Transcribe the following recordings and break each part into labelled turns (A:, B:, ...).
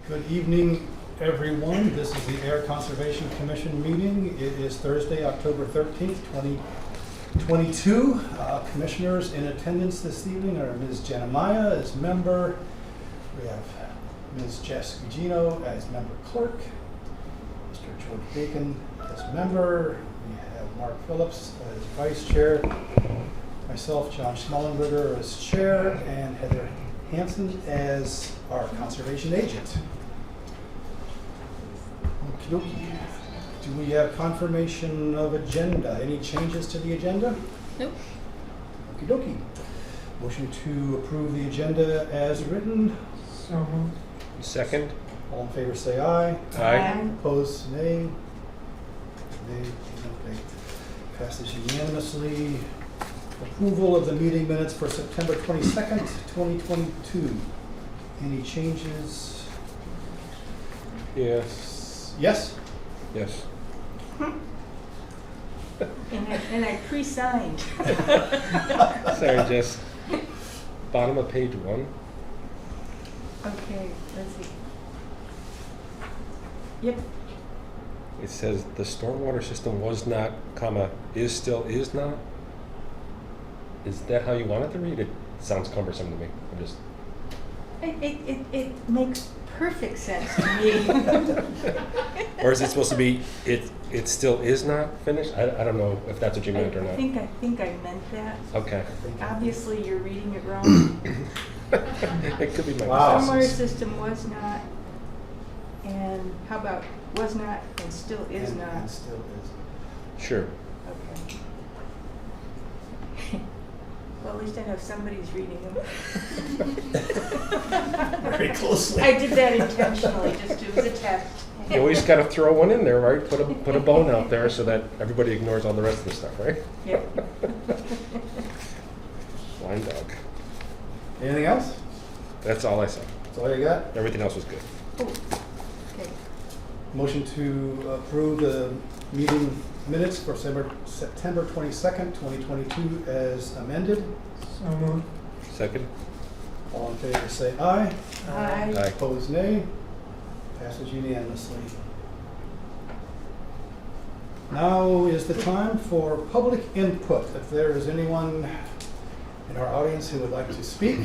A: Good evening, everyone. This is the Air Conservation Commission meeting. It is Thursday, October 13th, 2022. Commissioners in attendance this evening are Ms. Janamaya as member. We have Ms. Jess Gugino as member clerk. Mr. George Bacon as member. We have Mark Phillips as vice chair. Myself, John Schmallenberger as chair, and Heather Hansen as our conservation agent. Okey-dokey. Do we have confirmation of agenda? Any changes to the agenda?
B: Nope.
A: Okey-dokey. Motion to approve the agenda as written.
C: So moved.
D: Second.
A: All in favor say aye.
D: Aye.
A: Opposed, nay. Nay. Okay. Passes unanimously. Approval of the meeting minutes for September 22nd, 2022. Any changes?
D: Yes.
A: Yes?
D: Yes.
B: And I pre-signed.
D: Sorry, Jess. Bottom of page 1.
B: Okay, let's see. Yep.
D: It says the stormwater system was not, comma, is still is not. Is that how you want it to read? It sounds cumbersome to me. I'm just.
B: It makes perfect sense to me.
D: Or is it supposed to be it still is not finished? I don't know if that's what you meant or
B: I
D: not.
B: think I meant that.
D: Okay.
B: Obviously, you're reading it wrong.
D: It could be my
A: Wow.
B: Stormwater
D: mistake.
B: system was not, and how about was not and still is
A: And
B: not?
A: still is.
D: Sure.
B: Okay. Well, at least I know somebody's reading them.
A: Very closely.
B: I did that intentionally, just it was a test.
D: You always got to throw one in there, right? Put a bone out there so that everybody ignores all the rest of the stuff, right?
B: Yep.
D: Blind dog.
A: Anything else?
D: That's all I saw.
A: That's all you got?
D: Everything else was good.
B: Oh, okay.
A: Motion to approve the meeting minutes for September 22nd, 2022 as amended.
C: So moved.
D: Second.
A: All in favor say aye.
B: Aye.
D: Aye.
A: Opposed, nay. Passes unanimously. Now is the time for public input. If there is anyone in our audience who would like to speak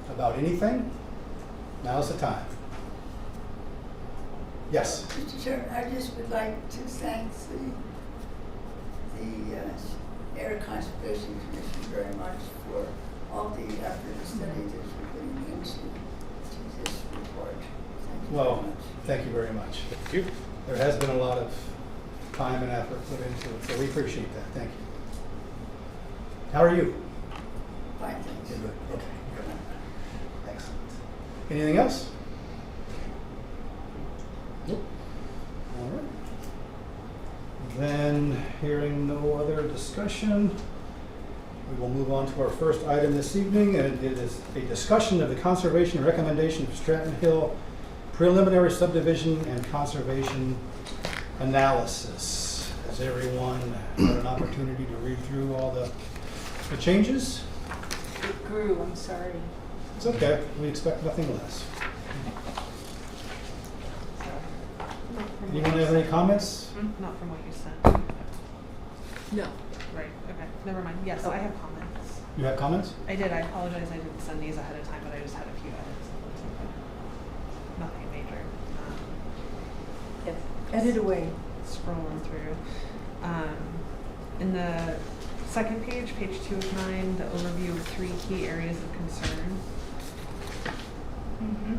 A: about anything, now's the time. Yes.
E: Mr. Chairman, I just would like to thank the Air Conservation Commission very much for all the effort and study that you're putting into this report. Thank you
A: Well,
E: very much.
A: thank you very much.
D: Thank you.
A: There has been a lot of time and effort put into it, so we appreciate that. Thank you. How are you?
E: Fine, thanks.
A: You're good. Okay, good. Excellent. Anything else? Nope. All right. Then, hearing no other discussion, we will move on to our first item this evening, and it is a discussion of the conservation recommendation of Stratton Hill preliminary subdivision and conservation analysis. Has everyone had an opportunity to read through all the changes?
B: It grew, I'm sorry.
A: It's okay. We expect nothing less. Anyone have any comments?
F: Not from what you sent.
B: No.
F: Right, okay, never mind. Yes, I have comments.
A: You have comments?
F: I did, I apologize, I didn't send these ahead of time, but I just had a few edits. Nothing major.
B: Yes. Edit away.
F: Scrolling through. In the second page, page 2 of 9, the overview of 3 key areas of concern.
B: Mm-hmm.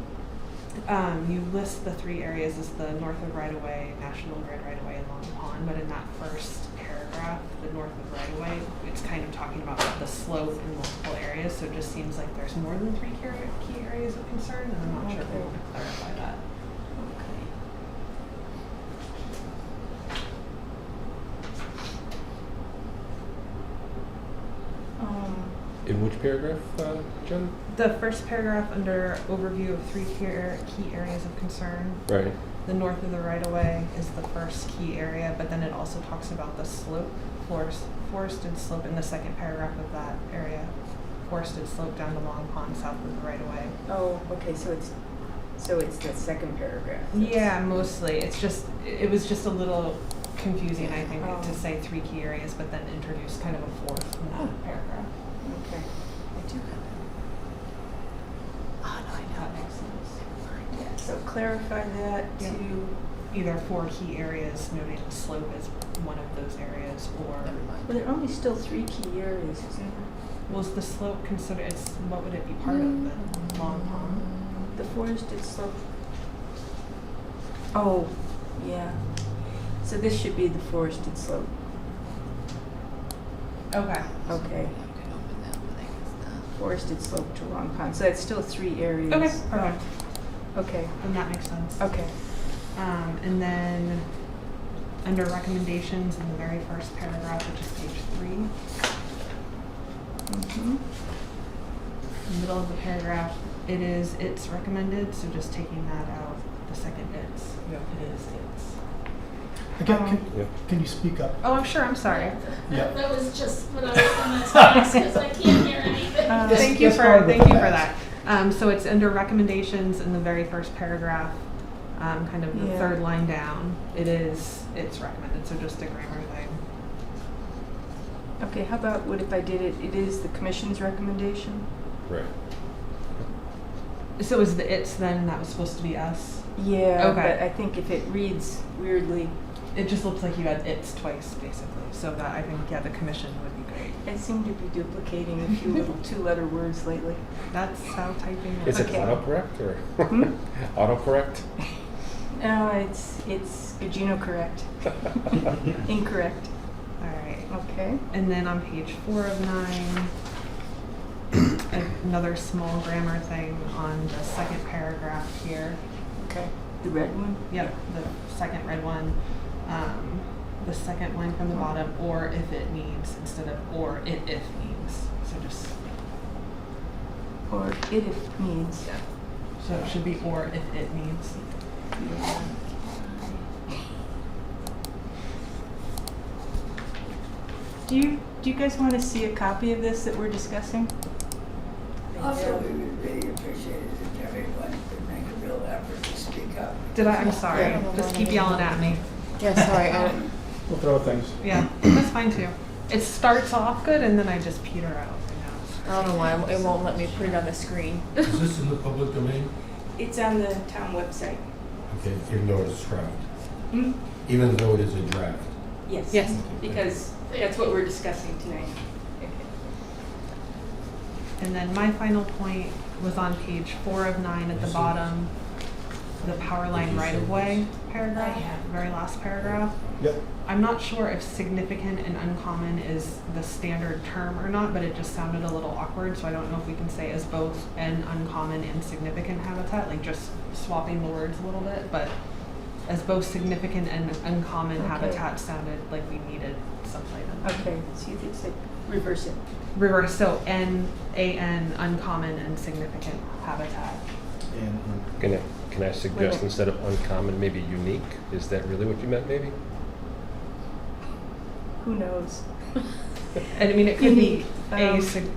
F: You list the 3 areas as the north of right-of-way, National Grid right-of-way, and Long Pond, but in that first paragraph, the north of right-of-way, it's kind of talking about the slope in multiple areas, so it just seems like there's more than 3 key areas of concern, and I'm not sure if we want to clarify that.
B: Okay.
D: In which paragraph, Jen?
F: The first paragraph under overview of 3 key areas of concern.
D: Right.
F: The north of the right-of-way is the first key area, but then it also talks about the slope, forested slope in the second paragraph of that area. Forested slope down the Long Pond south of the right-of-way.
B: Oh, okay, so it's So it's the second paragraph. that's-
F: Yeah, mostly. It was just a little confusing, I think,
B: Oh.
F: to say 3 key areas, but then introduce kind of a fourth in
B: Oh.
F: that paragraph.
B: Okay.
G: I do have it. Oh, no, I
F: That
G: know.
F: makes sense.
B: Yeah, so clarify that
F: Yeah.
B: to,
F: Either 4 key areas, noting the slope as one of those areas, or
G: Never mind.
B: well, there are only still 3 key areas, isn't there?
F: was the slope considered? It's what would it be part of then? Long pond.
B: The forested slope. Oh, yeah. So this should be the forested slope.
F: Okay.
B: Okay.
G: I could open that, but I guess not.
B: Forested slope to Long Pond. So that's still 3 areas.
F: Okay. Perfect.
B: Okay.
F: Then that makes sense.
B: Okay.
F: And then under recommendations in the very first paragraph, which is page 3,
B: Mm-hmm.
F: in the middle of the paragraph, it's recommended, so just taking that out, the second it's, it's.
A: Again,
D: Yeah.
A: can you speak up?
F: Oh, I'm sure, I'm sorry.
A: Yeah.
H: That was just what I was gonna ask, because I can't hear anything.
A: Yes,
F: Thank you
A: yes,
F: for
A: Barbara,
F: thank you for
A: thanks.
F: that. So it's under recommendations in the very first paragraph, kind of the
B: Yeah.
F: third line down. It's recommended, so just a grammar thing.
B: Okay, how about what if I did it, it is the commission's recommendation?
D: Right.
F: So is the it's then that was supposed to be us?
B: Yeah,
F: Okay.
B: but I think if it reads weirdly,
F: It just looks like you had it's twice basically. So that I think the commission would be great.
B: I seem to be duplicating a few little 2-letter words lately.
F: That's how typing
D: Is
F: works.
D: it
B: Okay.
D: autocorrect or
B: Hmm?
D: autocorrect?
B: No, it's Gugino correct. Incorrect.
F: All right.
B: Okay.
F: And then on page 4 of 9, another small grammar thing on the second paragraph here.
B: Okay. The red one?
F: Yep, the second red one. The second line from the bottom, or if it needs, instead of or it if needs. So just,
B: Or it if needs.
F: so it should be or if it needs.
B: Yeah. Do you guys want to see a copy of this that we're discussing?
E: Also, we would really appreciate it if everyone would make a real effort to speak up.
F: Did I? I'm sorry.
G: Yeah.
F: Just keep yelling at me.
G: Yeah, sorry.
A: We'll throw things.
F: Yeah, that's fine too. It starts off good and then I just peter out.
G: I don't know why it won't let me put it on the screen.
I: Is this in the public domain?
B: It's on the town website.
I: Okay, even though it's draft.
B: Hmm?
I: Even though it is a draft.
B: Yes.
G: Yes.
B: Because that's what we're discussing tonight.
F: And then my final point was on page 4 of 9 at the bottom, the power line right-of-way paragraph, very last paragraph.
A: Yep.
F: I'm not sure if significant and uncommon is the standard term or not, but it just sounded a little awkward, so I don't know if we can say as both an uncommon and significant habitat, like just swapping the words a little bit, but as both significant and uncommon
B: Okay.
F: habitat sounded like we needed something.
B: Okay, so you think say reverse it.
F: Reverse, so N, uncommon and significant habitat.
A: And
D: Can I suggest
B: Wait.
D: instead of uncommon, maybe unique? Is that really what you meant, maybe?
B: Who knows?
F: And I mean, it could
B: Unique,
F: be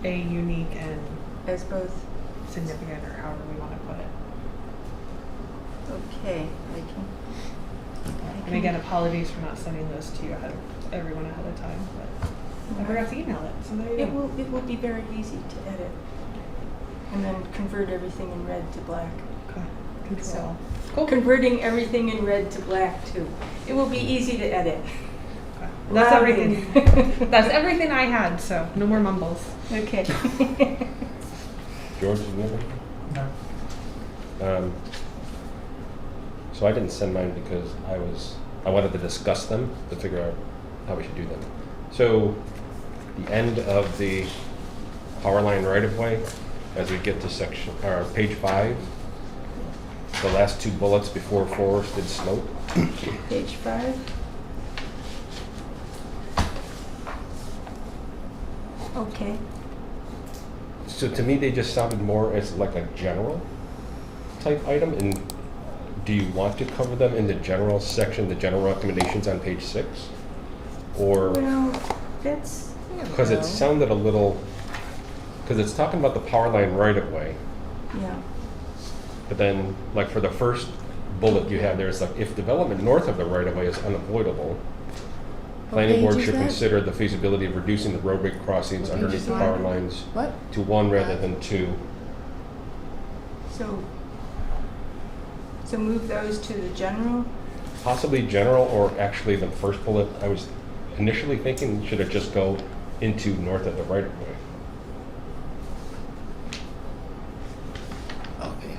F: a unique and
B: As both.
F: significant, or however we want to put it.
B: Okay, I can.
F: And again, apologies for not sending those to you everyone ahead of time, but I forgot to email it, so there you go.
B: It will be very easy to edit. And then convert everything in red to black.
F: Okay. Control.
B: So,
F: Cool.
B: converting everything in red to black too. It will be easy to edit.
F: Okay. That's
B: Louding.
F: everything. That's everything I had, so no more mumbles.
B: Okay.
D: George, did you have anything?
C: No.
D: So I didn't send mine because I wanted to discuss them to figure out how we should do them. So the end of the power line right of way, as we get to section or page 5, the last 2 bullets before forested slope.
B: Page 5. Okay.
D: So to me, they just sounded more as like a general type item. And do you want to cover them in the general section, the general recommendations on page 6? Or,
B: Well, that's.
D: because it sounded a little, because it's talking about the power line right of way.
B: Yeah.
D: But then, like for the first bullet you have there, it's like, if development north of the right-of-way is unavoidable, planning board
G: page is
D: should
G: that?
D: consider the feasibility of reducing the roadway crossings
G: What page
D: underneath
G: is
D: the
G: that?
D: power lines
G: What?
D: to one rather than two.
B: So move those to the general?
D: Possibly general, or actually the first bullet, I was initially thinking, should it just go into north of the right-of-way?
G: Okay.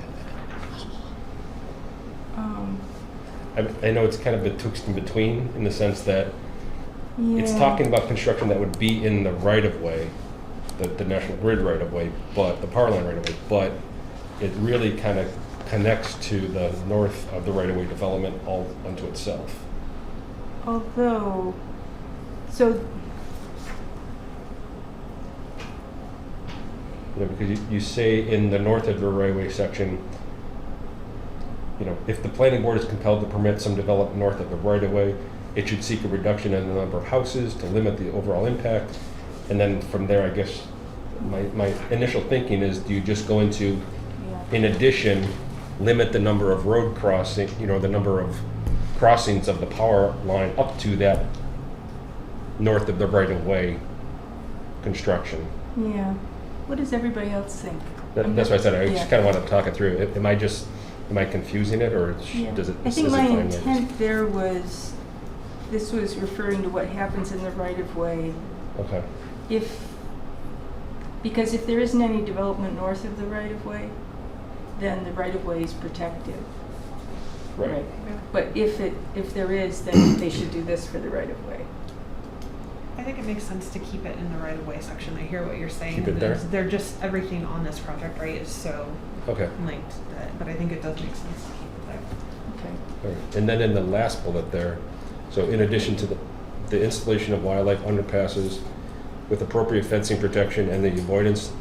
D: I know it's kind of betwixt and between in the sense that it's
B: Yeah.
D: talking about construction that would be in the right-of-way, the National Grid right-of-way, but the power line right-of-way, but it really kind of connects to the north of the right-of-way development all unto itself.
B: Although, so,
D: You know, because you say in the north of the right-of-way section, you know, if the planning board is compelled to permit some development north of the right-of-way, it should seek a reduction in the number of houses to limit the overall impact. And then from there, I guess, my initial thinking is, do you just go into,
B: yeah.
D: in addition, limit the number of road crossing, you know, the number of crossings of the power line up to that north of the right-of-way construction?
B: Yeah. What does everybody else think?
D: That's why I said, I
B: Yeah.
D: just kind of want to talk it through. Am I confusing it, or
B: Yeah.
D: does it?
B: I think
D: is it
B: my
D: fine with it?
B: intent there was, this was referring to what happens in the right-of-way.
D: Okay,
B: Because if there isn't any development north of the right-of-way, then the right-of-way is protected.
D: right.
B: But if there is, then they should do this for the right-of-way.
F: I think it makes sense to keep it in the right-of-way section. I hear what you're saying.
D: Keep it there?
F: They're just, everything on this project, right, is so
D: Okay,
F: linked that, but I think it does make sense to keep it there.
B: Okay.
D: all right. And then in the last bullet there, so in addition to the installation of wildlife underpasses with appropriate fencing protection and the avoidance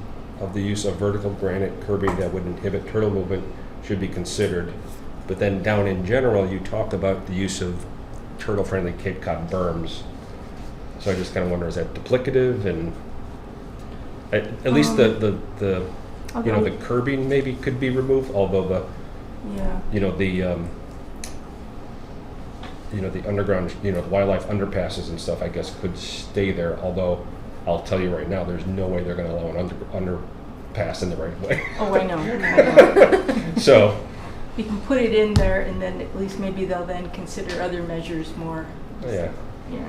D: of the use of vertical granite curbing that would inhibit turtle movement should be considered. But then down in general, you talked about the use of turtle-friendly Cape Cod berms. So I just kind of wonder, is that duplicative? And at least the you know, the curbing maybe could be removed, although
B: Yeah.
D: the underground, the wildlife underpasses and stuff, I guess, could stay there. Although I'll tell you right now, there's no way they're going to allow an underpass in the right of way.
B: Oh, I know.
D: So
B: You can put it in there, and then at least maybe they'll then consider other measures more.
D: yeah,
B: Yeah.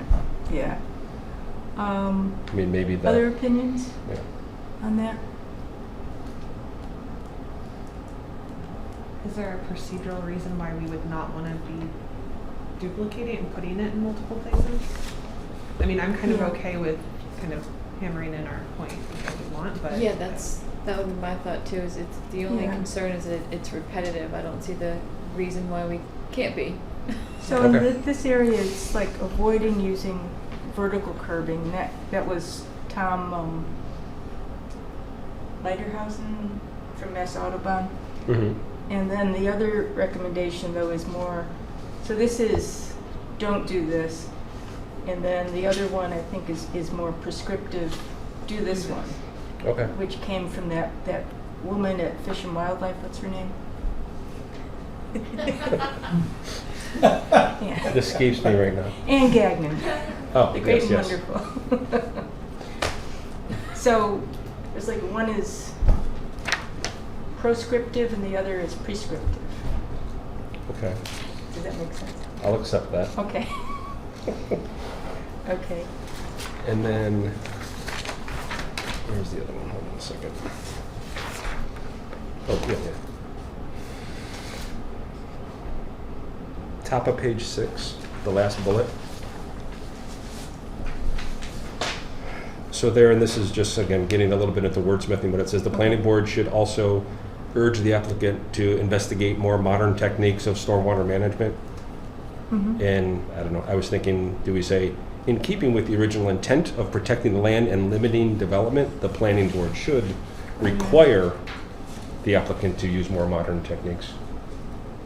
B: Yeah.
D: I mean maybe the
B: Other opinions
D: yeah.
B: on that?
F: Is there a procedural reason why we would not want to be duplicating and putting it in multiple places? I mean, I'm kind of
B: Yeah.
F: okay with kind of hammering in our point if we want, but
G: Yeah, that would be my thought too, is it's, the only
B: Yeah.
G: concern is that it's repetitive. I don't see the reason why we can't be.
B: So in
D: Okay.
B: this area, it's like avoiding using vertical curbing. That was Tom Leiterhausen from Mass Autobahn.
D: Mm-hmm.
B: And then the other recommendation, though, is more, so this is, don't do this. And then the other one, I think, is more prescriptive, do this one,
D: Okay.
B: which came from that woman at Fish and Wildlife, what's her name? Yeah.
D: It escapes me right now.
B: Anne Gagnon,
D: Oh,
B: the great
D: yes,
B: and
D: yes.
B: wonderful. So, it's like one is proscriptive and the other is prescriptive.
D: Okay,
B: Does that make sense?
D: I'll accept that.
B: Okay. Okay.
D: And then, where's the other one? Hold on a second. Oh, yeah. Top of page 6, the last bullet. So there, and this is just, again, getting a little bit into wordsmithing, but it says the planning board should also urge the applicant to investigate more modern techniques of stormwater management.
B: Mm-hmm.
D: And I don't know, I was thinking, do we say, in keeping with the original intent of protecting the land and limiting development, the planning board should require the applicant to use more modern techniques?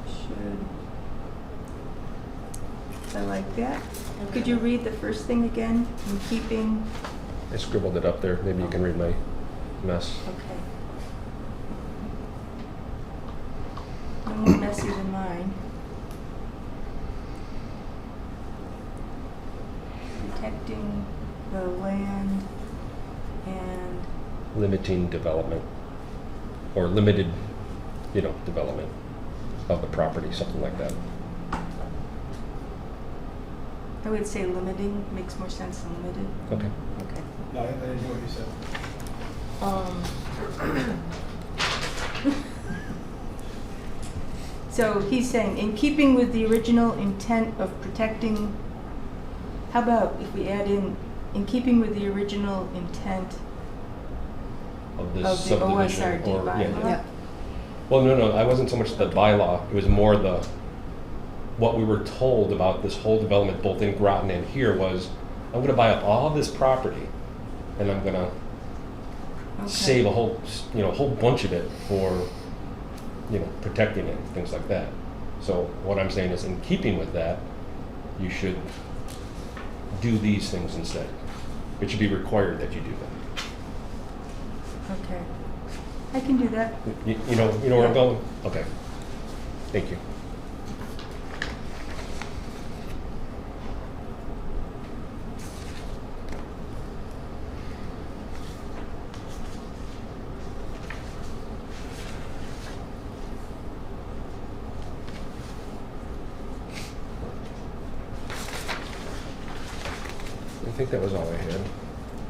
B: Should. I like that. Could you read the first thing again? In keeping,
D: I scribbled it up there. Maybe you can read my mess.
B: okay. No more messy than mine. Protecting the land and,
D: Limiting development, or limited, development of the property, something like that.
B: I would say limiting makes more sense than limited.
D: Okay.
B: Okay.
A: No, I didn't hear what you said.
B: So he's saying, in keeping with the original intent of protecting, how about if we add in keeping with the original intent
D: Of this
B: of the
D: subdivision
B: OSRD
D: or,
B: bylaw?
G: Yeah.
D: Well, no, I wasn't so much the bylaw, it was more what we were told about this whole development, both in Groton and here, was, I'm gonna buy up all this property, and I'm gonna
B: Okay.
D: save a whole bunch of it for, protecting it, things like that. So what I'm saying is, in keeping with that, you should do these things instead. It should be required that you do them.
B: Okay. I can do that.
D: You know where I'm going? Okay. Thank you. I think that was all I had.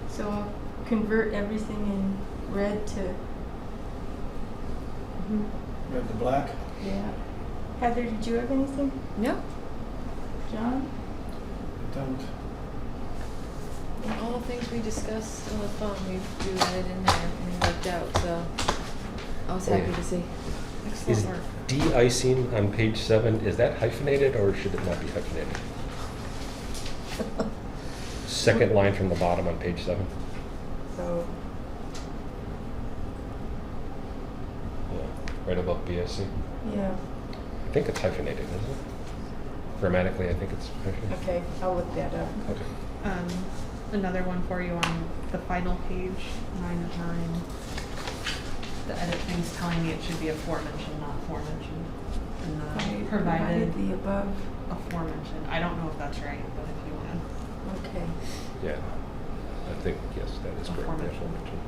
B: So I'll convert everything in red to,
A: Red to black.
B: yeah. Heather, did you have anything?
G: No,
B: John?
A: I don't.
G: all the things we discussed on the phone, we added in there and worked out, so I was happy to see.
F: Excellent
D: Is
F: work.
D: de-icing on page 7, is that hyphenated or should it not be hyphenated? Second line from the bottom on page 7.
B: So,
D: Yeah, right above BSC.
B: yeah,
D: I think it's hyphenated, isn't it? Grammatically, I think it's hyphenated.
B: okay, I'll look that up.
D: Okay.
F: Another one for you on the final page, 9 of 9. The edit thing's telling me it should be aforementioned, not forementioned. And
B: I
F: provided
B: the above,
F: aforementioned. I don't know if that's right, but if you want to.
B: okay.
D: Yeah, I think, yes, that is correct.
F: Aforementioned.
D: Aforementioned.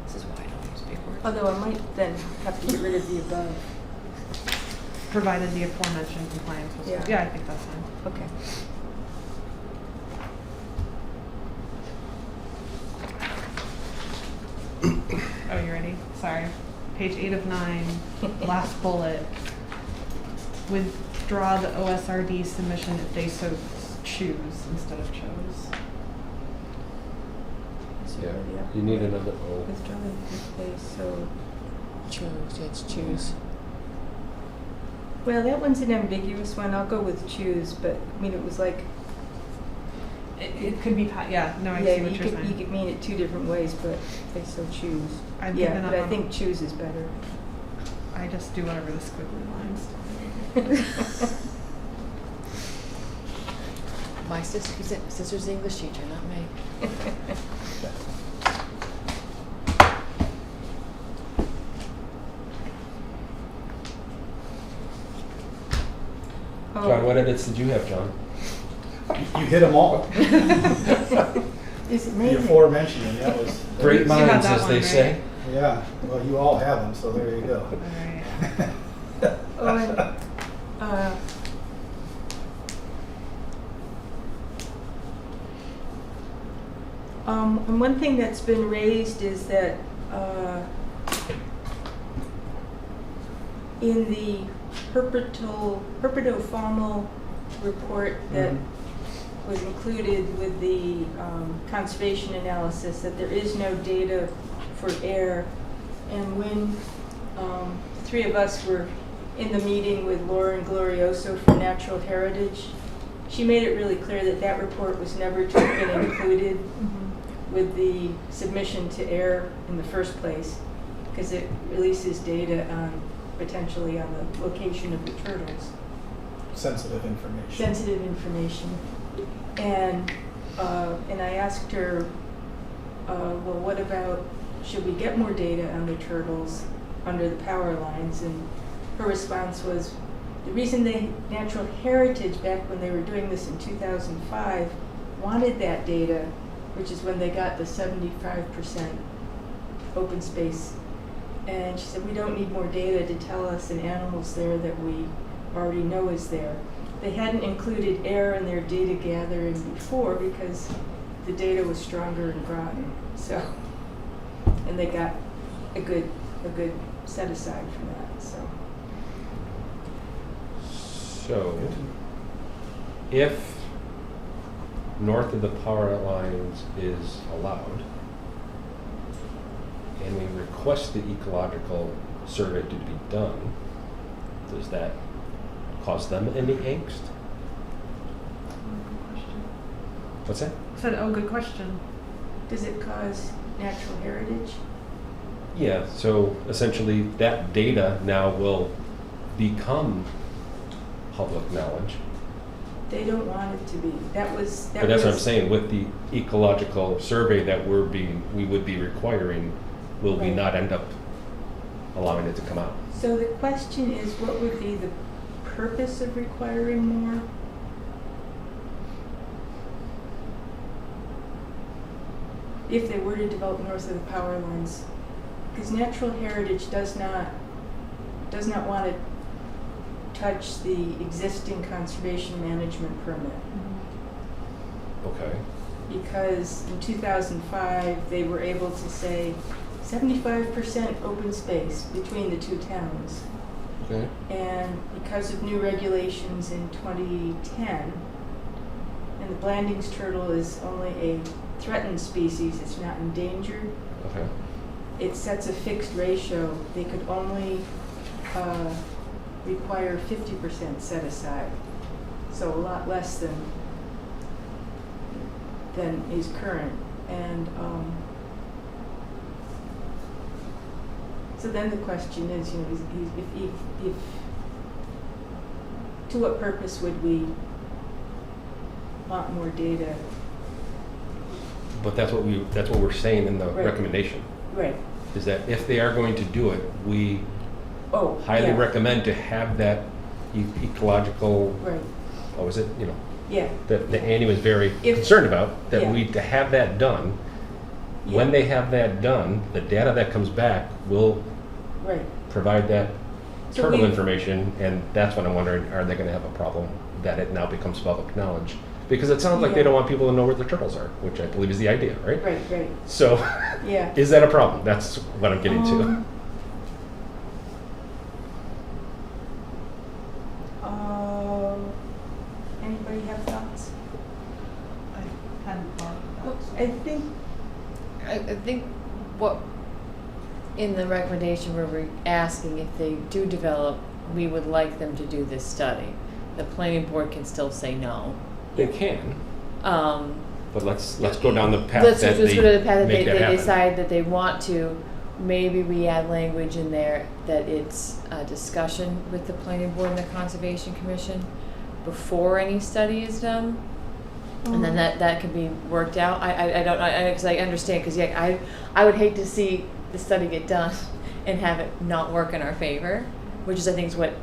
G: This is why I don't use big words.
B: Although I might then have to get rid of the above.
F: Provided the aforementioned compliance was.
B: Yeah.
F: Yeah, I think that's fine.
B: Okay.
F: Oh, you ready? Sorry. Page 8 of 9, last bullet. Withdraw the OSRD submission if they so choose instead of chose.
B: So,
D: Yeah, you need another O.
B: Withdraw if they so.
G: Choose, it's choose.
B: Well, that one's an ambiguous one. I'll go with choose, but I mean, it was like,
F: It could be, yeah, no, I
B: yeah,
F: see what
B: you
F: you're
B: could, you
F: saying.
B: could mean it two different ways, but they so choose.
F: I've
B: Yeah,
F: given up
B: but I
F: on-
B: think choose is better.
F: I just do whatever the squiggly lines.
G: My sister's the English teacher, not me.
D: John, what edits did you have, John?
A: You hit them all.
B: Is it
A: The
B: maybe?
A: aforementioned, and that was.
D: Great
F: You had
D: minds,
F: that
D: as
F: one,
D: they
F: right?
D: say.
A: Yeah, well, you all have them, so there you go.
F: Alright.
B: Oh, and, and one thing that's been raised is that in the herpetoformal report that was included with the conservation analysis, that there is no data for air. And when the three of us were in the meeting with Lauren Glorioso from Natural Heritage, she made it really clear that that report was never to have been included with the submission to AIR in the first place, because it releases data on, potentially on the location of the turtles.
A: Sensitive information.
B: Sensitive information. And I asked her, well, what about should we get more data on the turtles under the power lines? And her response was, the reason Natural Heritage, back when they were doing this in 2005, wanted that data, which is when they got the 75% open space. And she said, we don't need more data to tell us an animal's there that we already know is there. They hadn't included air in their data gathering before because the data was stronger in Groton. So, and they got a good set aside from that.
D: So, if north of the power lines is allowed, and we request the ecological survey to be done, does that cause them any angst? What's that?
F: I said, oh, good question.
B: Does it cause Natural Heritage?
D: Yeah, so essentially that data now will become public knowledge.
B: They don't want it to be. That was.
D: But that's what I'm saying, with the ecological survey that we would be requiring, will we
B: Right.
D: not end up allowing it to come out?
B: So the question is, what would be the purpose of requiring more? If they were to develop north of the power lines, because Natural Heritage does not want to touch the existing conservation management permit.
D: Okay.
B: Because in 2005, they were able to say 75% open space between the two towns.
D: Okay.
B: And because of new regulations in 2010, and the Blandings turtle is only a threatened species, it's not endangered,
D: Okay.
B: it sets a fixed ratio. They could only require 50% set aside, so a lot less than is current. And so then the question is, you know, if to what purpose would we want more data?
D: But that's what we're saying in the
B: Right.
D: recommendation,
B: Right.
D: is that if they are going to do it, we
B: Oh,
D: highly
B: yeah.
D: recommend to have that ecological,
B: Right.
D: what was it, you know,
B: Yeah.
D: that Annie was very
B: If-
D: concerned about, that
B: yeah.
D: to have that done. When
B: Yeah.
D: they have that done, the data that comes back will
B: Right.
D: provide that
B: So
D: turtle
B: we-
D: information, and that's what I'm wondering, are they gonna have a problem that it now becomes public knowledge? Because it sounds like they
B: Yeah.
D: don't want people to know where the turtles are, which I believe is the idea, right?
B: Right. Right.
D: So,
B: Yeah.
D: is that a problem? That's what I'm getting to.
B: Anybody have thoughts?
F: I hadn't thought of that.
B: I think
G: I think what, in the recommendation where we're asking if they do develop, we would like them to do this study. The planning board can still say no.
D: They can,
G: Um,
D: but let's go down the path
G: let's
D: that
G: just
D: they
G: go to the path that
D: make that
G: they
D: happen.
G: decide that they want to. Maybe we add language in there that it's a discussion with the planning board and the conservation commission before any study is done. And then that could be worked out. I don't, because I understand, because yeah, I would hate to see the study get done and have it not work in our favor, which is I think is what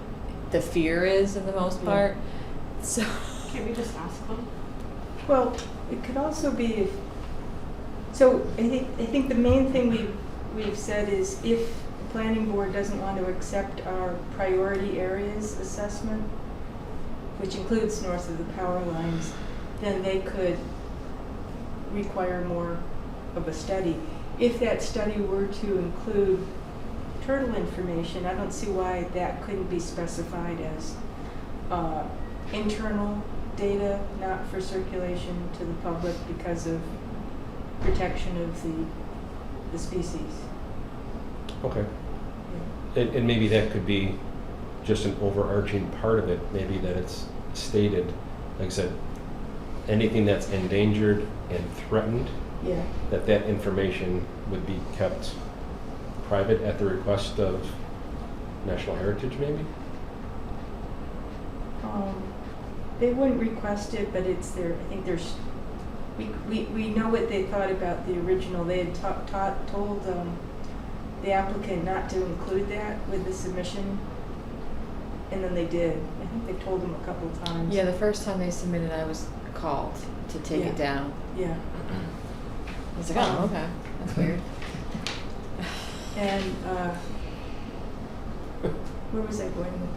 G: the fear is in the most
B: Yeah.
G: part. So
F: Can't we just ask them?
B: Well, it could also be if, so I think the main thing we've said is if the planning board doesn't want to accept our priority areas assessment, which includes north of the power lines, then they could require more of a study. If that study were to include turtle information, I don't see why that couldn't be specified as internal data, not for circulation to the public because of protection of the species.
D: Okay.
B: Yeah.
D: And maybe that could be just an overarching part of it, maybe that it's stated, like I said, anything that's endangered and threatened,
B: Yeah.
D: that information would be kept private at the request of National Heritage, maybe?
B: They wouldn't request it, but it's their, I think We know what they thought about the original. They had told the applicant not to include that with the submission, and then they did. I think they told them a couple of times.
G: Yeah, the first time they submitted, I was called to take it down.
B: Yeah.
G: I was like, oh, okay, that's weird.
B: And where was I going with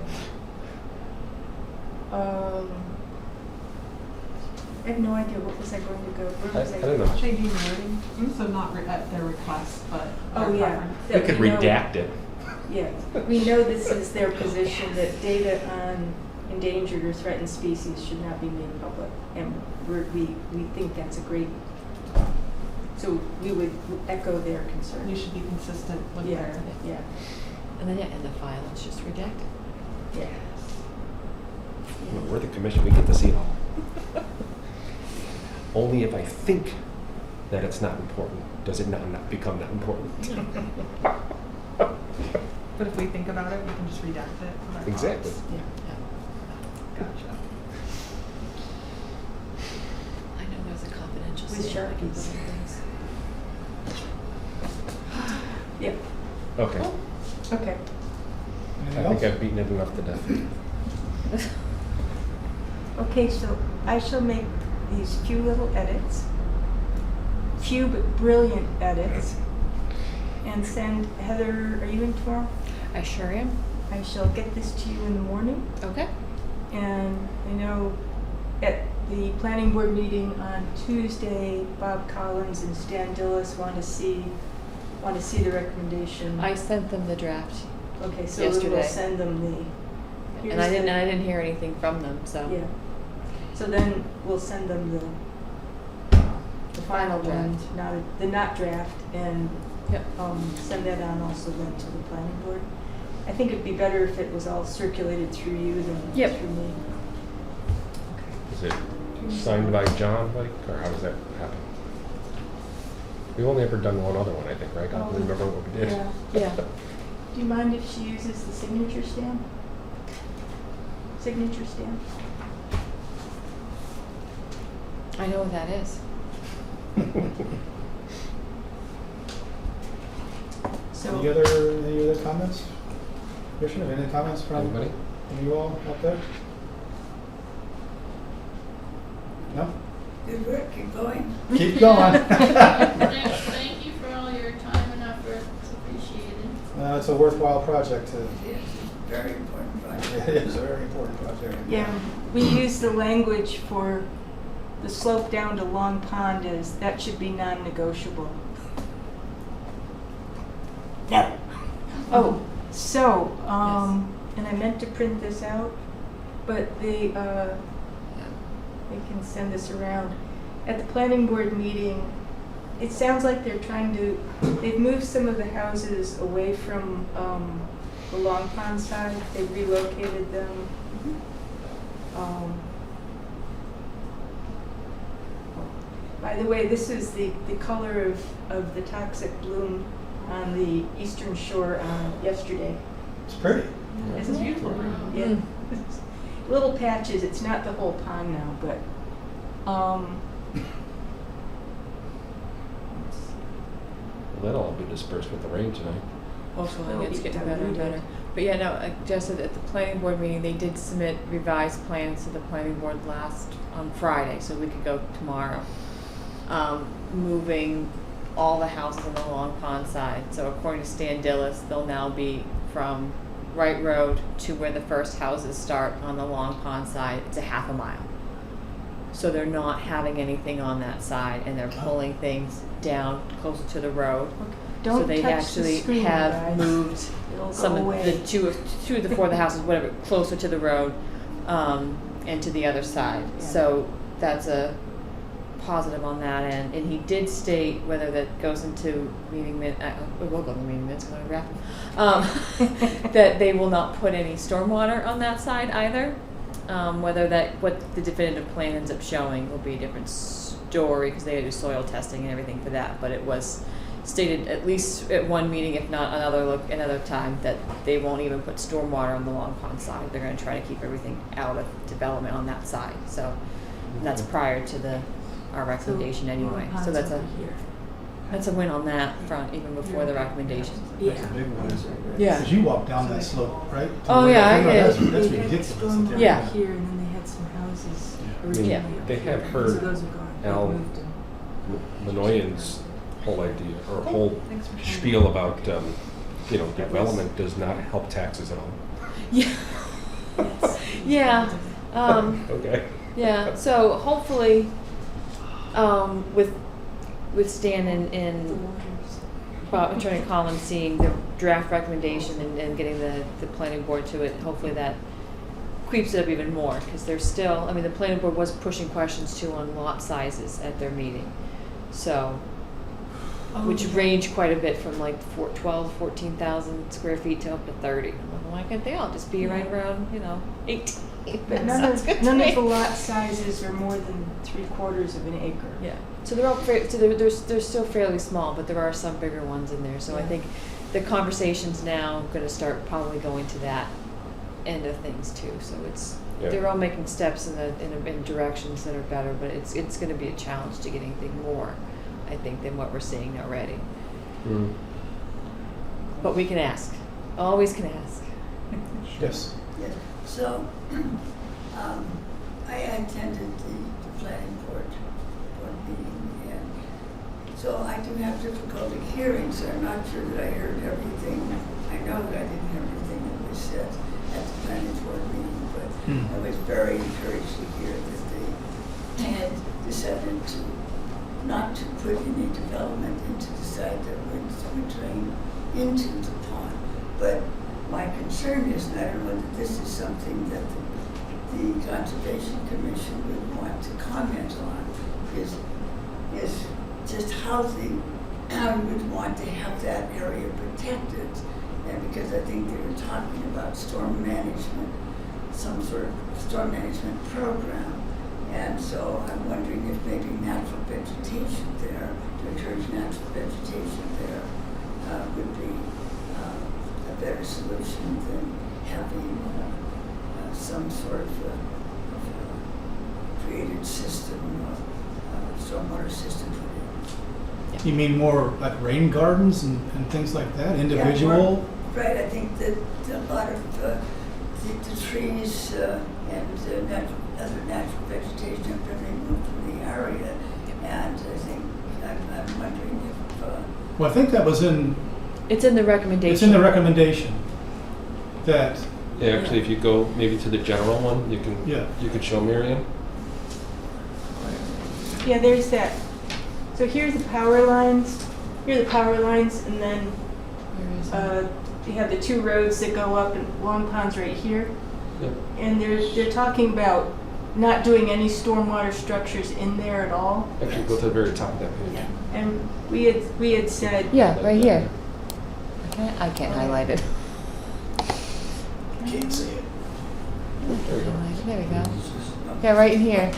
B: that? I have no idea. What was I going to go? Where was I
D: I don't
B: going?
D: know.
F: Changing wording, so not at their request, but
B: Oh,
F: their
B: yeah.
F: preference.
D: We
B: That
D: could
B: know-
D: redact it.
B: Yeah, we know this is their position, that data on endangered or threatened species should not be made public. And we think that's a great, so we would echo their concern.
F: You should be consistent with
B: Yeah,
F: their.
B: yeah,
G: And then, yeah, in the file, it's just redacted.
B: yeah.
D: Well, we're the commission, we get to see it all. Only if I think that it's not important, does it not become not important.
F: But if we think about it, we can just redact it. with our
D: Exactly.
F: thoughts.
B: Yeah.
F: Gotcha.
G: I know there's a confidential
B: With
G: sale, I can
B: Sharpies.
G: put in things.
B: Yeah,
D: Okay,
B: okay.
A: Anything
D: I think
A: else?
D: I've beaten it enough to death.
B: Okay, so I shall make these few little edits, few but brilliant edits, and send Heather, are you in tomorrow?
G: I sure am.
B: I shall get this to you in the morning.
G: Okay.
B: And I know at the planning board meeting on Tuesday, Bob Collins and Stan Dillis want to see the recommendation.
G: I sent them the draft,
B: Okay, so
G: yesterday.
B: we'll send them the.
G: and I
B: here's
G: didn't hear anything from them, so.
B: Yeah. So then we'll send them the final one, the not draft, and
G: Yep.
B: send that on also then to the planning board. I think it'd be better if it was all circulated through you than
G: Yep.
B: through me.
D: Is it signed by John, like, or how does that happen? We've only ever done one other one, I think, right? I don't remember what we did.
B: Yeah.
G: Yeah.
B: Do you mind if she uses the signature stamp? Signature stamp?
G: I know what that is.
B: So,
A: Any other comments? Commissioner, any comments from
D: Anybody?
A: you all out there? No?
E: Good work, keep going.
A: Keep going.
H: Thank you for all your time and effort. It's appreciated.
A: It's a worthwhile project.
E: Yes, it's a very important project.
A: It is a very important project.
B: yeah, we use the language for the slope down to Long Pond as that should be non-negotiable. No. Oh, so, and I meant to print this out, but they can send this around. At the planning board meeting, it sounds like they've moved some of the houses away from the Long Pond side. They've relocated them. By the way, this is the color of the toxic bloom on the eastern shore yesterday.
A: It's pretty.
F: This is beautiful.
B: Yeah. Little patches, it's not the whole pond now, but,
D: Well, that'll all be dispersed with the rain tonight.
G: Hopefully it's getting
B: Diluted.
G: better and better. But yeah, no, just at the planning board meeting, they did submit revised plans to the planning board on Friday, so we could go tomorrow. Moving all the houses on the Long Pond side. So according to Stan Dillis, they'll now be from Wright Road to where the first houses start on the Long Pond side. It's a half a mile. So they're not having anything on that side, and they're pulling things down closer to the road.
B: don't
G: So they
B: touch the
G: actually
B: screen,
G: have
B: guys.
G: moved
B: It'll
G: some
B: go
G: of
B: away.
G: the two of the four of the houses, whatever, closer to the road, and to the other side.
B: Yeah.
G: So that's a positive on that end. And he did state whether that goes into meeting it will go to meeting minutes because I'm wrapping, that they will not put any stormwater on that side either. Whether what the definitive plan ends up showing will be a different story because they had to do soil testing and everything for that. But it was stated at least at one meeting, if not another time, that they won't even put stormwater on the Long Pond side. They're going to try to keep everything out of development on that side. So that's prior to the our recommendation anyway. So that's a win on that front, even before the recommendation.
A: That's a big one, isn't it?
G: Yeah.
A: Because you walk down that slope, right? to
G: Oh,
A: where
G: yeah, I
A: the-
G: did.
A: That's
B: They
A: ridiculous.
B: had
A: that
B: stormwater
A: they're-
G: Yeah.
B: here, and then they had some houses
A: Yeah.
B: originally.
G: Yeah.
B: up
D: They
B: there.
D: have heard
B: So those are gone. They
D: Al
B: moved them.
D: Minoyan's whole idea, or
F: Cool.
D: whole
F: Thanks for sharing.
D: spiel about, development does not help taxes at all.
G: Yeah. Yeah.
D: Okay.
G: Yeah. So hopefully, with Stan
B: The
G: and
B: waters.
G: Bob, Attorney Collins seeing the draft recommendation and getting the planning board to it, hopefully that creeps it up even more, because there's still, I mean, the planning board was pushing questions too on lot sizes at their meeting. So, which
B: Oh, yeah.
G: range quite a bit from like 14,000 square feet to up to 30. I'm like, why can't they all just be right around, 18?
B: But
G: That
B: none
G: sounds
B: of,
G: good to
B: none
G: me.
B: of the lot sizes are more than 3/4 of an acre.
G: Yeah, so they're all they're still fairly small, but there are some bigger ones in there. So I
B: Yeah.
G: think the conversation's now going to start probably going to that end of things too. So
D: Yeah.
G: they're all making steps in directions that are better, but it's going to be a challenge to get anything more, I think, than what we're seeing already.
D: Mm.
G: But we can ask, always can ask.
A: Yes.
E: Yes, so, I attended the planning board meeting, and so I do have difficulty hearing, so I'm not sure that I heard everything. I know that I didn't hear everything that was said at the planning board meeting, but I was very encouraged to hear that they had decided not to put any development into the site that would drain into the pond. But my concern is, and I don't know whether this is something that the Conservation Commission would want to comment on, is just how you would want to have that area protected. And because I think they were talking about storm management, some sort of storm management program. And so I'm wondering if maybe natural vegetation there, to encourage natural vegetation there, would be a better solution than having some sort of created system, stormwater system put in.
A: You mean more like rain gardens and things like that, individual?
E: Yeah, right, I think that a lot of the trees and other natural vegetation have been removed from the area, and I think, I'm wondering if,
A: Well, I think that was
G: It's in the recommendation.
A: it's in the recommendation that,
D: Yeah, actually, if you go maybe to the general one,
A: Yeah.
D: you can show Miriam.
B: Yeah, there's that. So here's the power lines. Here are the power lines, and then
G: Where is it?
B: you have the two roads that go up, and Long Pond's right here.
D: Yep.
B: And they're talking about not doing any stormwater structures in there at all.
D: Actually, go to the very top of that page.
B: And we had said,
G: Yeah, right here. I can't highlight it.
A: can't see it.
D: There you go.
G: There we go. Yeah, right in here.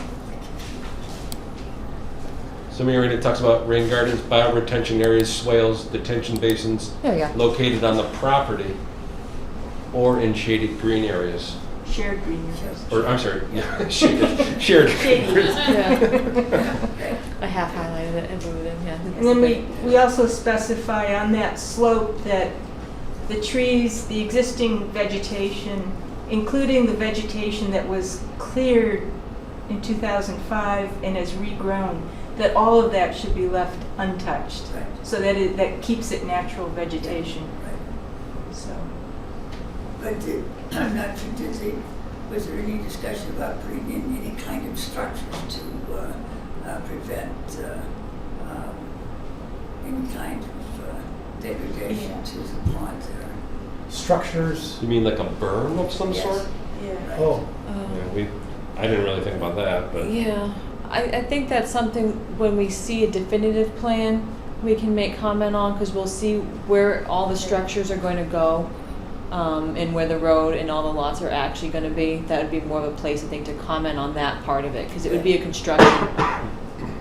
D: So Miriam, it talks about rain gardens, bioretention areas, swales, detention basins
G: There we go.
D: located on the property or in shaded green areas.
B: shared green areas.
D: Or, I'm sorry, yeah, shared green areas.
G: Yeah. I half highlighted it and moved it in, yeah.
B: And then we also specify on that slope that the trees, the existing vegetation, including the vegetation that was cleared in 2005 and has regrown, that all of that should be left untouched,
E: Right.
B: so that that keeps it natural vegetation.
E: right.
B: So,
E: But I'm not sure, was there any discussion about putting in any kind of structures to prevent any kind of degradation to the pond there?
A: Structures,
D: You mean like a berm of some
E: Yes.
D: sort?
B: yeah.
A: oh,
D: Yeah, I didn't really think about that, but
G: Yeah, I think that's something, when we see a definitive plan, we can make comment on, because we'll see where all the structures are going to go, and where the road and all the lots are actually going to be. That would be more of a place, I think, to comment on that part of it, because it would be a construction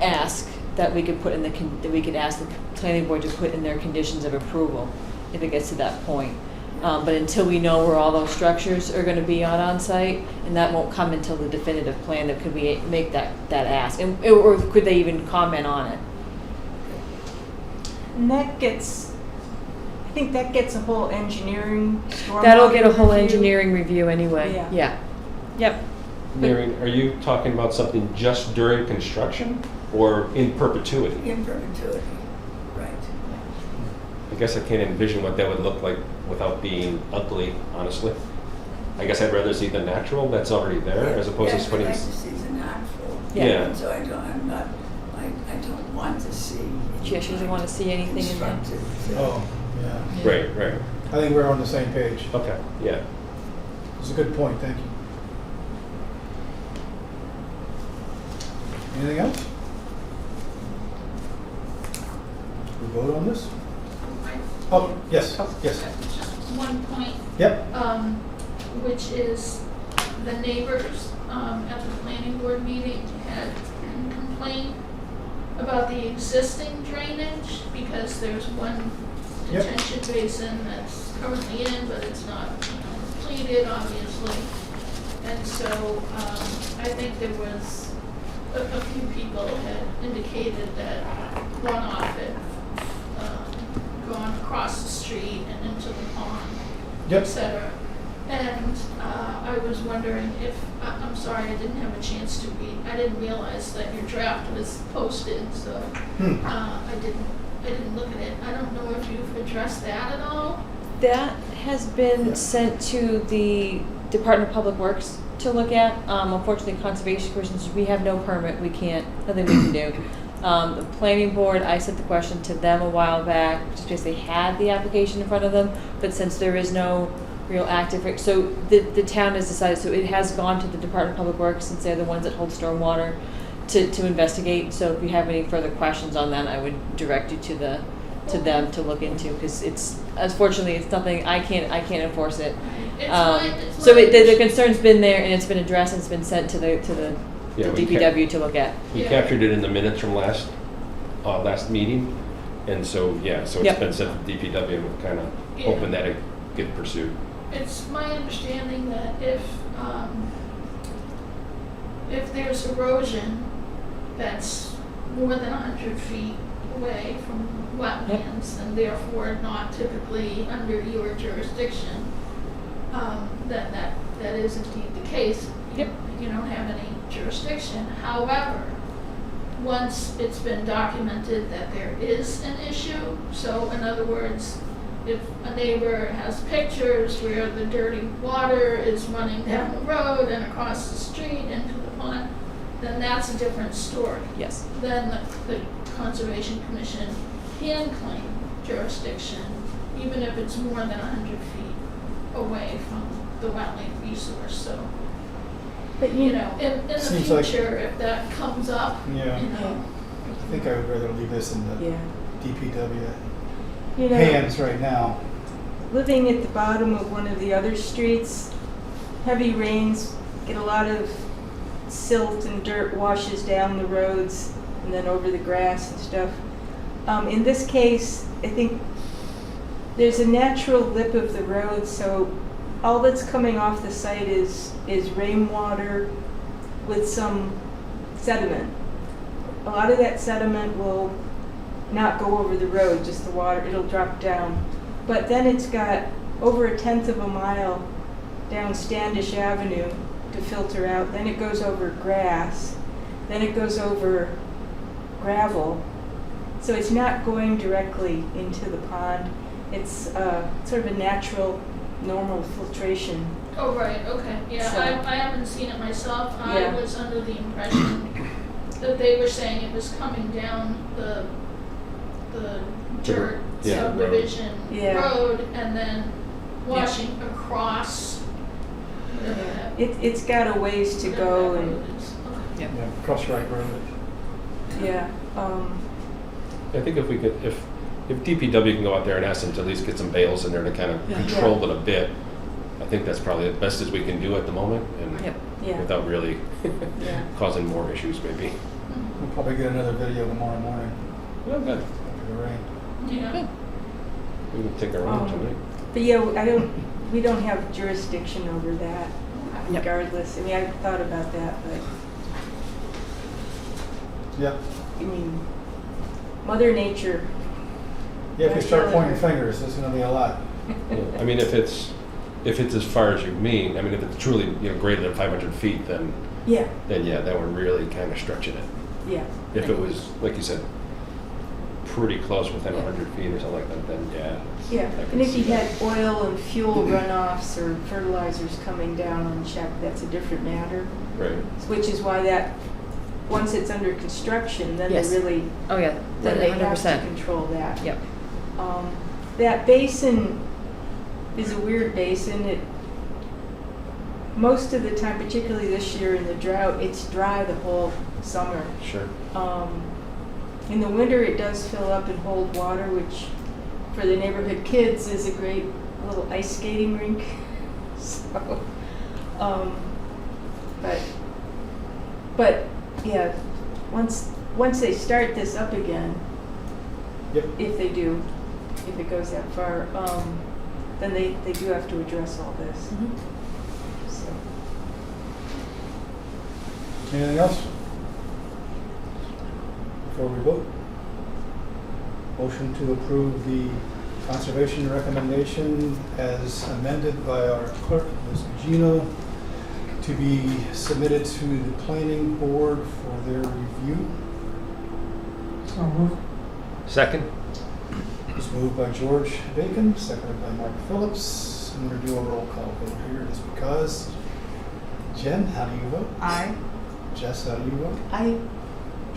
G: ask that we could put in that we could ask the planning board to put in their conditions of approval, if it gets to that point. But until we know where all those structures are gonna be on site, and that won't come until the definitive plan, that could we make that ask? And, or could they even comment on it?
B: And that gets, I think that gets a whole engineering stormwater
G: That'll get a whole
B: review.
G: engineering review anyway.
B: Yeah.
G: Yeah. Yep.
D: Mary, are you talking about something just during construction or in perpetuity?
E: In perpetuity, right.
D: I guess I can't envision what that would look like without being ugly, honestly. I guess I'd rather see the natural that's already there as opposed
E: Yes,
D: to putting.
E: I'd like to see the natural.
G: Yeah.
E: And so I don't want to see.
G: She doesn't want to see anything in there.
E: constructive,
A: Oh, yeah.
D: Right.
A: I think we're on the same page.
D: Okay, yeah.
A: It's a good point, thank you. Anything else? We vote on this? Oh, yes, yes.
H: Just one point,
A: Yep,
H: which is the neighbors at the planning board meeting had complained about the existing drainage because there's one
A: Yep.
H: detention basin that's currently in, but it's not completed, obviously. And so I think there was a few people had indicated that runoff had gone across the street and into the pond,
A: yep.
H: et cetera. And I was wondering if, I'm sorry, I didn't have a chance to read. I didn't realize that your draft was posted, so I didn't look at it. I don't know if you've addressed that at all.
G: That has been
A: Yeah.
G: sent to the Department of Public Works to look at. Unfortunately, Conservation Commission, we have no permit, we can't, nothing we can do. The planning board, I sent the question to them a while back, just because they had the application in front of them, but since there is no real active, so the town has decided, so it has gone to the Department of Public Works, since they're the ones that hold stormwater, to investigate. So if you have any further questions on that, I would direct you to them to look into, because it's, unfortunately, it's nothing, I can't enforce it.
H: It's
G: So
H: my
G: the concern's been there, and it's been addressed, and it's been sent to the
D: Yeah, we
G: DPW to look at.
D: We
H: Yeah.
D: captured it in the minutes from last meeting, and so, yeah, so it's
G: Yep.
D: been sent to DPW, and we're kind of
H: Yeah.
D: hoping that it get pursued.
H: It's my understanding that if there's erosion that's more than 100 feet away from wetlands and therefore not typically under your jurisdiction, then that is indeed the case.
G: Yep.
H: You don't have any jurisdiction. However, once it's been documented that there is an issue, so in other words, if a neighbor has pictures where the dirty water is running down the road and across the street into the pond, then that's a different story.
G: Yes.
H: Then the Conservation Commission can claim jurisdiction, even if it's more than 100 feet away from the wetland resource. So,
B: But
H: you know, in the
A: Seems like-
H: future, if that comes up,
A: Yeah,
H: you know,
A: I think I would rather leave this in the
B: yeah.
A: DPW
B: You know,
A: hands right now.
B: living at the bottom of one of the other streets, heavy rains get a lot of silt and dirt washes down the roads and then over the grass and stuff. In this case, I think there's a natural lip of the road, so all that's coming off the site is rainwater with some sediment. A lot of that sediment will not go over the road, just the water, it'll drop down. But then it's got over 1/10 of a mile down Standish Avenue to filter out. Then it goes over grass. Then it goes over gravel. So it's not going directly into the pond. It's sort of a natural, normal filtration.
H: oh, right, okay, yeah,
B: So-
H: I haven't seen it myself. I
B: Yeah.
H: was under the impression that they were saying it was coming down the dirt
D: Yeah, road.
H: subdivision
B: Yeah.
H: road and then washing across whatever that.
B: It's got a ways to
H: whatever
B: go
H: that
B: and,
H: road is. Okay.
A: Yeah, Cross Wright Road.
B: yeah.
D: I think if we could, if DPW can go out there and ask them to at least get some bales in there to kind of
G: Yeah.
D: control it a bit, I think that's probably the best as we can do at the moment, and
G: Yep.
B: Yeah.
D: without really
B: Yeah.
D: causing more issues maybe.
A: We'll probably get another video tomorrow morning
D: Well, good.
A: after the rain.
H: Yeah.
G: Good.
D: We can take our own
B: Um,
D: tonight.
B: But yeah, we don't have jurisdiction over that
G: Yep.
B: regardless. I mean, I thought about that, but,
A: Yep.
B: I mean, Mother Nature.
A: Yeah, if you start pointing fingers, there's gonna be a lot.
D: Yeah, I mean, if it's as far as you mean, I mean, if it's truly, greater than 500 feet, then
B: Yeah,
D: yeah, that would really kind of stretching it.
B: yeah.
D: If it was, like you said, pretty close within 100 feet or something like that, then yeah.
B: Yeah,
D: I can
B: and if
D: see
B: you
D: that.
B: had oil and fuel runoffs or fertilizers coming down unchecked, that's a different matter.
D: Right.
B: Which is why that, once it's under construction, then they
G: Yes.
B: really,
G: Oh, yeah,
B: then they have to
G: 100%.
B: control that.
G: Yep.
B: That basin is a weird basin. Most of the time, particularly this year in the drought, it's dry the whole summer.
D: Sure.
B: In the winter, it does fill up and hold water, which for the neighborhood kids is a great little ice skating rink. So, but yeah, once they start this up again,
A: Yep.
B: if they do, if it goes that far, then they do have to address all this.
G: Mhm.
B: So,
A: Anything else? Before we vote? Motion to approve the conservation recommendation as amended by our clerk, Ms. Gugino, to be submitted to the planning board for their review.
C: So moved.
D: Second?
A: It's moved by George Bacon, seconded by Mark Phillips. I'm going to do a roll call vote here just because. Jen, how do you vote?
F: Aye.
A: Jess, how do you vote?
B: I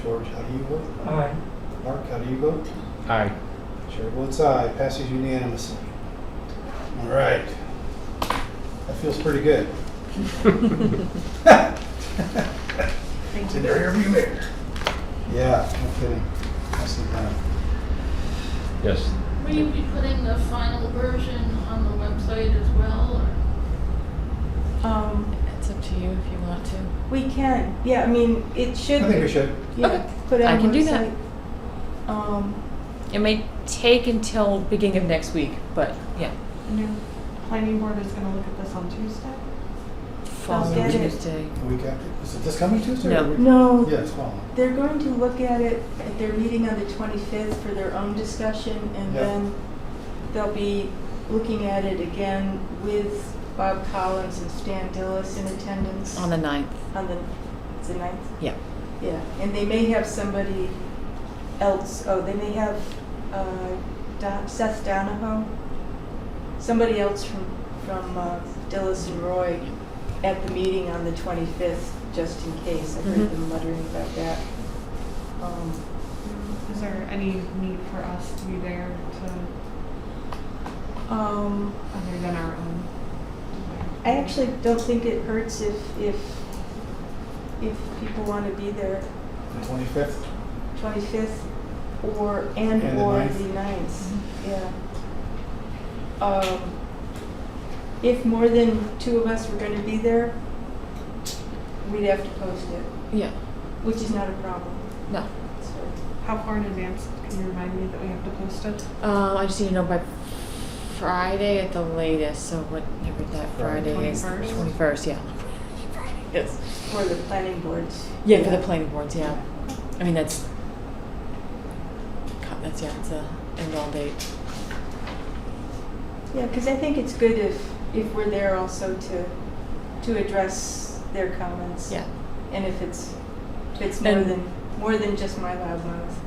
A: George, how do you vote?
C: Aye.
A: Mark, how do you vote?
D: Aye.
A: Chair votes aye, passes unanimously. All right. That feels pretty good. It's in their rearview mirror. Yeah, no kidding. Nicely done.
D: Yes.
H: Will you be putting the final version on the website as well, or?
G: It's up to you if you want to.
B: We can, yeah, I mean, it should.
A: I think we should.
B: Yeah,
G: Okay.
B: put it on
G: I
B: the
G: can do that.
B: website.
G: It may take until beginning of next week, but yeah,
F: The new planning board is gonna look at this on Tuesday.
G: following
B: get it.
G: Tuesday.
A: The week after. Is it this coming Tuesday?
G: No.
A: or the week-
B: No,
A: Yeah, it's following.
B: they're going to look at it at their meeting on the 25th for their own discussion, and
A: Yeah.
B: then they'll be looking at it again with Bob Collins and Stan Dillis in attendance.
G: On the 9th.
B: On the, it's the 9th?
G: Yeah.
B: Yeah, and they may have somebody else, they may have Seth Donahoe, somebody else from Dillis and Roy at the meeting on the 25th, just in case. I've heard
G: Mhm.
B: them muttering about that.
F: Is there any need for us to be there to, other than our own?
B: I actually don't think it hurts if people want to be there
A: The 25th?
B: 25th or
A: the
B: or
A: 9th.
B: the 9th. Yeah. If more than two of us were going to be there, we'd have to post it,
G: Yeah.
B: which is not a problem.
G: No.
B: So,
F: How far in advance can you remind me that we have to post it?
G: I just need to know by Friday at the latest. So whatever that Friday is.
F: 21st?
G: 21st, yeah. Yes.
B: for the planning boards.
G: Yeah, for the planning boards, yeah. I mean, it's a end all date.
B: Yeah, because I think it's good if we're there also to address their comments.
G: Yeah.
B: And if it's
G: And-
B: more than just my loud mouth.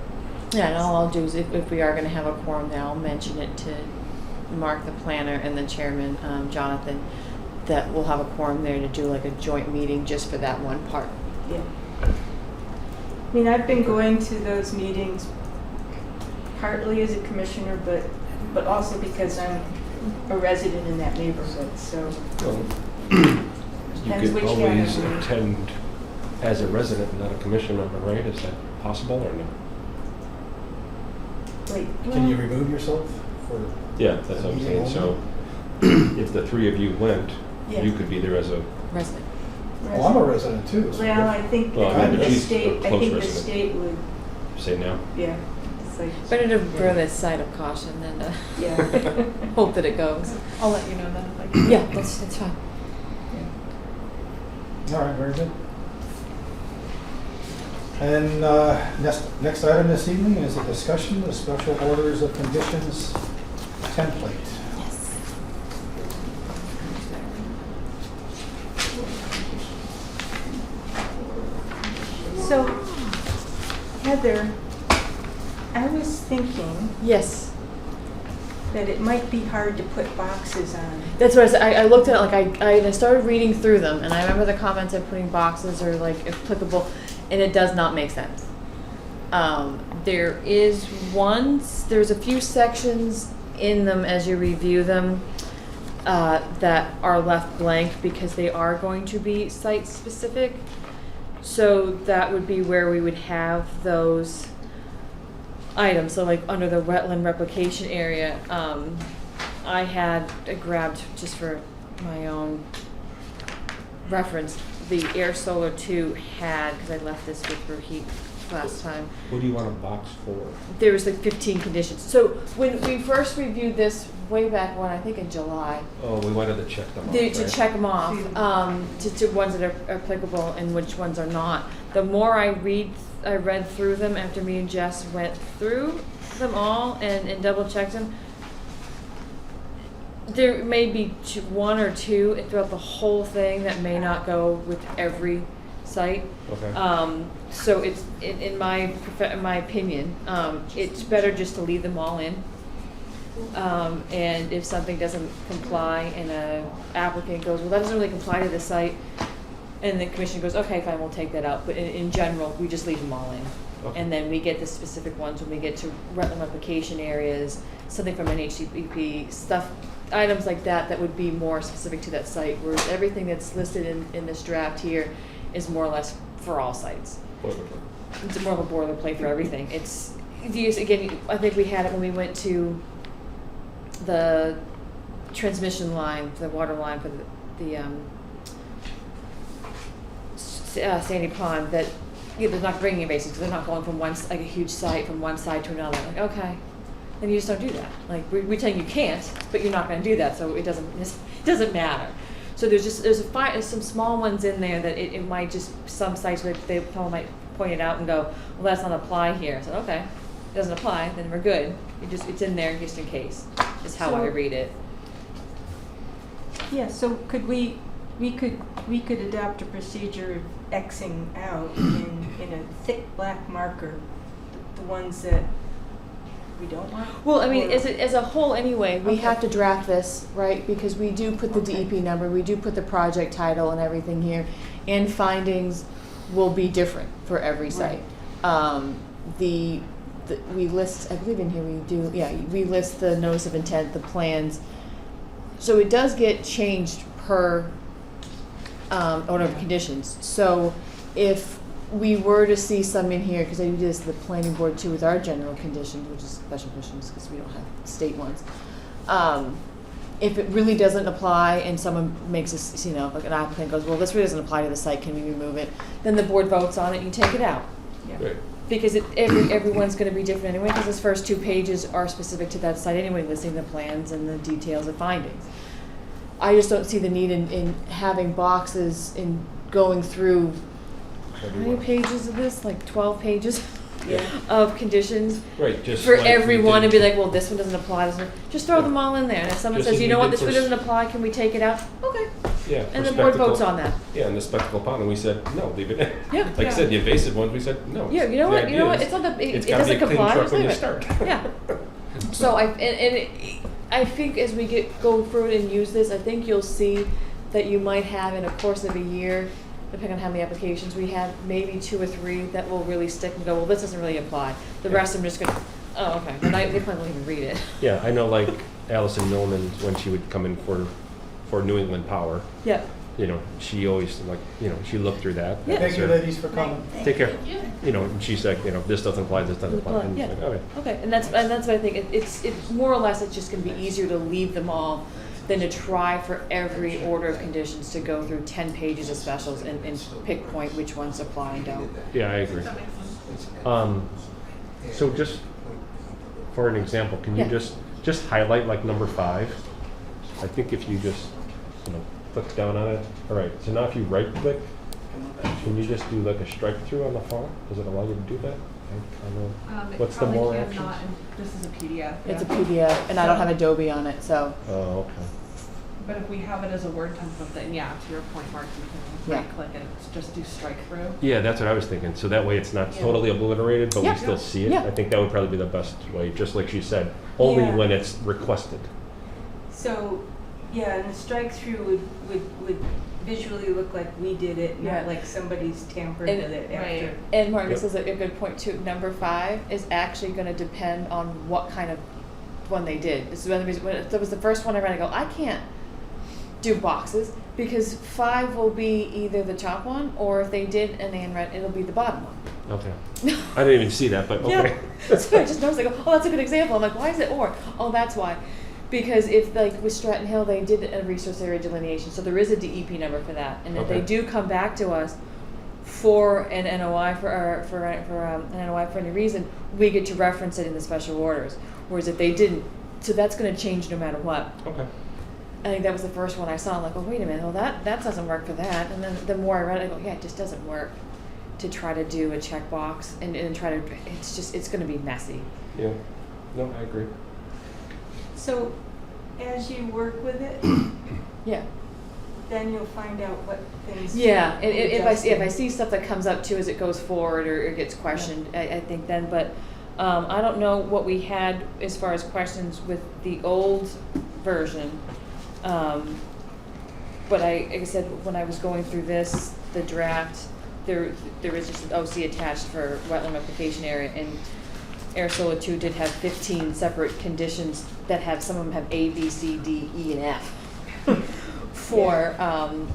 G: Yeah, and all I'll do is if we are going to have a quorum, then I'll mention it to Mark, the planner, and the chairman, Jonathan, that we'll have a quorum there to do like a joint meeting just for that one part.
B: Yeah. I mean, I've been going to those meetings partly as a commissioner, but also because I'm a resident in that neighborhood, so.
D: Well, you
B: Depends
D: could
B: which
D: always
B: category.
D: attend as a resident, not a commission member, right? Is that possible or no?
B: Wait.
A: Can you remove yourself for?
D: Yeah, that's what I'm saying. So if the three of you went,
B: Yeah.
D: you could be there as a,
G: Resident.
A: Well, I'm a resident too. So
B: Well, I think
D: Well,
B: the
D: she's a
B: state, I
D: close
B: think the
D: resident.
B: state would,
D: say no?
B: yeah, it's like,
G: Better to burn this side of caution than to
B: yeah.
G: hope that it goes.
F: I'll let you know then if I can.
G: Yeah, that's fine.
A: All right, very good. And next item this evening is a discussion of special orders of conditions template.
G: Yes.
B: So, Heather, I was thinking
G: Yes.
B: that it might be hard to put boxes on.
G: That's what I said. I looked at it, like I started reading through them, and I remember the comments of putting boxes or like applicable, and it does not make sense. There's a few sections in them as you review them that are left blank because they are going to be site specific. So that would be where we would have those items. So like under the wetland replication area, I grabbed just for my own reference, the Air Solar 2 had, because I left this with Rohit last time,
D: What do you want a box for?
G: there was like 15 conditions. So when we first reviewed this way back when, I think in July,
D: Oh, we wanted to check them off,
G: to
D: right?
G: check them off, to ones that are applicable and which ones are not. The more I read through them after me and Jess went through them all and double checked them. There may be one or two throughout the whole thing that may not go with every site.
D: Okay.
G: So it's in my opinion, it's better just to leave them all in. And if something doesn't comply and a applicant goes, well, that doesn't really comply to the site, and the commission goes, okay, fine, we'll take that out. But in general, we just leave them all in.
D: Okay.
G: And then we get the specific ones when we get to wetland replication areas, something from NHDP, stuff, items like that would be more specific to that site, whereas everything that's listed in this draft here is more or less for all sites.
D: Boilerplate.
G: It's more of a boilerplate for everything. Again, I think we had it when we went to the transmission line, the water line for the Sandy Pond, that they're not bringing invasives because they're not going from like a huge site from one side to another. Like, okay, then you just don't do that. Like we're telling you can't, but you're not going to do that, so it doesn't matter. So there's some small ones in there that it might just, some sites where someone might point it out and go, well, that's not apply here. So okay, it doesn't apply, then we're good. It's in there just in case. Is how I read it.
B: Yeah, so could we could adopt a procedure of Xing out in a thick black marker, the ones that we don't want?
G: Well, I mean,
B: Or-
G: as a whole anyway, we
B: Okay.
G: have to draft this, right? Because we do put the
B: Okay.
G: DEP number, we do put the project title and everything here, and findings will be different for every site. We list, I believe in here we do, we list the notice of intent, the plans. So it does get changed per order of conditions. So if we were to see some in here, because I do this the planning board too with our general conditions, which is special conditions because we don't have state ones. If it really doesn't apply and someone makes us, like an applicant goes, well, this really doesn't apply to the site, can we remove it? Then the board votes on it and you take it out.
B: Yeah.
D: Great.
G: Because everyone's going to be different anyway, because those first 2 pages are specific to that site anyway, listing the plans and the details of findings. I just don't see the need in having boxes in going through, how many pages of this? Like 12 pages
B: Yeah.
G: of conditions
D: Right, just
G: for
D: like we
G: everyone
D: did-
G: and be like, well, this one doesn't apply. This one. Just throw them all in there. And if someone
D: Just
G: says,
D: as
G: you
D: we
G: know what,
D: did
G: this
D: for
G: one
D: s-
G: doesn't apply, can we take it out? Okay.
D: Yeah.
G: And
D: for
G: the board
D: spectacle-
G: votes on that.
D: Yeah, and the spectacle pond, and we said, no, leave it in.
G: Yeah.
D: Like I said, the invasive ones, we said, no.
G: Yeah, you know
D: The
G: what? You know what?
D: idea
G: It's not that
D: is
G: it
D: gotta be
G: doesn't
D: a clean
G: comply.
D: truck
G: Just
D: when
G: leave
D: you
G: it.
D: start.
G: Yeah. So I think as we go through it and use this, I think you'll see that you might have in a course of a year, depending on how many applications we have, maybe 2 or 3 that will really stick and go, well, this doesn't really apply. The rest of them just go, oh, okay. And they probably won't even read it.
D: Yeah, I know like Allison Millman, when she would come in for New England Power,
G: Yeah.
D: she always she looked through that.
G: Yeah.
A: Thank you, ladies, for coming.
D: Take care.
H: Thank you.
D: And she's like, this doesn't apply, this doesn't apply. And
G: Yeah.
D: it's like, okay.
G: Okay, and that's what I think. It's more or less, it's just going to be easier to leave them all than to try for every order of conditions to go through 10 pages of specials and pick point which ones apply and don't.
D: Yeah, I agree. So just for an example, can you
G: Yeah.
D: just highlight like number 5? I think if you just, click down on it. All right, so now if you right click, can you just do like a strike through on the font? Does it allow you to do that? I know.
F: It
D: What's the
F: probably
D: more
F: cannot,
D: actions?
F: and this is a PDF.
G: It's a
F: yeah.
G: PDF, and I don't have Adobe on it, so,
D: Oh, okay.
F: But if we have it as a Word template, then yeah, to your point, Mark, you can
G: Yeah.
F: right click and just do strike through.
D: Yeah, that's what I was thinking. So that way it's not
F: Yeah.
D: totally obliterated, but
G: Yeah.
D: we still see it.
G: Yeah.
D: I think that would probably be the best way, just like she said, only
B: Yeah.
D: when it's requested.
B: So, yeah, and the strike through would visually look like we did it,
G: Yeah.
B: not like somebody's tampered
G: And-
B: with it after.
F: Right.
G: and Mark, this
D: Yep.
G: is a good point too. Number 5 is actually gonna depend on what kind of one they did. This is one of the reasons, when it was the first one I read, I go, I can't do boxes, because 5 will be either the top one, or if they did an handwrite, it'll be the bottom one.
D: Okay. I didn't even see that, but okay.
G: Yeah. So I just noticed, I go, oh, that's a good example. I'm like, why is it or? Oh, that's why. Because if, like, with Stratton Hill, they did a resource area delineation, so there is a DEP number for that. And if they
D: Okay.
G: do come back to us for an NOI an NOI for any reason, we get to reference it in the special orders. Whereas if they didn't, so that's going to change no matter what.
D: Okay.
G: I think that was the first one I saw. I'm like, oh, wait a minute, well, that doesn't work for that. And then the more I read it, I go, yeah, it just doesn't work to try to do a checkbox and try to, it's going to be messy.
D: Yeah. No, I agree.
B: So, as you work with it,
G: Yeah.
B: then you'll find out what things.
G: Yeah, and
B: need
G: if I
B: adjusting.
G: see stuff that comes up too as it goes forward or gets questioned, I think then, but I don't know what we had as far as questions with the old version. But like I said, when I was going through this, the draft, there is just an OC attached for wetland replication area, and Air Solar 2 did have 15 separate conditions that have, some of them have A, B, C, D, E, and F for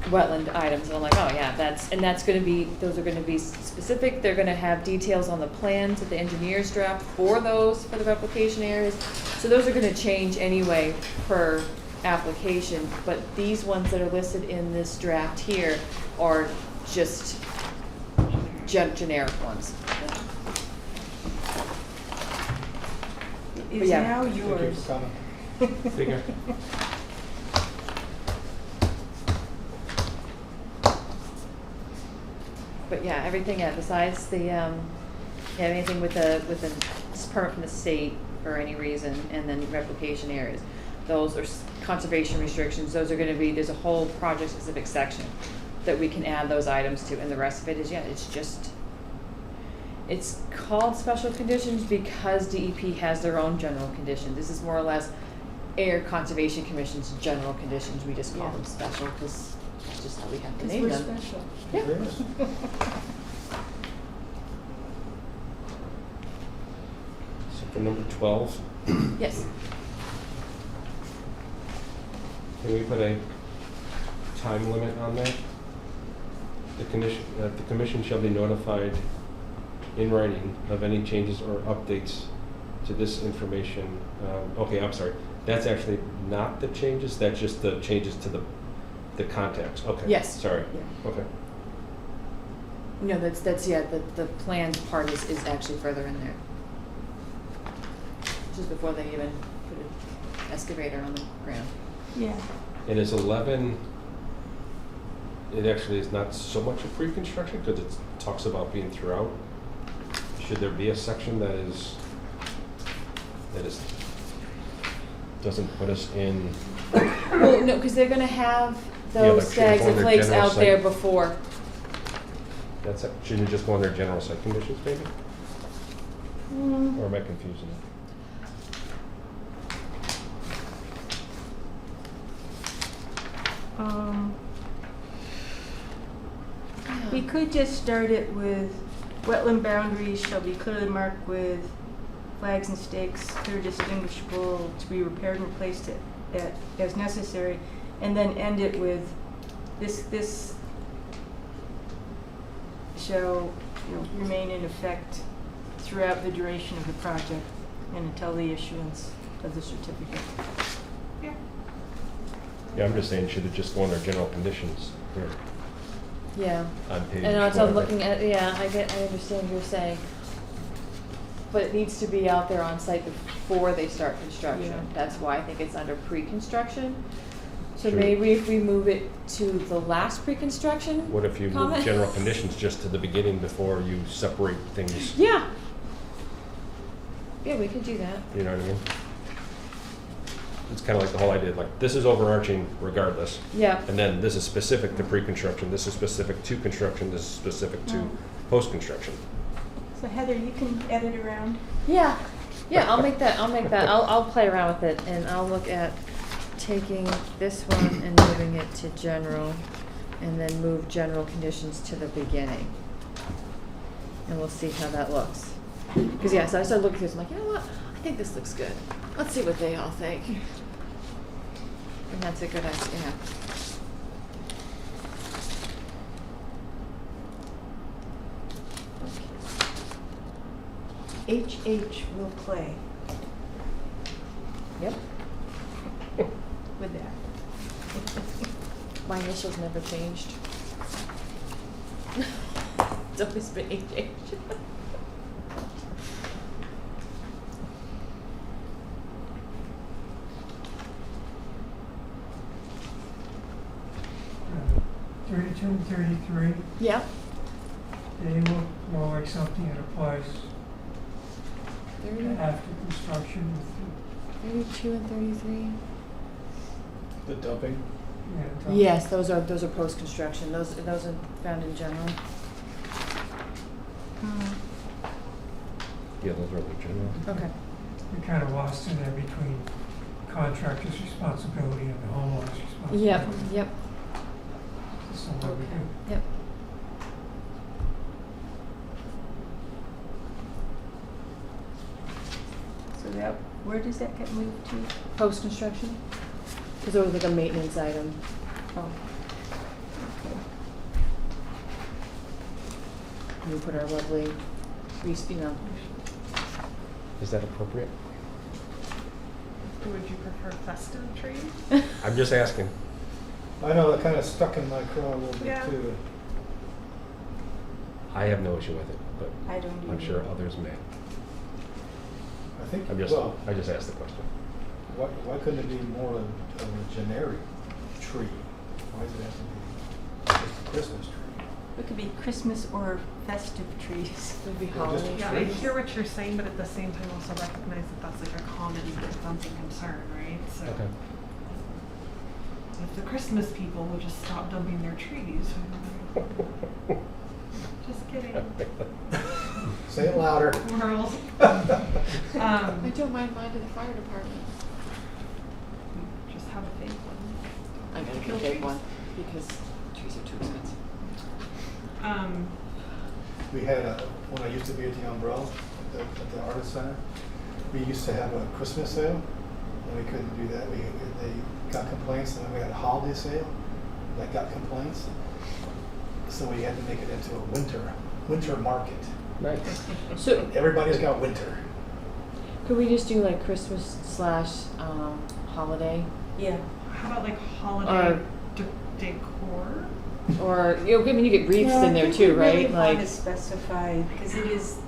G: wetland items. And I'm like, oh yeah, that's gonna be, those are gonna be specific. They're gonna have details on the plans that the engineers draft for those, for the replication areas. So those are gonna change anyway per application, but these ones that are listed in this draft here are just generic ones.
B: It's
G: yeah.
B: now
A: Thank you
B: yours.
A: for coming.
D: Figure.
G: But yeah, everything, besides the, anything with the permit from the state for any reason, and then replication areas. Those are conservation restrictions, those are gonna be, there's a whole project-specific section that we can add those items to, and the rest of it is, yeah, it's called special conditions because DEP has their own general conditions. This is more or less Air Conservation Commission's general conditions, we just call
B: Yeah.
G: them special, because that's just how we have to
B: 'Cause
G: name
B: we're
G: them.
B: special.
G: Yeah.
A: Very nice.
D: So for number 12,
G: Yes.
D: can we put a time limit on that? The commission shall be notified in writing of any changes or updates to this information. Okay, I'm sorry. That's actually not the changes, that's just the changes to the contacts. Okay.
G: Yes.
D: Sorry.
G: Yeah.
D: Okay.
G: No, that's yeah, the planned part is actually further in there. Just before they even put an excavator on the ground.
B: Yeah.
D: And is 11, it actually is not so much a pre-construction because it talks about being throughout. Should there be a section that is, doesn't put us in,
G: Well, no, because they're gonna have
D: Yeah,
G: those
D: but should it
G: stags
D: go
G: and
D: under
G: flakes
D: general
G: out there
D: site?
G: before.
D: shouldn't it just go under general site conditions maybe? Or am I confusing it?
B: We could just start it with wetland boundaries shall be clearly marked with flags and stakes, clear distinguishable, to be repaired and replaced as necessary, and then end it with this shall, remain in effect throughout the duration of the project and until the issuance of the certificate.
D: Yeah, I'm just saying, should it just go under general conditions here
G: Yeah.
D: on page
G: And also I'm
D: whatever?
G: looking at, yeah, I understand what you're saying. but it needs to be out there on site before they start construction.
B: Yeah.
G: That's why I think it's under pre-construction. So
D: Sure.
G: maybe if we move it to the last pre-construction
D: What if you move
G: comment?
D: general conditions just to the beginning before you separate things?
G: Yeah. Yeah, we could do that.
D: You know what I mean? It's kind of like the whole idea, like, this is overarching regardless.
G: Yeah.
D: And then this is specific to pre-construction, this is specific to construction, this is specific to post-construction.
B: So Heather, you can edit around.
G: Yeah. Yeah, I'll make that. I'll play around with it, and I'll look at taking this one and moving it to general, and then move general conditions to the beginning. And we'll see how that looks. Because yeah, so I started looking through this, I'm like, you know what? I think this looks good. Let's see what they all think. And that's a good idea.
B: HH will play
G: Yep.
B: with that.
G: My initials never changed. It's always been HH.
C: uh, 32 and 33,
G: Yeah.
C: they look more like something that applies
G: 30,
C: after construction.
G: 32 and 33.
A: The dumping.
C: Yeah,
G: Yes, those are post-construction. Those are found in general.
D: Yeah, those are the general.
G: Okay.
C: You're kind of lost in there between contractor's responsibility and the homeowner's responsibility.
G: Yep.
C: So what we do.
G: Yep.
B: So that, where does that get moved to?
G: Post-construction? Because it was like a maintenance item.
B: Oh. Okay.
G: We put our lovely,
D: Is that appropriate?
F: Would you prefer festive trees?
D: I'm just asking.
A: I know, that kind of stuck in my craw a little bit
F: Yeah.
A: too.
D: I have no issue with it, but
B: I don't
D: I'm
B: either.
D: sure others may.
A: I think,
D: I just asked the question.
A: why couldn't it be more of a generic tree? Why does it have to be just a Christmas tree?
B: It could be Christmas or festive trees.
G: Would be
A: just
G: holiday.
F: Yeah, I
A: trees.
F: hear what you're saying, but at the same time also recognize that that's like a common dumping concern, right? So
D: Okay.
F: if the Christmas people would just stop dumping their trees. Just kidding.
A: Say it louder.
F: World.
G: I don't mind mine to the fire department.
F: Just have a fake one.
G: I'm gonna
F: Kill
G: get a big
F: trees.
G: one because trees are too expensive.
A: We had when I used to be at the Umbrella, at the Artist Center, we used to have a Christmas sale, and we couldn't do that. They got complaints, and then we had a holiday sale that got complaints. So we had to make it into a winter market.
D: Nice.
G: So
A: Everybody's got winter.
G: could we just do like Christmas / holiday?
B: Yeah.
F: How about like holiday
G: Or-
F: decor?
G: Or, I mean, you get wreaths
B: Yeah,
G: in there too,
B: I
G: right?
B: think we really want to
G: Like,
B: specify, because it is,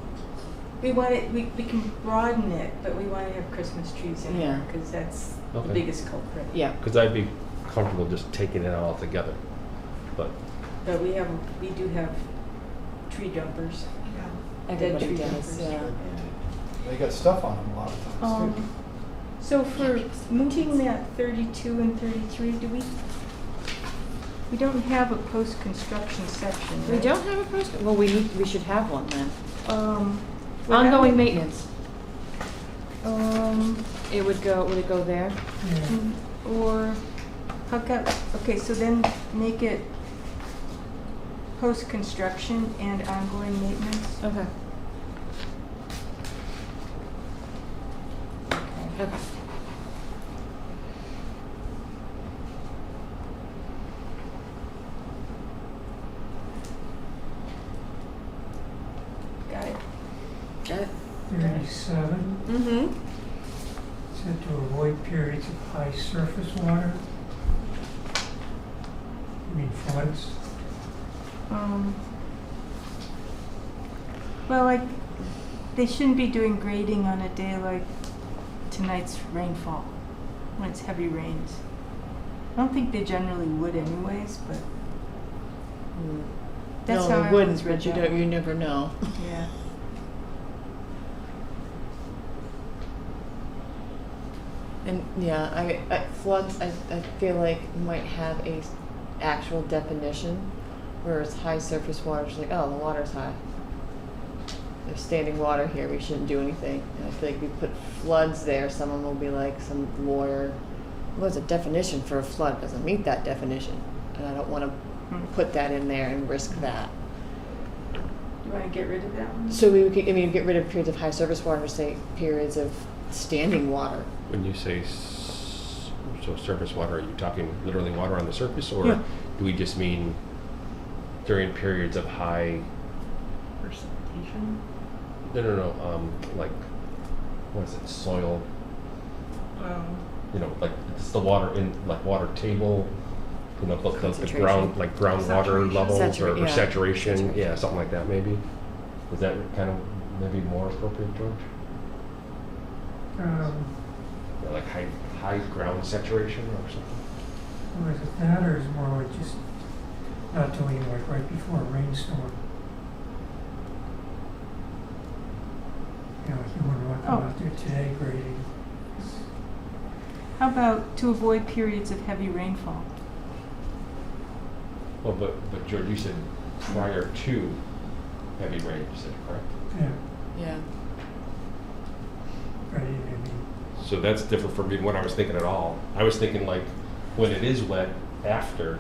B: we want it, we can broaden it, but we want to have Christmas trees in
G: Yeah.
B: there, because that's the
D: Okay.
B: biggest culprit.
G: yeah.
D: Because I'd be comfortable just taking it out altogether. But
B: But we do have tree dumpers.
F: Yeah.
B: Dead
G: Everybody
B: tree
G: does,
B: jumpers.
G: yeah.
A: They got stuff on them a lot of times too.
B: So for moving that 32 and 33, we don't have a post-construction section,
G: We
B: right?
G: don't have a post, well, we should have one then.
B: Well, that
G: Ongoing
B: would-
G: maintenance. Would it go there?
C: Yeah.
B: Or, how about, okay, so then make it post-construction and ongoing maintenance?
G: Okay. Okay.
B: Got it.
G: Got it?
C: 37,
G: Mm-hmm.
C: said to avoid periods of high surface water. You mean floods?
B: Well, They shouldn't be doing grading on a day like tonight's rainfall, when it's heavy rains. I don't think they generally would anyways, but that's how I always read that.
J: You never know.
B: Yeah.
G: And yeah, I floods, I feel like might have a actual definition, whereas high surface water is like, oh, the water's high. There's standing water here, we shouldn't do anything. And I feel like we put floods there, someone will be like, some lawyer, what's a definition for a flood? Doesn't meet that definition. And I don't want to put that in there and risk that.
B: You want to get rid of that one?
G: So we could, get rid of periods of high surface water, say periods of standing water.
D: When you say so surface water, are you talking literally water on the surface, or
G: Yeah.
D: do we just mean during periods of high?
F: Precipitation?
D: No. Like, what is it? Soil. Like it's the water in like water table. The
G: Concentration.
D: ground, like groundwater levels or
G: Yeah.
D: saturation. Yeah, something like that maybe. Is that kind of maybe more appropriate, George? Or like high ground saturation or something?
C: Or is it that, or is it more like just not doing it like right before a rainstorm? Like you wouldn't want them out there today grading.
B: How about to avoid periods of heavy rainfall?
D: Well, but George, you said prior to heavy rain, you said, correct?
C: Yeah,
G: Yeah.
C: grading, I mean,
D: So that's different from what I was thinking at all. I was thinking like when it is wet after,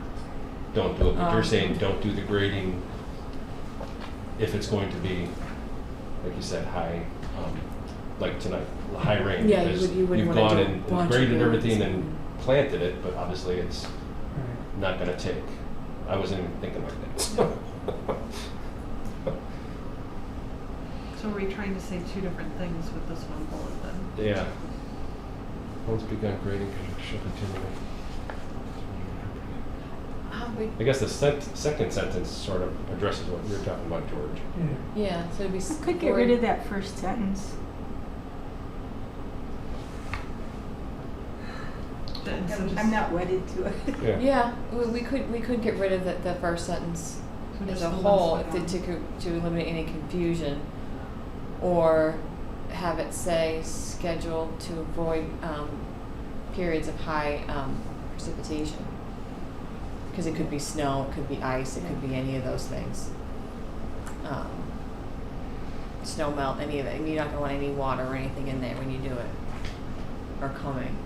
D: don't do it. But you're saying don't do the grading if it's going to be, like you said, high, like tonight, high rain.
G: Yeah,
D: because
G: you wouldn't
D: you've
G: wanna
D: gone
G: do
D: and
G: bunch of
D: graded
G: grades.
D: everything and planted it, but obviously it's
C: right.
D: not going to take. I wasn't even thinking like that.
F: So are we trying to say two different things with this one bullet then?
D: Yeah. Once begun grading, shall continue. I guess the second sentence sort of addresses what you're talking about, George.
C: Yeah.
G: Yeah, so it'd be.
B: We could get rid of that first sentence. I'm not wedded to it.
G: Yeah, we could get rid of the first sentence
F: So
G: as
F: just
G: a
F: the
G: whole
F: ones that
G: to eliminate any confusion, or have it say scheduled to avoid periods of high precipitation. Because it could be snow, it could be ice, it could be any of those things. Snow melt, any of it. And you're not going to want any water or anything in there when you do it, or coming.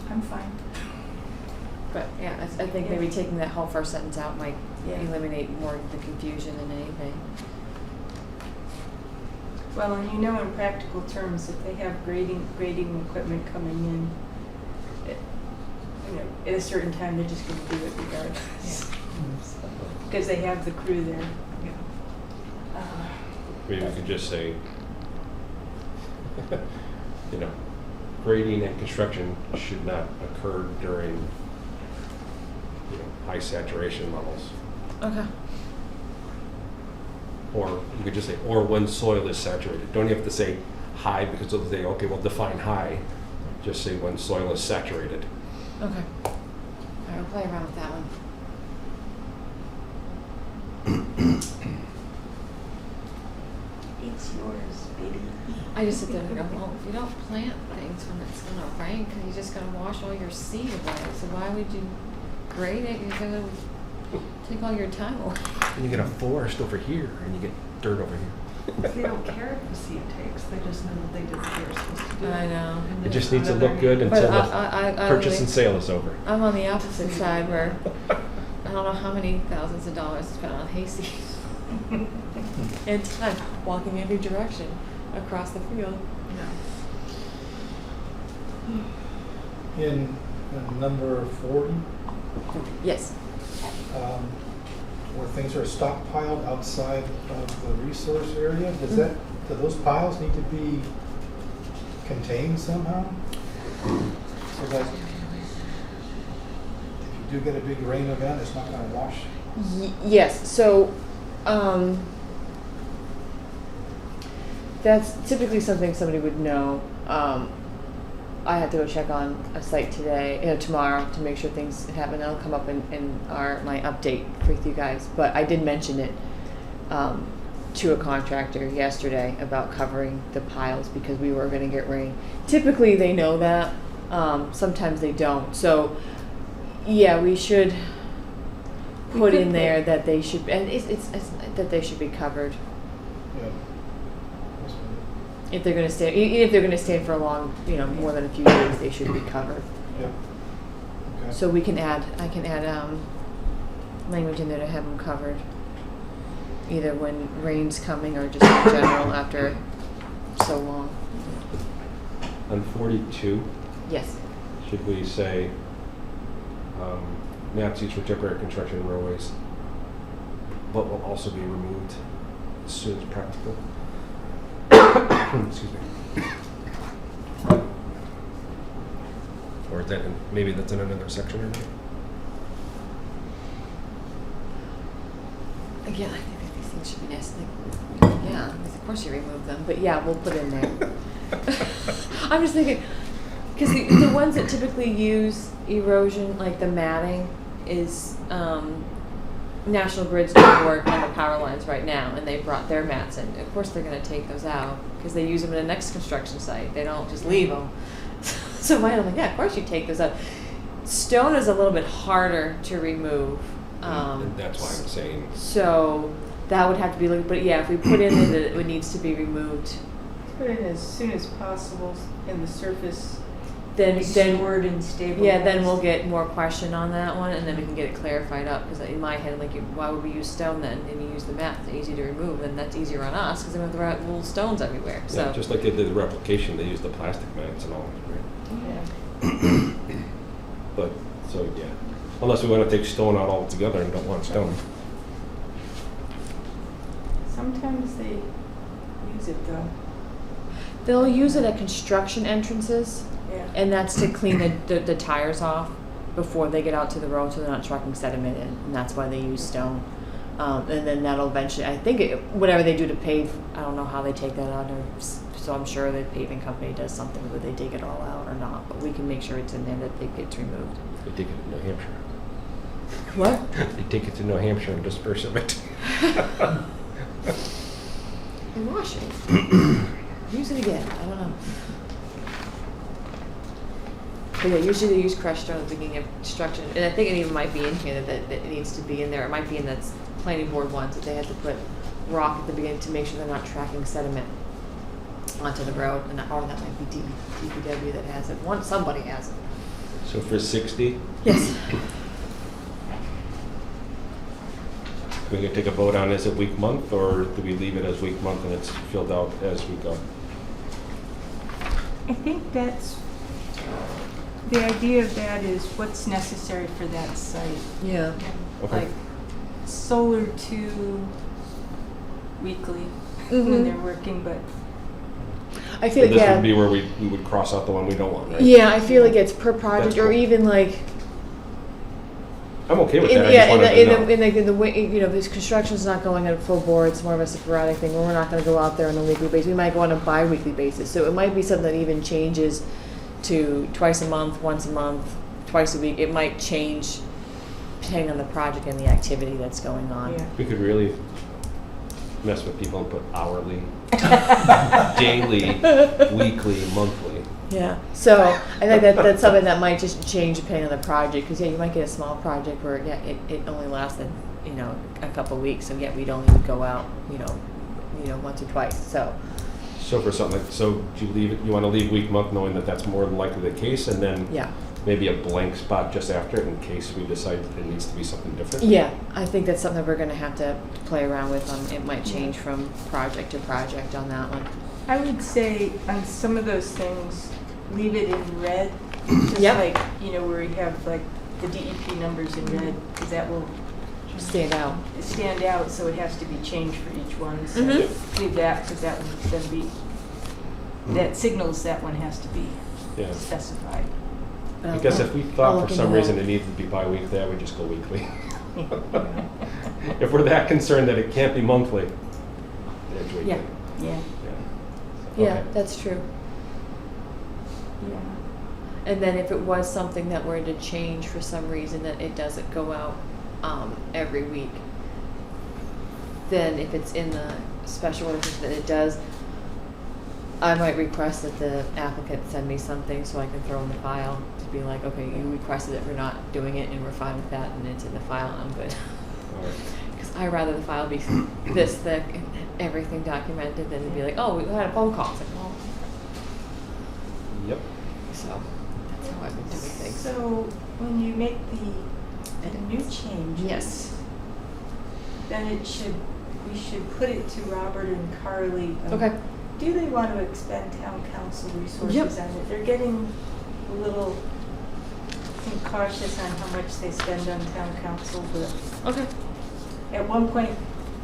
B: I'm fine.
G: But yeah, I think maybe taking that whole first sentence out might
B: Yeah.
G: eliminate more of the confusion than anything.
B: Well, and in practical terms, if they have grading equipment coming in, at a certain time, they're just going to do it regardless. Because they have the crew there.
D: Maybe we could just say, grading and construction should not occur during, high saturation levels.
G: Okay.
D: Or you could just say, or when soil is saturated. Don't you have to say high because they'll say, okay, well, define high. Just say when soil is saturated.
G: Okay. All right, we'll play around with that one.
B: It's yours, baby.
G: I just sit there and go, well, if you don't plant things when it's going to rain, because you're just going to wash all your seed away. So why would you grade it? You're going to take all your time away.
D: And you get a forest over here, and you get dirt over here.
F: They don't care if the seed takes, they just know that they did what they were supposed to do.
G: I know.
F: And
D: It
F: then
D: just needs to
F: out of
D: look
F: their
D: good
F: hands.
D: until
G: But
D: the
G: I
D: purchase
G: really-
D: and sale is over.
G: I'm on the opposite side where I don't know how many thousands of dollars spent on hayseed. And time walking every direction across the field.
F: Yeah.
A: In number 40,
G: Yes.
A: where things are stockpiled outside of the resource area, do those piles need to be contained somehow? So that if you do get a big rain event, it's not gonna wash?
G: Yes, so, that's typically something somebody would know. I have to go check on a site today, tomorrow, to make sure things happen. That'll come up in my update with you guys. But I did mention it to a contractor yesterday about covering the piles because we were gonna get rain. Typically, they know that. Sometimes they don't. So, yeah, we should put in there that they should, and it's that they should be covered.
A: Yeah.
G: If they're gonna stay, even if they're gonna stay for a long, more than a few days, they should be covered.
A: Yeah. Okay.
G: So I can add language in there to have them covered, either when rain's coming or just in general after so long.
D: On 42,
G: Yes.
D: should we say, maps used for temporary construction of roadways, but will also be removed as soon as practical? Excuse me. Or is that, maybe that's in another section or not?
G: Again, I think that these things should be nice. Yeah, of course you remove them, but yeah, we'll put in there. I'm just thinking, because the ones that typically use erosion, like the matting, is National Grid's doing work on the power lines right now, and they brought their mats in. Of course, they're going to take those out because they use them in the next construction site. They don't just leave them. So I'm like, yeah, of course you take those out. Stone is a little bit harder to remove.
D: And that's why I'm saying.
G: So that would have to be looked. But yeah, if we put in that it needs to be removed,
B: Put it as soon as possible in the surface,
G: then
B: restored and stabilized.
G: yeah, then we'll get more question on that one, and then we can get it clarified up. Because in my head, I'm like, why would we use stone then? And you use the mat, it's easy to remove, and that's easier on us because then we have the right little stones everywhere. So
D: Yeah, just like they did the replication, they used the plastic mats and all, right?
B: Yeah.
D: But, so, yeah. Unless we want to take stone out altogether and don't want stone.
B: Sometimes they use it though.
G: they'll use it at construction entrances.
B: Yeah.
G: And that's to clean the tires off before they get out to the road so they're not trucking sediment in, and that's why they use stone. And then that'll eventually, I think, whatever they do to pave, I don't know how they take that out, so I'm sure the paving company does something, whether they dig it all out or not, but we can make sure it's in there that it gets removed.
D: They take it to New Hampshire.
G: What?
D: They take it to New Hampshire and disperse it.
G: And wash it. Use it again, I don't know. But yeah, usually they use crushed stone at the beginning of construction, and I think it even might be in here that it needs to be in there. It might be in that planning board ones that they had to put rock at the beginning to make sure they're not tracking sediment onto the road, or that might be DPW that has it. Somebody has it.
D: So for 60,
G: Yes.
D: we can take a vote on, is it week, month, or do we leave it as week, month, and it's filled out as we go?
B: I think that's, the idea of that is what's necessary for that site.
G: Yeah.
D: Okay.
B: Like solar to weekly
G: Mhm.
B: when they're working, but
G: I feel
D: So
G: like,
D: this would be where we would cross out the one we don't want, right?
G: yeah, I feel like it's per project,
D: That's
G: or
D: cool.
G: even like,
D: I'm okay with
G: in,
D: that, I
G: yeah,
D: just wanted to know.
G: in the way, if this construction's not going at a full board, it's more of a sporadic thing, where we're not gonna go out there on a weekly basis. We might go on a bi-weekly basis, so it might be something that even changes to twice a month, once a month, twice a week. It might change depending on the project and the activity that's going on.
B: yeah.
D: We could really mess with people and put hourly, daily, weekly, monthly.
G: Yeah, so I think that's something that might just change depending on the project, because yeah, you might get a small project where it only lasted a couple of weeks, and yet we'd only go out once or twice. So
D: So for something like, so do you want to leave week, month, knowing that that's more than likely the case, and then
G: yeah,
D: maybe a blank spot just after it in case we decide it needs to be something different?
G: yeah, I think that's something we're going to have to play around with. It might change from project to project on that one.
B: I would say on some of those things, leave it in red, just
G: Yep.
B: like, where you have like the DEP numbers in red, because that will
G: Stand out.
B: stand out, so it has to be changed for each one. So
G: Mhm.
B: leave that, because that would then be, that signals that one has to be
D: Yeah.
B: specified.
G: But I'll-
D: Because if we
G: I'll
D: thought
G: look
D: for some
G: into
D: reason
G: that.
D: it needed to be bi-weekly, I would just go weekly. If we're that concerned that it can't be monthly, it's weekly.
G: Yeah, yeah,
D: Yeah.
G: yeah,
D: Okay.
G: that's true.
B: Yeah.
G: And then if it was something that were to change for some reason, that it doesn't go out every week, then if it's in the special orders that it does, I might request that the applicant send me something so I can throw in the file to be like, okay, you requested it, we're not doing it, and we're fine with that, and it's in the file, and I'm good.
D: All right.
G: Because I'd rather the file be this thick and everything documented than to be like, oh, we had a phone call. It's like, well,
D: Yep.
G: so that's how I've been doing things.
B: So when you make the new change,
G: Yes.
B: then we should put it to Robert and Carly.
G: Okay.
B: Do they want to expend town council resources
G: Yep.
B: on it? They're getting a little, I think, cautious on how much they spend on town council, but
G: Okay.
B: at one point,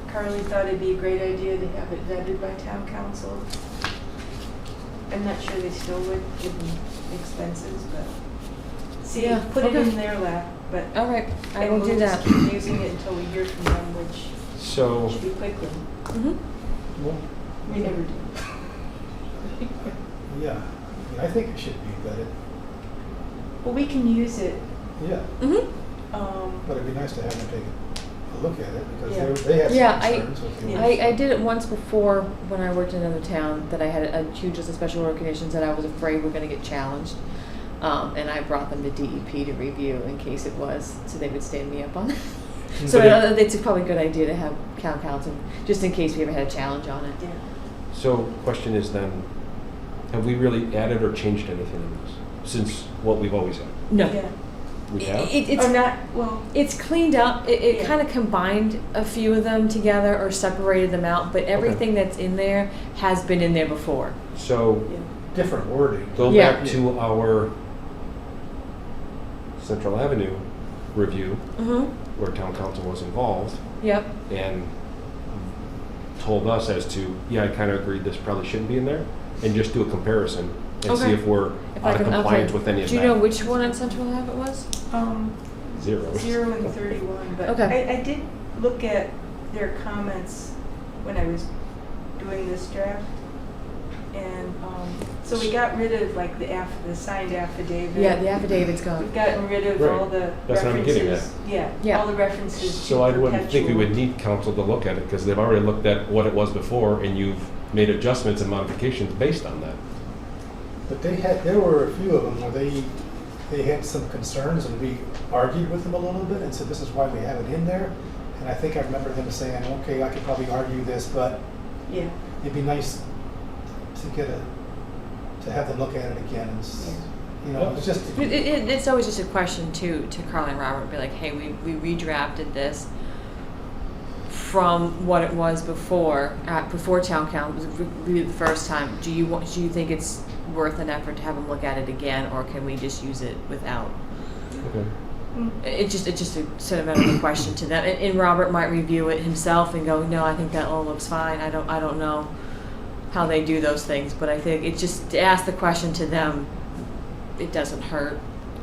B: Carly thought it'd be a great idea to have it vetted by town council. I'm not sure they still would, given expenses, but see,
G: Yeah,
B: put it
G: okay.
B: in their lap, but.
G: All right. I
B: and
G: will
B: we'll
G: do
B: just
G: that.
B: keep using it until we hear from them, which
D: So,
B: should be quickly.
G: Mm-hmm.
A: Well,
B: We never do.
A: yeah, I mean, I think it should be vetted,
B: Well, we can use it,
A: yeah,
G: Mm-hmm.
A: but it'd be nice to have them take a look at it,
B: Yeah.
A: because they have
G: Yeah,
A: some concerns with the.
B: Yeah.
G: I did it once before when I worked in another town, that I had a huge list of special order conditions that I was afraid were gonna get challenged. And I brought them to DEP to review in case it was, so they would stand me up on it. So
D: But
G: it's probably a good idea to have town council, just in case we ever had a challenge on it.
B: yeah.
D: so question is then, have we really added or changed anything in this since what we've always had?
G: No.
B: Yeah.
D: We have?
G: It's
B: Or not, well,
G: It's cleaned up. It
B: Yeah.
G: kind of combined a few of them together or separated them out, but everything that's in there has been in there before.
D: So
B: yeah.
A: Different wording.
D: go
G: Yeah.
D: back to our Central Avenue review
G: Mm-hmm.
D: where town council was involved
G: Yep.
D: and told us as to, yeah, I kind of agreed this probably shouldn't be in there, and just do a comparison and see
G: Okay.
D: if we're out of compliance with any of
G: Do
D: that.
G: you know which one on Central Ave it was?
D: 0.
B: 0 and 31, but
G: Okay.
B: I did look at their comments when I was doing this draft. And, so we got rid of like the signed affidavit.
G: Yeah, the affidavit's
B: We've
G: gone.
B: gotten rid of
D: Right.
B: all the
D: That's what I'm getting
B: references. Yeah,
G: Yeah.
B: all the references to
D: So I wouldn't think we
B: perpetual.
D: would need council to look at it, because they've already looked at what it was before, and you've made adjustments and modifications based on that.
A: But there were a few of them where they had some concerns, and we argued with them a little bit and said, this is why we have it in there. And I think I remember them saying, okay, I could probably argue this, but
B: Yeah,
A: it'd be nice to have them look at it again, and, you know, it's just.
G: It's always just a question to Carly and Robert, be like, hey, we redrafted this from what it was before town council reviewed the first time. Do you think it's worth an effort to have them look at it again, or can we just use it without?
D: Okay.
G: It's just a sort of a question to them, and Robert might review it himself and go, no, I think that all looks fine. I don't know how they do those things, but I think it's just to ask the question to them. It doesn't hurt,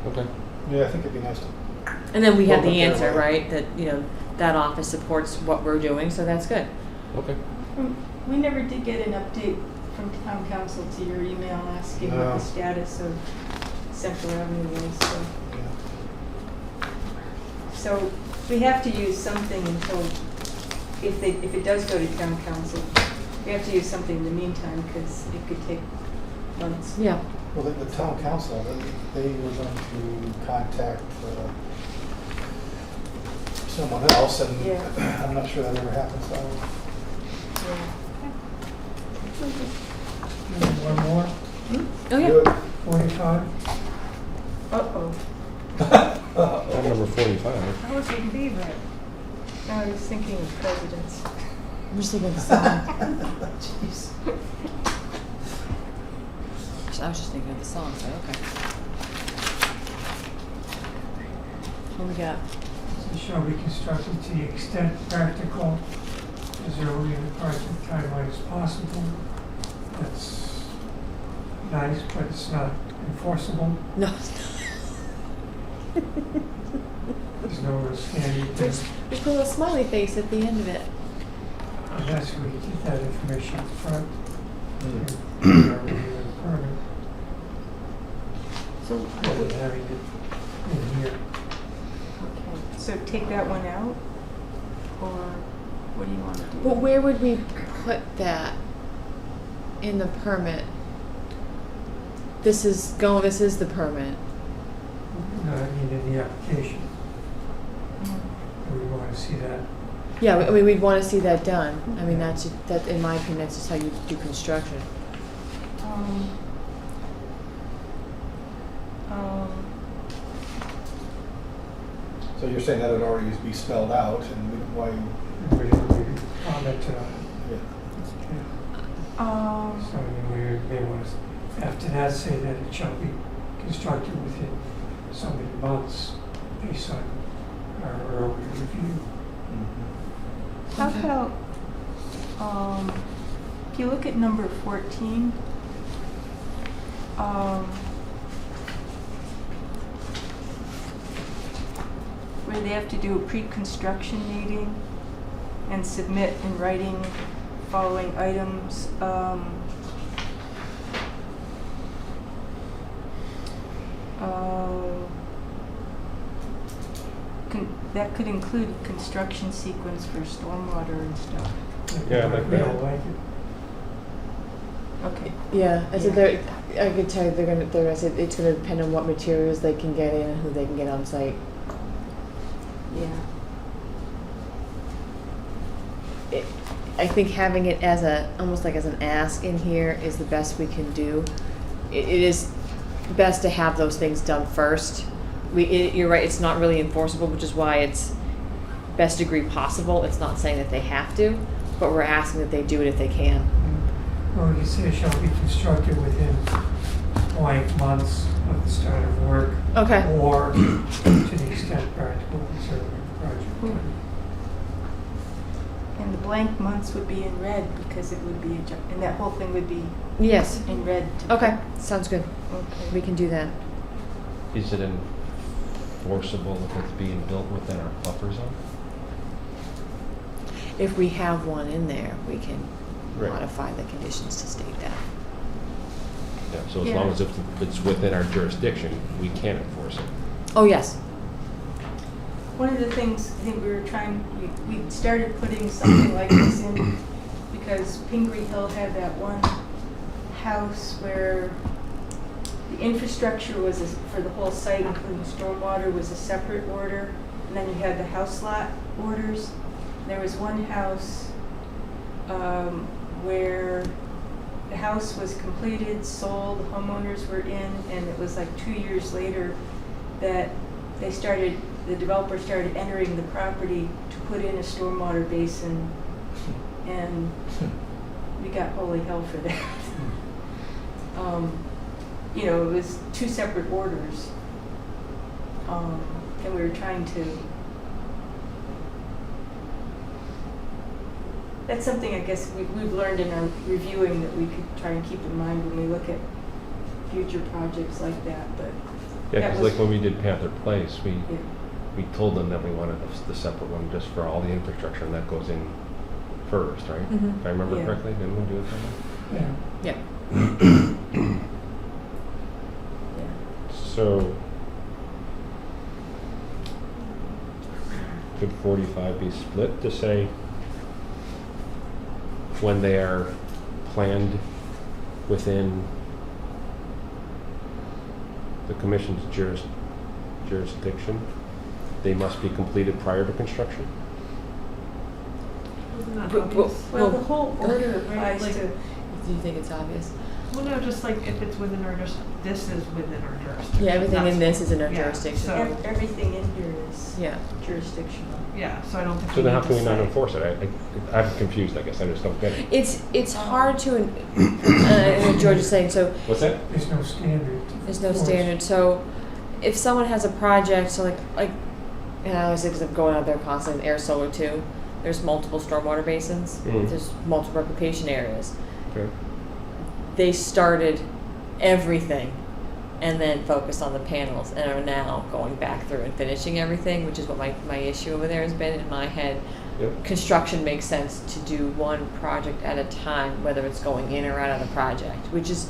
D: Okay.
A: Yeah, I think it'd be nice to.
G: and then we have
A: Well,
G: the
A: but
G: answer,
A: they're
G: right? That that office supports what we're doing, so that's good.
D: Okay.
B: we never did get an update from town council to your email asking what
A: No.
B: the status of Central Avenue was, so.
A: Yeah.
B: So we have to use something until, if it does go to town council, we have to use something in the meantime, because it could take months.
G: Yeah.
A: Well, the town council, they were going to contact someone else, and
B: Yeah.
A: I'm not sure that ever happened, so.
B: Yeah.
C: One more,
G: Oh yeah.
A: Good.
C: 45.
B: Uh-oh.
D: Item number 45.
B: That was your favorite. No, I was thinking of presidents.
G: I'm just thinking of the song.
A: Jeez.
G: I was just thinking of the song. So okay. What we got?
C: So shall be constructed to the extent practical as early in the project timeline as possible. That's nice, but it's not enforceable.
G: No.
C: There's no real standard.
G: Just put a little smiley face at the end of it.
C: And that's where you get that information up front.
A: Mm.
C: And our review of the permit,
B: So,
C: rather than having it in here.
B: okay, so take that one out, or what do you want to do?
G: But where would we put that in the permit? This is the permit.
C: No, I mean in the application.
B: Mm.
C: We want to see that.
G: Yeah, I mean, we'd want to see that done. I mean, that, in my opinion, that's just how you do construction.
B: Um,
A: So you're saying that would already be spelled out, and why?
C: We commented on it.
A: Yeah.
C: So I mean, we may want to, after that, say that it shall be constructed within so many months based on our earlier review.
A: Mhm.
B: How
G: Okay.
B: about, if you look at number 14, where they have to do a pre-construction meeting and submit in writing following items, that could include construction sequence for stormwater and stuff.
D: Yeah, I like
C: We
D: that.
C: don't like it.
B: Okay.
G: Yeah, I said I could tell you they're gonna say it's gonna depend on what materials they can get in and who they can get on site.
B: Yeah.
G: I think having it as almost like as an ask in here is the best we can do. It is best to have those things done first. You're right, it's not really enforceable, which is why it's best degree possible. It's not saying that they have to, but we're asking that they do it if they can.
C: Or you say shall be constructed within blank months of the start of work.
G: Okay.
C: Or to the extent practical concerning the project.
B: And the blank months would be in red because it would be, and that whole thing would be
G: Yes.
B: in red. to-
G: Okay, sounds good.
B: Okay.
G: We can do that.
D: Is it enforceable if it's being built within our buffer zone?
G: If we have one in there, we can
D: Right.
G: modify the conditions to state that.
D: Yeah, so as
B: Yeah.
D: long as it's within our jurisdiction, we can enforce it.
G: Oh, yes.
B: One of the things I think we started putting something like this in because Pingree Hill had that one house where the infrastructure was, for the whole site, including stormwater, was a separate order. And then you had the house lot orders. There was one house where the house was completed, sold, the homeowners were in, and it was like 2 years later that the developer started entering the property to put in a stormwater basin, and we got holy hell for that. You know, it was 2 separate orders, and we were trying to. That's something I guess we've learned in our reviewing that we could try and keep in mind when we look at future projects like that, but.
D: Yeah,
B: that
D: because
B: was-
D: like when we did Panther Place,
B: Yeah.
D: we told them that we wanted the separate one just for all the infrastructure, and that goes in first, right?
G: Mhm.
D: If I remember
B: Yeah.
D: correctly, didn't we do it that way?
C: Yeah.
G: Yeah.
B: Yeah.
D: So, could 45 be split to say when they are planned within the commission's jurisdiction, they must be completed prior to construction?
F: Isn't that
G: But-
F: obvious?
B: Well, the whole order
F: Right,
B: applies
F: like-
B: to,
G: Do you think it's obvious?
F: Well, no, just like if it's within our this is within our jurisdiction.
G: Yeah, everything in
F: That's-
G: this is in our
F: yeah,
G: jurisdiction.
F: So,
B: everything in here is
G: Yeah.
B: jurisdictional.
F: yeah, so I don't think
D: So
F: we
D: then
F: need
D: how
F: to
D: can we not
F: say-
D: enforce it? I'm confused, I guess, I just don't get it.
G: It's hard to, what George is saying, so
D: What's that?
C: There's no standard.
G: there's no
C: enforce.
G: standard, so if someone has a project, so like, and I always say, because I'm going out there constantly, air solar too, there's multiple stormwater basins,
D: Mm.
G: there's multiple replication areas.
D: Okay.
G: They started everything, and then focused on the panels, and are now going back through and finishing everything, which is what my issue over there has been in my head.
D: Yep.
G: Construction makes sense to do one project at a time, whether it's going in or out of the project, which is,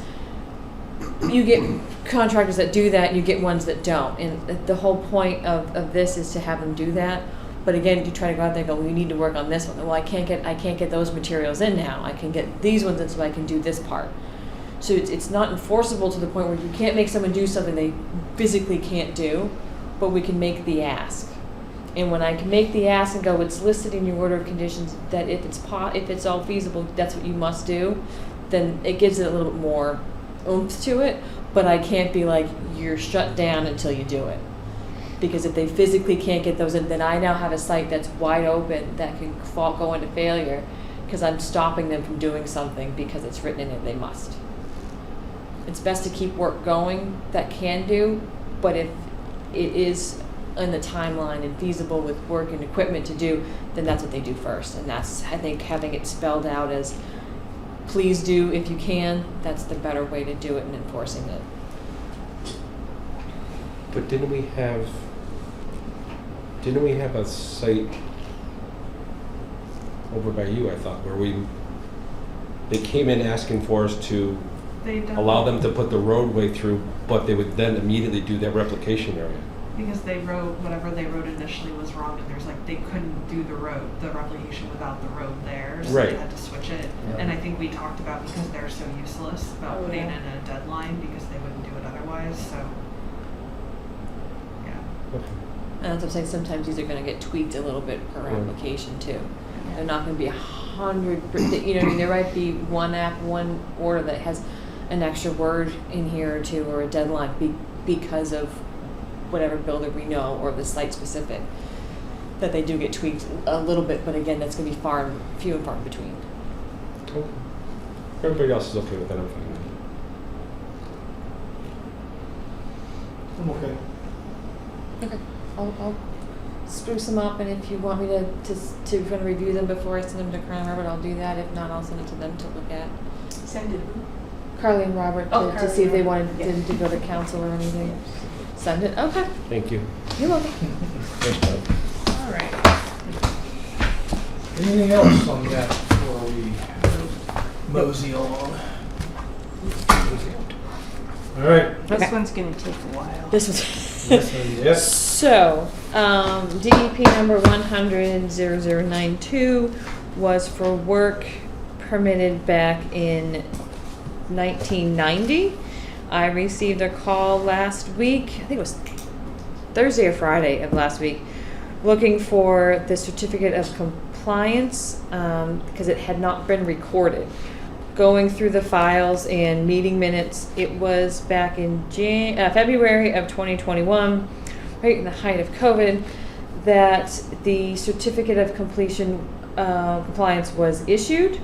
G: you get contractors that do that, and you get ones that don't. And the whole point of this is to have them do that. But again, you try to go out there and go, well, we need to work on this one. Well, I can't get those materials in now. I can get these ones in so I can do this part. So it's not enforceable to the point where you can't make someone do something they physically can't do, but we can make the ask. And when I can make the ask and go, it's listed in your order of conditions that if it's all feasible, that's what you must do, then it gives it a little bit more oomph to it. But I can't be like, you're shut down until you do it. Because if they physically can't get those in, then I now have a site that's wide open that can go into failure because I'm stopping them from doing something because it's written in it they must. It's best to keep work going that can do, but if it is in the timeline and feasible with work and equipment to do, then that's what they do first. And that's, I think, having it spelled out as please do if you can, that's the better way to do it and enforcing it.
D: But didn't we have a site over by you, I thought, where they came in asking for us to allow them to put the roadway through, but they would then immediately do their replication area?
F: Because whatever they wrote initially was wrong, and there's like, they couldn't do the replication without the road there, so
D: Right.
F: they had to switch it.
A: Yeah.
F: And I think we talked about, because they're so useless, about
B: Oh,
F: putting
B: yeah.
F: in a deadline because they wouldn't do it otherwise, so, yeah.
D: Okay.
G: And that's what I'm saying, sometimes these are gonna get tweaked a little bit per
D: Yeah.
G: application too. They're not gonna be 100, you know what I mean, there might be one order that has an extra word in here or two, or a deadline because of whatever builder we know, or the site specific, that they do get tweaked a little bit, but again, that's gonna be few and far between.
D: Okay. Everybody else is okay with that, I'm fine with it.
A: I'm okay.
G: Okay, I'll spruce them up, and if you want me to kind of review them before I send them to Carly and Robert, I'll do that. If not, I'll send it to them to look at.
B: Send it.
G: Carly and Robert
B: Oh,
G: to
B: Carly
G: see if they
B: and
G: wanted
B: Robert, yeah.
G: to go to council or anything. Send it, okay,
D: Thank you.
G: you're welcome.
D: Thanks, Bob.
F: All right.
A: Anything else on that before we mosey along? All right.
B: This
G: Okay.
B: one's gonna take a while.
G: This was.
A: Yes.
G: So, DEP number 100-0092 was for work permitted back in 1990. I received a call last week, I think it was Thursday or Friday of last week, looking for the certificate of compliance because it had not been recorded. Going through the files and meeting minutes, it was back in February of 2021, right in the height of COVID, that the certificate of completion compliance was issued.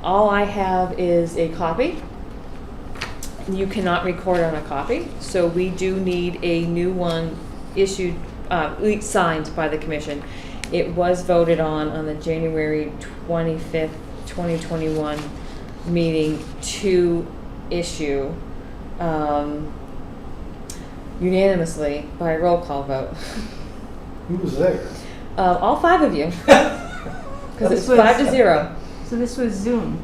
G: All I have is a copy. You cannot record on a copy, so we do need a new one issued, signed by the commission. It was voted on the January 25th, 2021 meeting to issue unanimously by a roll call vote.
A: Who was there?
G: All 5 of you, because it's
B: This was-
G: 5-0.
B: So this was Zoom.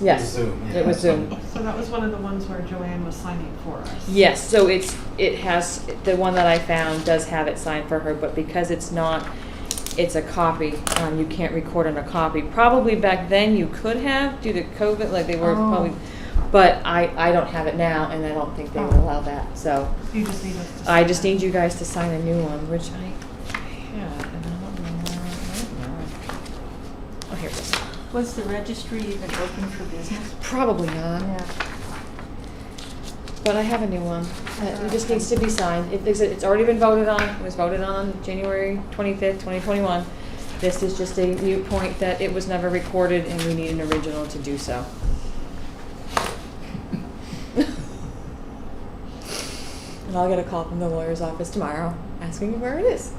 G: Yes,
A: Zoom.
G: it was Zoom.
F: So that was one of the ones where Joanne was signing for us.
G: Yes, so it has, the one that I found does have it signed for her, but because it's a copy, you can't record on a copy. Probably back then you could have, due to COVID, like they were
B: Oh.
G: probably, but I don't have it now, and I don't think they will allow that, so.
F: You just need us to
G: I
F: sign
G: just
F: it.
G: need you guys to sign a new one, which I had, and I don't know where. Oh, here it is.
B: Was the registry even open for business?
G: Probably not. But I have a new one. It just needs to be signed. It's already been voted on. It was voted on January 25th, 2021. This is just a mute point that it was never recorded, and we need an original to do so. And I'll get a call from the lawyer's office tomorrow asking where it is.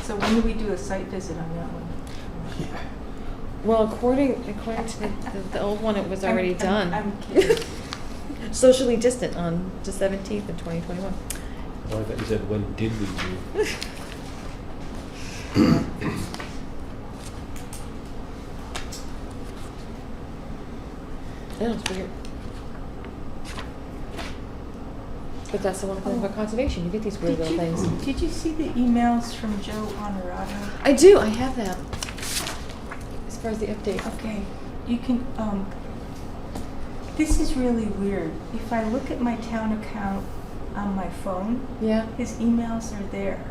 B: So when do we do a site visit on that one?
A: Yeah.
G: Well, according to the old one, it was already done.
B: I'm kidding.
G: Socially distant on the 17th of 2021.
D: Oh, I thought you said, when did we do?
G: Yeah, it's weird. But that's the one thing about conservation. You get these weird little things.
B: Did you see the emails from Joe Honorato?
G: I do. I have that. As far as the update.
B: Okay, you can, this is really weird. If I look at my town account on my phone,
G: Yeah.
B: his emails are there.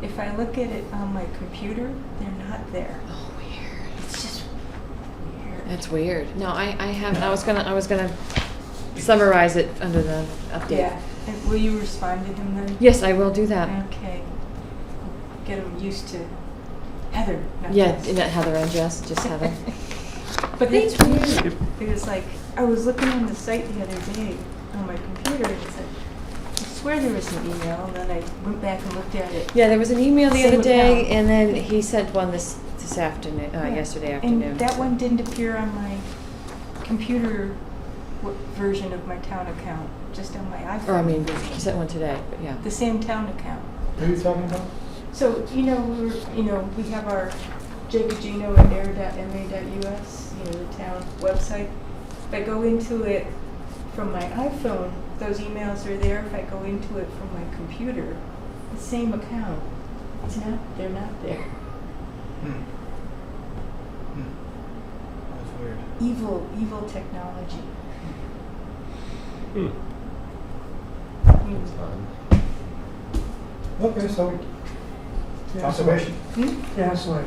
B: If I look at it on my computer, they're not there.
G: Oh, weird.
B: It's just weird.
G: That's weird. No, I have. I was gonna summarize it under the update.
B: Yeah, and will you respond to him then?
G: Yes, I will do that.
B: Okay. Get him used to Heather, not
G: Yeah,
B: Jess.
G: not Heather and Jess, just Heather.
B: But it's weird. It was like, I was looking on the site the other day on my computer and it said, I swear there was an email, and then I went back and looked at it.
G: Yeah, there was an email the
B: Same
G: other day,
B: account.
G: and then he sent one this afternoon,
B: Yeah.
G: yesterday afternoon.
B: And that one didn't appear on my computer version of my town account, just on my iPhone.
G: Or I mean, he sent one today, but yeah.
B: The same town account.
A: Who are you talking about?
B: So, we have our jgugino at air.ma.us, the town website. If I go into it from my iPhone, those emails are there. If I go into it from my computer, the same account, they're not there.
A: That's weird.
B: Evil technology.
D: Hmm.
B: Hmm.
D: Fun.
A: Okay, so conservation.
C: Gaslight.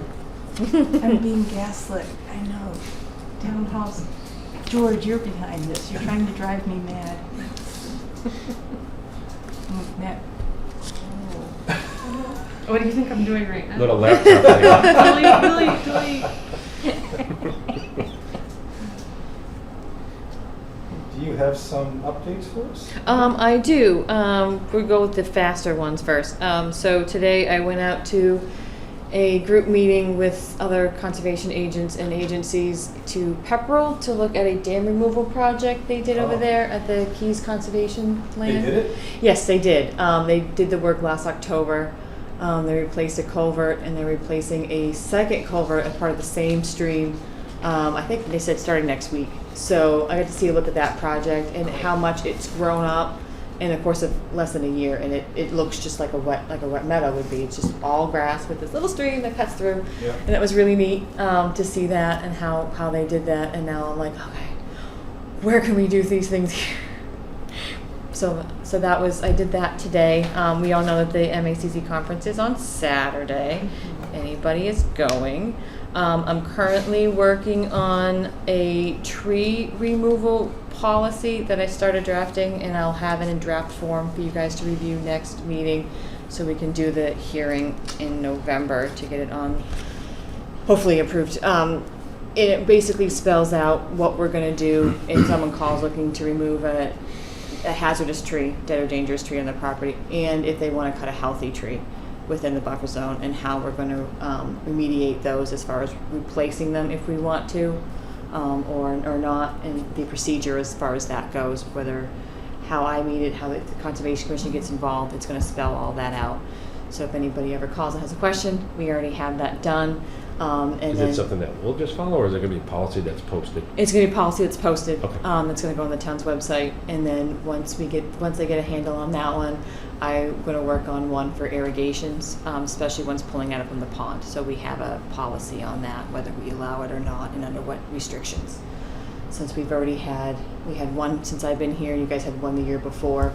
B: I'm being gaslit. I know. Town halls. George, you're behind this. You're trying to drive me mad. Matt.
F: What do you think I'm doing right now?
D: Little laptop
F: Delete.
A: Do you have some updates for us?
G: I do. We'll go with the faster ones first. So today I went out to a group meeting with other conservation agents and agencies to Pepperell to look at a dam removal project they did over
A: Oh.
G: there at the Keys Conservation Land.
A: They did it?
G: Yes, they did. They did the work last October. They replaced a culvert, and they're replacing a second culvert as part of the same stream. I think they said starting next week. So I got to see a look at that project and how much it's grown up in the course of less than a year, and it looks just like a wet meadow would be. It's just all grass with this little stream that cuts through,
A: Yeah.
G: and it was really neat to see that and how they did that. And now I'm like, okay, where can we do these things here? So that was, I did that today. We all know that the MACC conference is on Saturday. Anybody is going. I'm currently working on a tree removal policy that I started drafting, and I'll have it in draft form for you guys to review next meeting, so we can do the hearing in November to get it on, hopefully approved. It basically spells out what we're going to do if someone calls looking to remove a hazardous tree, dead or dangerous tree on their property, and if they want to cut a healthy tree within the buffer zone, and how we're going to remediate those as far as replacing them if we want to, or not, and the procedure as far as that goes, whether how I meet it, how the Conservation Commission gets involved. It's going to spell all that out. So if anybody ever calls and has a question, we already have that done. And
D: Is
G: then
D: it something that we'll just follow, or is it going to be a policy that's posted?
G: it's going to be a policy that's posted.
D: Okay.
G: It's going to go on the town's website, and then once they get a handle on that one, I'm going to work on one for irrigations, especially ones pulling out from the pond. So we have a policy on that, whether we allow it or not, and under what restrictions. Since we had one since I've been here, you guys had one the year before.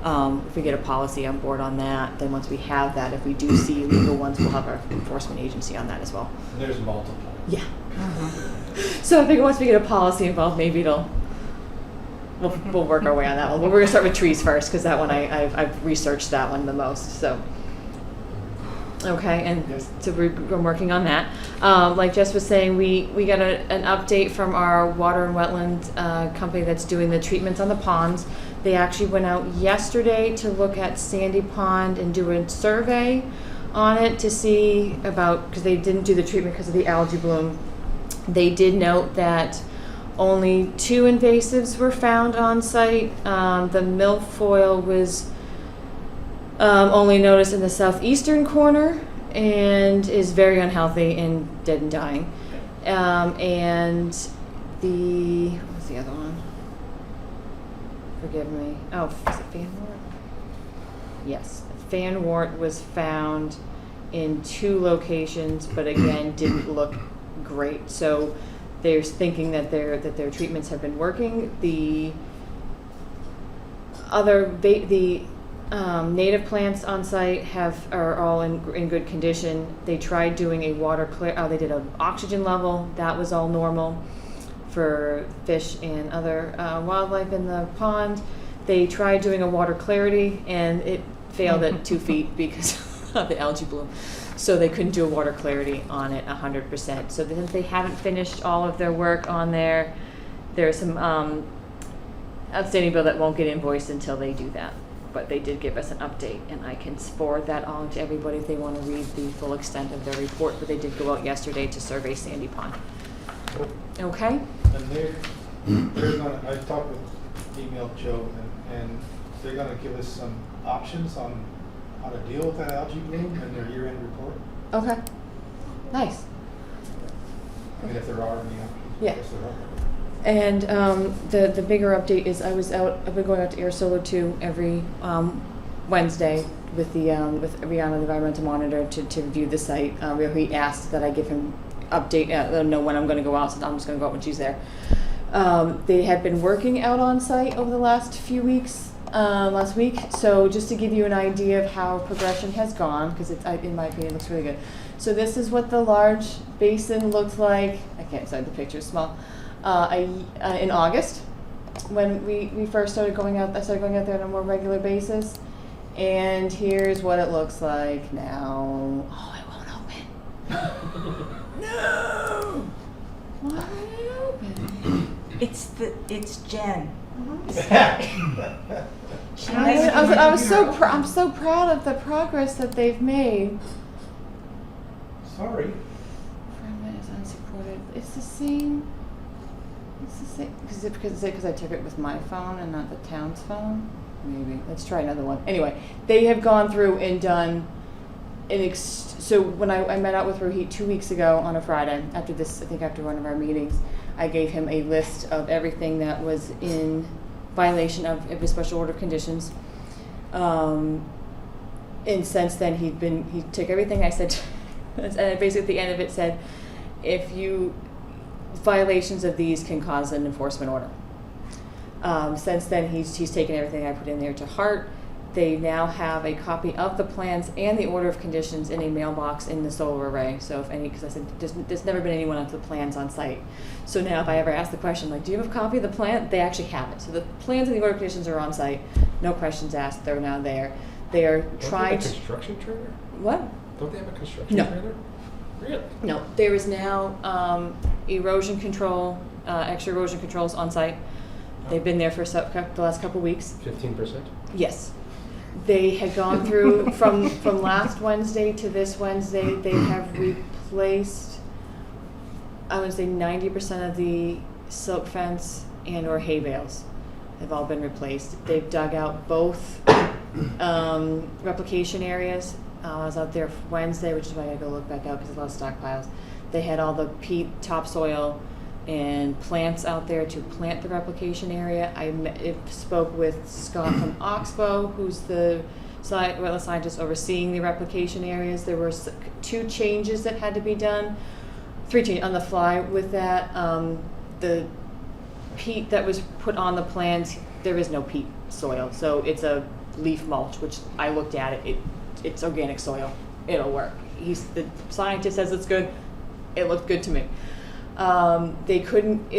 G: If we get a policy on board on that, then once we have that, if we do see illegal ones, we'll have our enforcement agency on that as well.
A: There's multiple.
G: Yeah. So I think once we get a policy involved, maybe we'll work our way on that one. But we're gonna start with trees first, because that one I've researched that one the most. So okay, and
A: Yes.
G: so we're working on that. Like Jess was saying, we got an update from our water and wetland company that's doing the treatments on the ponds. They actually went out yesterday to look at Sandy Pond and do a survey on it to see about, because they didn't do the treatment because of the algae bloom. They did note that only 2 invasives were found on site. The milfoil was only noticed in the southeastern corner and is very unhealthy and dead and dying. And what was the other one? Forgive me. Oh, is it fanwort? Yes, fanwort was found in 2 locations, but again didn't look great. So they're thinking that their treatments have been working. The other native plants on site are all in good condition. They tried doing a water clear. They did an oxygen level. That was all normal for fish and other wildlife in the pond. They tried doing a water clarity, and it failed at 2 feet because of the algae bloom. So they couldn't do a water clarity on it 100%. So since they haven't finished all of their work on there, there's some outstanding bill that won't get invoiced until they do that. But they did give us an update, and I can forward that on to everybody if they want to read the full extent of their report. But they did go out yesterday to survey Sandy Pond. Okay?
A: And they're gonna, I talked with, emailed Joe, and they're gonna give us some options on how to deal with that algae bloom in their year-end report.
G: Okay. Nice.
A: I mean, if there are any options.
G: Yeah.
A: Yes, there are.
G: And the bigger update is I've been going out to Air Solo 2 every Wednesday with with Rihanna, the environmental monitor, to review the site. He asked that I give him update, let him know when I'm going to go out, so I'm just going to go out when she's there. They have been working out on site over the last few weeks, last week. So just to give you an idea of how progression has gone, because in my opinion, it looks really good. So this is what the large basin looked like. I can't decide, the picture's small. In August, when we first started going out, I started going out there on a more regular basis. And here's what it looks like now. Oh, it won't open. No! Why won't it open?
B: It's Jen.
G: I'm so proud of the progress that they've made.
A: Sorry.
G: Friend is unsupported. It's the same. Because I took it with my phone and not the town's phone. Maybe let's try another one. Anyway, they have gone through and done so when I met out with Rohit 2 weeks ago on a Friday after this, I think after one of our meetings, I gave him a list of everything that was in violation of his special order of conditions. And since then he took everything I said, and basically at the end of it said, violations of these can cause an enforcement order. Since then, he's taken everything I put in there to heart. They now have a copy of the plans and the order of conditions in a mailbox in the solar array. So because I said there's never been anyone with the plans on site. So now if I ever ask the question, like, do you have a copy of the plan? They actually have it. So the plans and the order of conditions are on site. No questions asked. They're now there. They are trying to.
D: Construction trailer?
G: What?
D: Don't they have a construction
G: No.
D: trailer? Really?
G: No, there is now erosion control, extra erosion controls on site. They've been there for the last couple of weeks.
D: 15%?
G: Yes. They had gone through from last Wednesday to this Wednesday. They have replaced, I would say 90% of the silk fence and or hay bales have all been replaced. They've dug out both replication areas. I was out there Wednesday, which is why I gotta go look back out because there's a lot of stockpiles. They had all the peat topsoil and plants out there to plant the replication area. I spoke with Scott from Oxbow, who's the wetland scientist overseeing the replication areas. There were 2 changes that had to be done, 3 changes on the fly with that. The peat that was put on the plans, there is no peat soil, so it's a leaf mulch, which I looked at it. It's organic soil. It'll work. The scientist says it's good. It looked good to me. They couldn't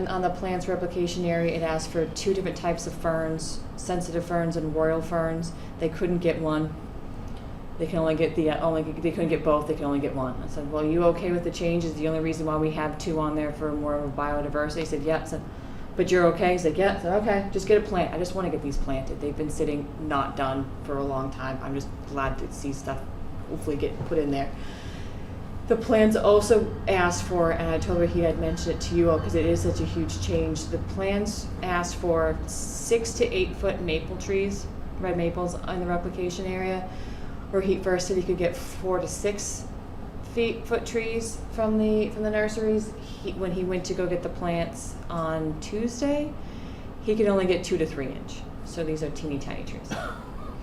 G: on the plant's replication area. It asked for 2 different types of ferns, sensitive ferns and royal ferns. They couldn't get one. They can only get they couldn't get both. They can only get one. I said, well, are you okay with the changes? The only reason why we have 2 on there for more of a biodiversity. He said, yeah. I said, but you're okay? He said, yeah. I said, okay, just get a plant. I just want to get these planted. They've been sitting not done for a long time. I'm just glad to see stuff hopefully get put in there. The plans also asked for, and I told her he had mentioned it to you all because it is such a huge change. The plans asked for 6 to 8 foot maple trees, red maples, in the replication area, where he first said he could get 4 to 6 foot trees from the nurseries. When he went to go get the plants on Tuesday, he could only get 2 to 3 inch. So these are teeny tiny trees.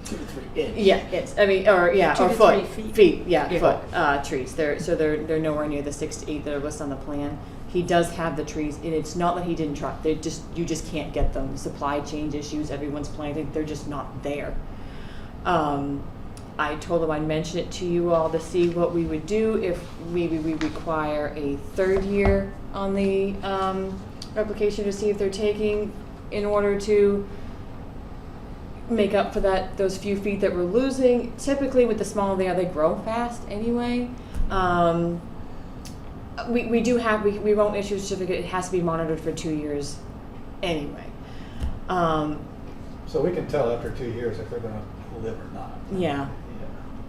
A: 2 to 3 inch.
G: Yeah, it's, I mean, or yeah,
B: 2
G: or
B: to
G: foot,
B: 3 feet.
G: feet, yeah,
B: Yeah.
G: foot, trees. They're nowhere near the 6 to 8 that are listed on the plan. He does have the trees, and it's not that he didn't try, you just can't get them. Supply chain issues, everyone's planting, they're just not there. I told him I'd mention it to you all to see what we would do if maybe we require a 3rd year on the, replication to see if they're taking in order to make up for those few feet that we're losing. Typically with the smaller they are, they grow fast anyway. We won't issue a certificate. It has to be monitored for 2 years anyway.
A: So we can tell after 2 years if they're gonna live or not.
G: Yeah.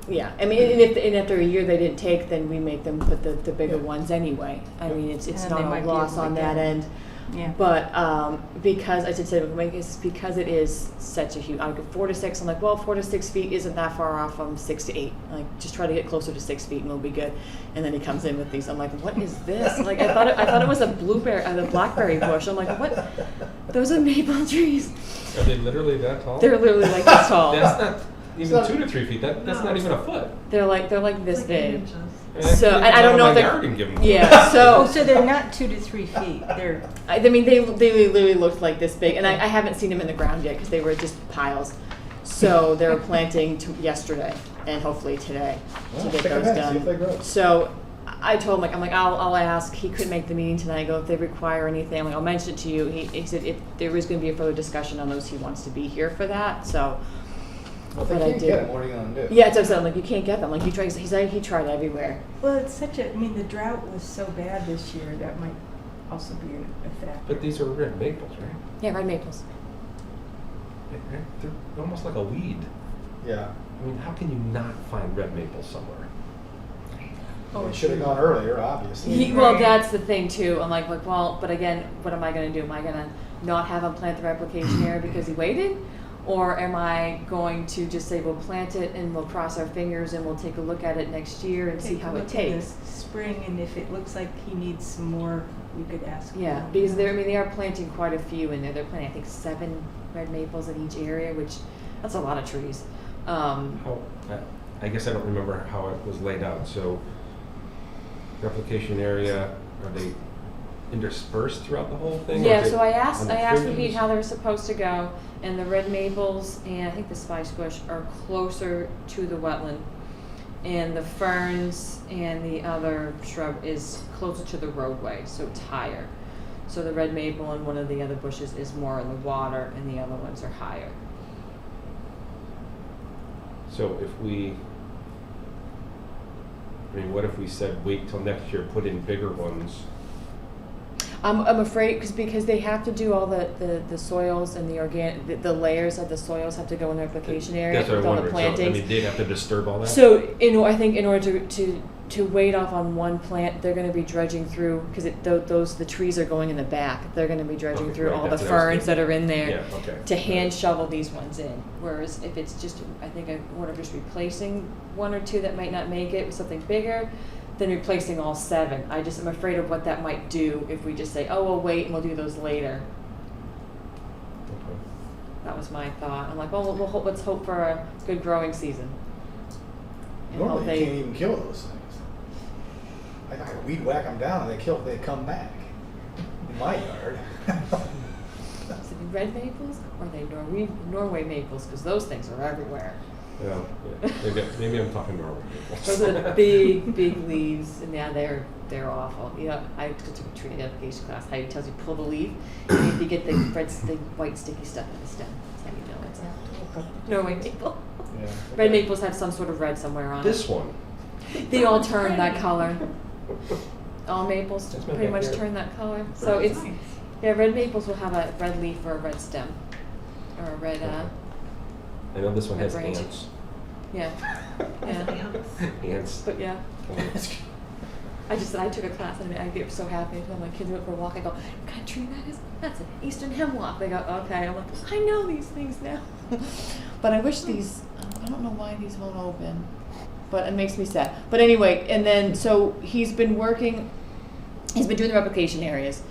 G: Yeah, I mean, and after a year they didn't take, then we make them put the bigger
A: Yeah.
G: ones anyway. I mean, it's
B: And then
G: not
B: they
G: a
B: might be
G: loss
B: able to
G: on
B: get
G: that
B: them.
G: end.
B: Yeah.
G: But because, as I said, it's because it is such a huge, I go 4 to 6, I'm like, well, 4 to 6 feet isn't that far off from 6 to 8. Like, just try to get closer to 6 feet and we'll be good. And then he comes in with these. I'm like, what is this? Like, I thought it was a the blackberry bush. I'm like, what? Those are maple trees.
D: Are they literally that tall?
G: They're literally like this tall.
D: That's not even
A: So-
D: 2 to 3 feet. That's not even a foot.
G: They're like this
F: Like 8
G: big.
F: inches.
G: So, I don't know if
D: they
G: they're-
D: yard and give 'em
G: Yeah,
B: Oh,
G: so
B: so they're not 2 to 3 feet, they're,
G: I mean, they literally looked like this big, and I haven't seen them in the ground yet because they were just piles. So they were planting yesterday and hopefully today
A: Well,
G: to get
A: stick 'em
G: those
A: in, see if they
G: done.
A: grow.
G: So I told him, I'll ask. He couldn't make the meeting tonight. I go, if they require anything, I'm like, I'll mention it to you. He said if there is going to be a further discussion on those, he wants to be here for that. So.
A: Well, if they
G: But I
A: can't
G: did.
A: get them, what are you gonna do?
G: Yeah, it's what I'm saying. Like, you can't get them. Like, he's like, he tried everywhere.
B: well, it's such a, I mean, the drought was so bad this year, that might also be a factor.
D: But these are red maples, right?
G: Yeah, red maples.
D: They're almost like a weed.
A: Yeah.
D: I mean, how can you not find red maples somewhere?
A: Well, we should have gone earlier, obviously.
G: Well, that's the thing too. I'm like, well, but again, what am I going to do? Am I going to not have him plant the replication area because he waited? Or am I going to just say we'll plant it and we'll cross our fingers and we'll take a look at it next year and see
B: Take a
G: how it
B: look in the
G: takes?
B: spring, and if it looks like he needs some more, we could ask.
G: Yeah,
B: him.
G: because they are planting quite a few in there. They're planting, I think, 7 red maples in each area, which that's a lot of trees.
D: I guess I don't remember how it was laid out. So, replication area, are they interspersed throughout the whole thing? or
G: Yeah,
D: is it
G: so I asked
D: on the
G: Repeat
D: fringes?
G: how they were supposed to go, and the red maples and I think the spice bush are closer to the wetland, and the ferns and the other shrub is closer to the roadway, so it's higher. So the red maple and one of the other bushes is more in the water, and the other ones are higher.
D: So what if we said wait till next year, put in bigger ones?
G: I'm afraid because they have to do all the soils and the layers of the soils have to go in the application area
D: That's what
G: with
D: I'm
G: all the
D: wondering. So, I
G: plantings.
D: mean, they'd have to disturb all that?
G: So I think in order to wait off on one plant, they're going to be dredging through because the trees are going in the back. They're going to be dredging
D: Okay,
G: through
D: right,
G: all the
D: that's what I was
G: ferns that are in there
D: Yeah, okay.
G: to hand shovel these ones in. Whereas if it's just, I think a order of just replacing 1 or 2 that might not make it with something bigger, than replacing all 7. I'm afraid of what that might do if we just say, oh, we'll wait and we'll do those later.
D: Okay.
G: That was my thought. I'm like, well, let's hope for a good growing season. And hope
A: Normally, you can't even kill those things. I could weed whack them down and they come back. In my yard.
G: Is it red maples or are they Norway maples? Because those things are everywhere.
D: Yeah. Maybe I'm talking Norway maples.
G: Those are the big leaves, and yeah, they're awful. You know, I took a tree identification class. How it tells you pull the leaf, and if you get the white sticky stuff in the stem, that's how you know it's a Norway maple.
A: Yeah.
G: Red maples have some sort of red somewhere on
D: This
G: it.
D: one.
G: They all turn that color. All maples
D: That's my
G: pretty much
D: backyard.
G: turn that color. So it's red maples will have a red leaf or a red stem, or a red.
D: I know this one
G: Red
D: has
G: branch.
D: ants.
G: Yeah.
F: Ants.
D: Ants.
G: But yeah. I just said I took a class and I get so happy. I tell my kids went for a walk. I go, "What kind of tree that is? That's an eastern hemlock." They go, "Okay." I'm like, I know these things now. But I wish these. I don't know why these won't open, but it makes me sad. But anyway, and then so he's been working. He's been doing the replication areas,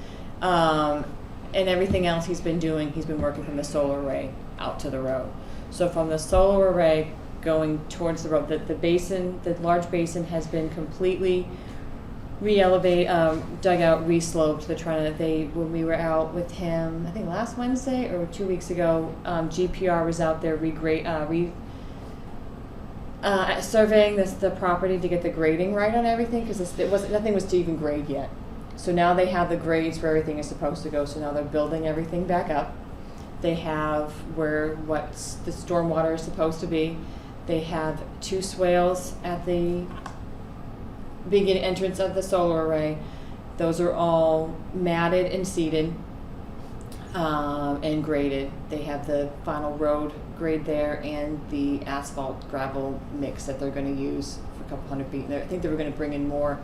G: and everything else he's been doing. He's been working from the solar array out to the road. So from the solar array going towards the road, the basin, the large basin has been completely re-elevate, dug out, re-sloped. They're trying to, when we were out with him, I think last Wednesday or 2 weeks ago, GPR was out there surveying the property to get the grading right on everything, because nothing was to even grade yet. So now they have the grades where everything is supposed to go. So now they're building everything back up. They have what the stormwater is supposed to be. They have 2 swales at the beginning entrance of the solar array. Those are all matted and seeded and graded. They have the final road grade there and the asphalt gravel mix that they're going to use for a couple hundred feet. I think they were going to bring in more.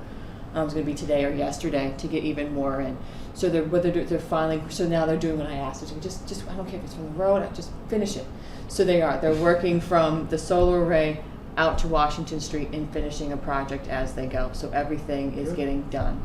G: It was going to be today or yesterday to get even more in. So they're finally. So now they're doing what I asked. So just I don't care if it's from the road. Just finish it. So they are. They're working from the solar array out to Washington Street and finishing a project as they go. So everything is getting done.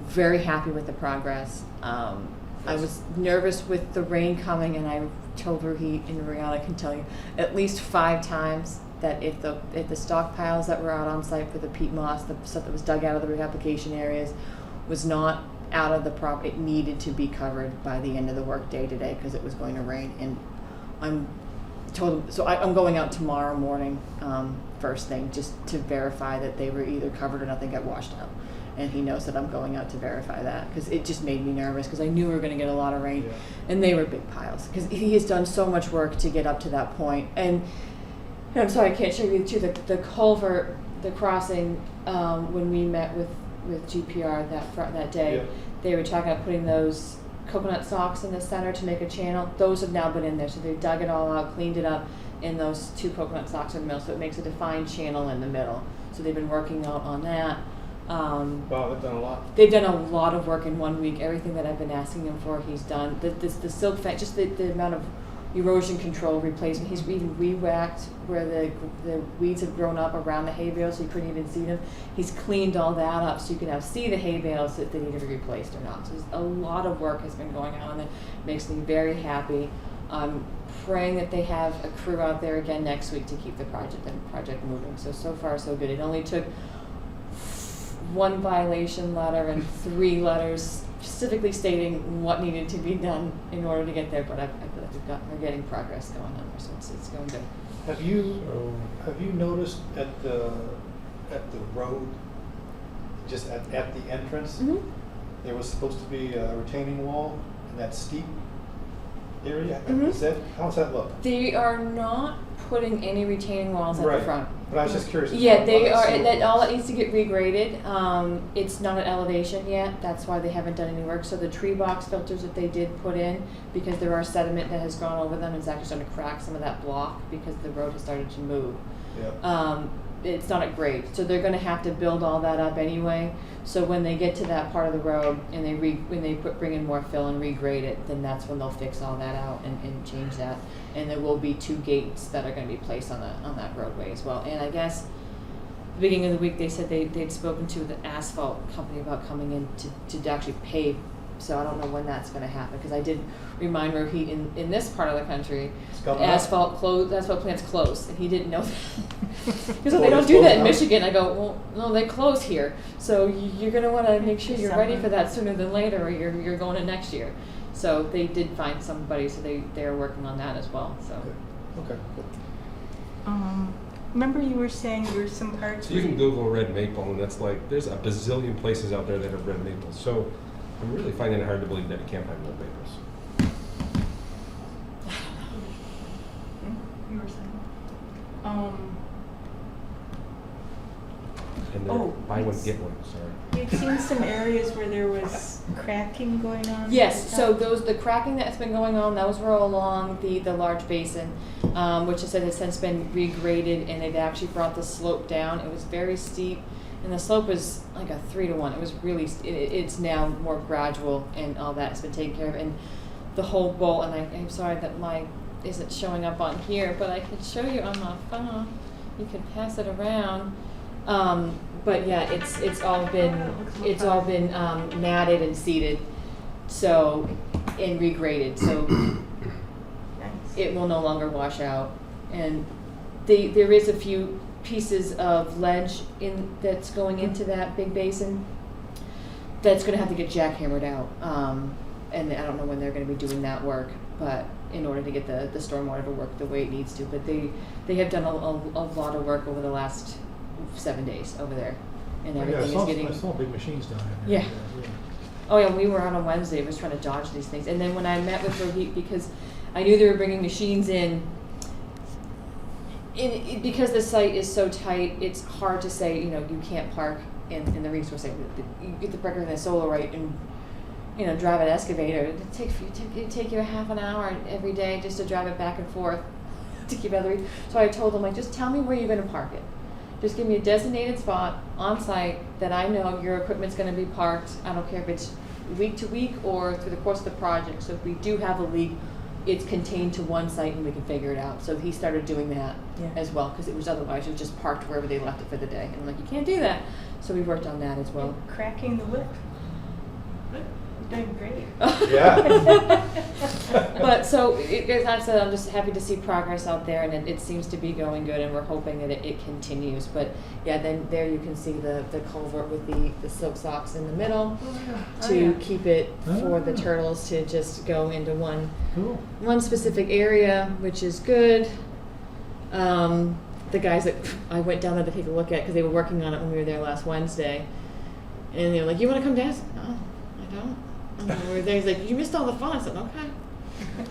G: Very happy with the progress. I was nervous with the rain coming, and I told Ruhi and Rihanna can tell you at least 5 times that if the stockpiles that were out on site for the peat moss, the stuff that was dug out of the reapplication areas, was not out of the prop, it needed to be covered by the end of the work day today because it was going to rain. And I'm going out tomorrow morning, first thing, just to verify that they were either covered or nothing got washed out. And he knows that I'm going out to verify that, because it just made me nervous, because I knew we were going to get a lot of rain, and they were big piles, because he has done so much work to get up to that point. And I'm sorry I can't show you too, the culvert, the crossing, when we met with GPR that day, they were talking about putting those coconut stalks in the center to make a channel. Those have now been in there, so they dug it all out, cleaned it up, and those 2 coconut stalks in the middle, so it makes a defined channel in the middle. So they've been working out on that.
A: Wow, they've done a lot.
G: They've done a lot of work in 1 week. Everything that I've been asking him for, he's done. The silk fence, just the amount of erosion control replacement. He's even re-whacked where the weeds have grown up around the hay bales, so you couldn't even see them. He's cleaned all that up so you can now see the hay bales if they need to be replaced or not. So a lot of work has been going on, and it makes me very happy. I'm praying that they have a crew out there again next week to keep the project moving. So far so good. It only took 1 violation letter and 3 letters specifically stating what needed to be done in order to get there, but I feel like we're getting progress going on there, so it's going good.
A: Have you noticed at the road, just at the entrance, there was supposed to be a retaining wall in that steep area? How's that look?
G: They are not putting any retaining walls at the front.
A: But I was just curious.
G: Yeah, they are. All that needs to get regraded. It's not at elevation yet. That's why they haven't done any work. So the tree box filters that they did put in, because there are sediment that has gone over them, it's actually starting to crack some of that block because the road has started to move.
A: Yeah.
G: It's not at grade, so they're going to have to build all that up anyway. So when they get to that part of the road and they bring in more fill and regrade it, then that's when they'll fix all that out and change that. And there will be 2 gates that are going to be placed on that roadway as well. And I guess at the beginning of the week they said they'd spoken to the asphalt company about coming in to actually pave. So I don't know when that's going to happen, because I did remind Rohit in this part of the country, asphalt plants close, and he didn't know that. Because they don't do that in Michigan. I go, well, no, they close here. So you're going to want to make sure you're ready for that sooner than later, or you're going to next year. So they did find somebody, so they are working on that as well. So.
A: Okay.
B: Remember you were saying there were some parts.
D: So you can Google red maple, and that's like, there's a bazillion places out there that have red maple. So I'm really finding it hard to believe that you can't find red maples.
B: You were saying.
D: And they're buy one, get one, sorry.
B: You've seen some areas where there was cracking going on?
G: Yes, so the cracking that's been going on, those were all along the large basin, which I said has since been regraded, and it actually brought the slope down. It was very steep, And the slope was like a 3-to-1. It was really, it's now more gradual and all that's been taken care of. And the whole bowl, and I'm sorry that my isn't showing up on here, but I could show you on my phone. You could pass it around. But yeah, it's all been matted and seeded, so and regraded, so
B: Nice.
G: it will no longer wash out. And there is a few pieces of ledge that's going into that big basin that's going to have to get jackhammered out. And I don't know when they're going to be doing that work, but in order to get the stormwater to work the way it needs to. But they have done a lot of work over the last 7 days over there, and everything is getting.
A: I saw big machines down there.
G: Yeah. Oh yeah, we were out on Wednesday. I was trying to dodge these things, and then when I met with Rohit, because I knew they were bringing machines in. Because the site is so tight, it's hard to say, you can't park in the resource site. You get the breaker and the solar right and, drive an excavator. It'd take you a half an hour every day just to drive it back and forth to keep out the So I told them, just tell me where you're going to park it. Just give me a designated spot on site that I know your equipment's going to be parked. I don't care if it's week to week or through the course of the project. So if we do have a leak, it's contained to one site and we can figure it out. So he started doing that as well, because it was otherwise it was just parked wherever they left it for the day. And I'm like, you can't do that. So we worked on that as well.
B: You're cracking the whip. You're doing great.
A: Yeah.
G: But so as I said, I'm just happy to see progress out there, and it seems to be going good, and we're hoping that it continues. But yeah, then there you can see the culvert with the silk socks in the middle to keep it for the turtles to just go into one specific area, which is good. The guys that I went down there to take a look at, because they were working on it when we were there last Wednesday, and they were like, "You want to come down?" I said, "No, I don't." And we were there. He's like, "You missed all the fun." I said, "Okay."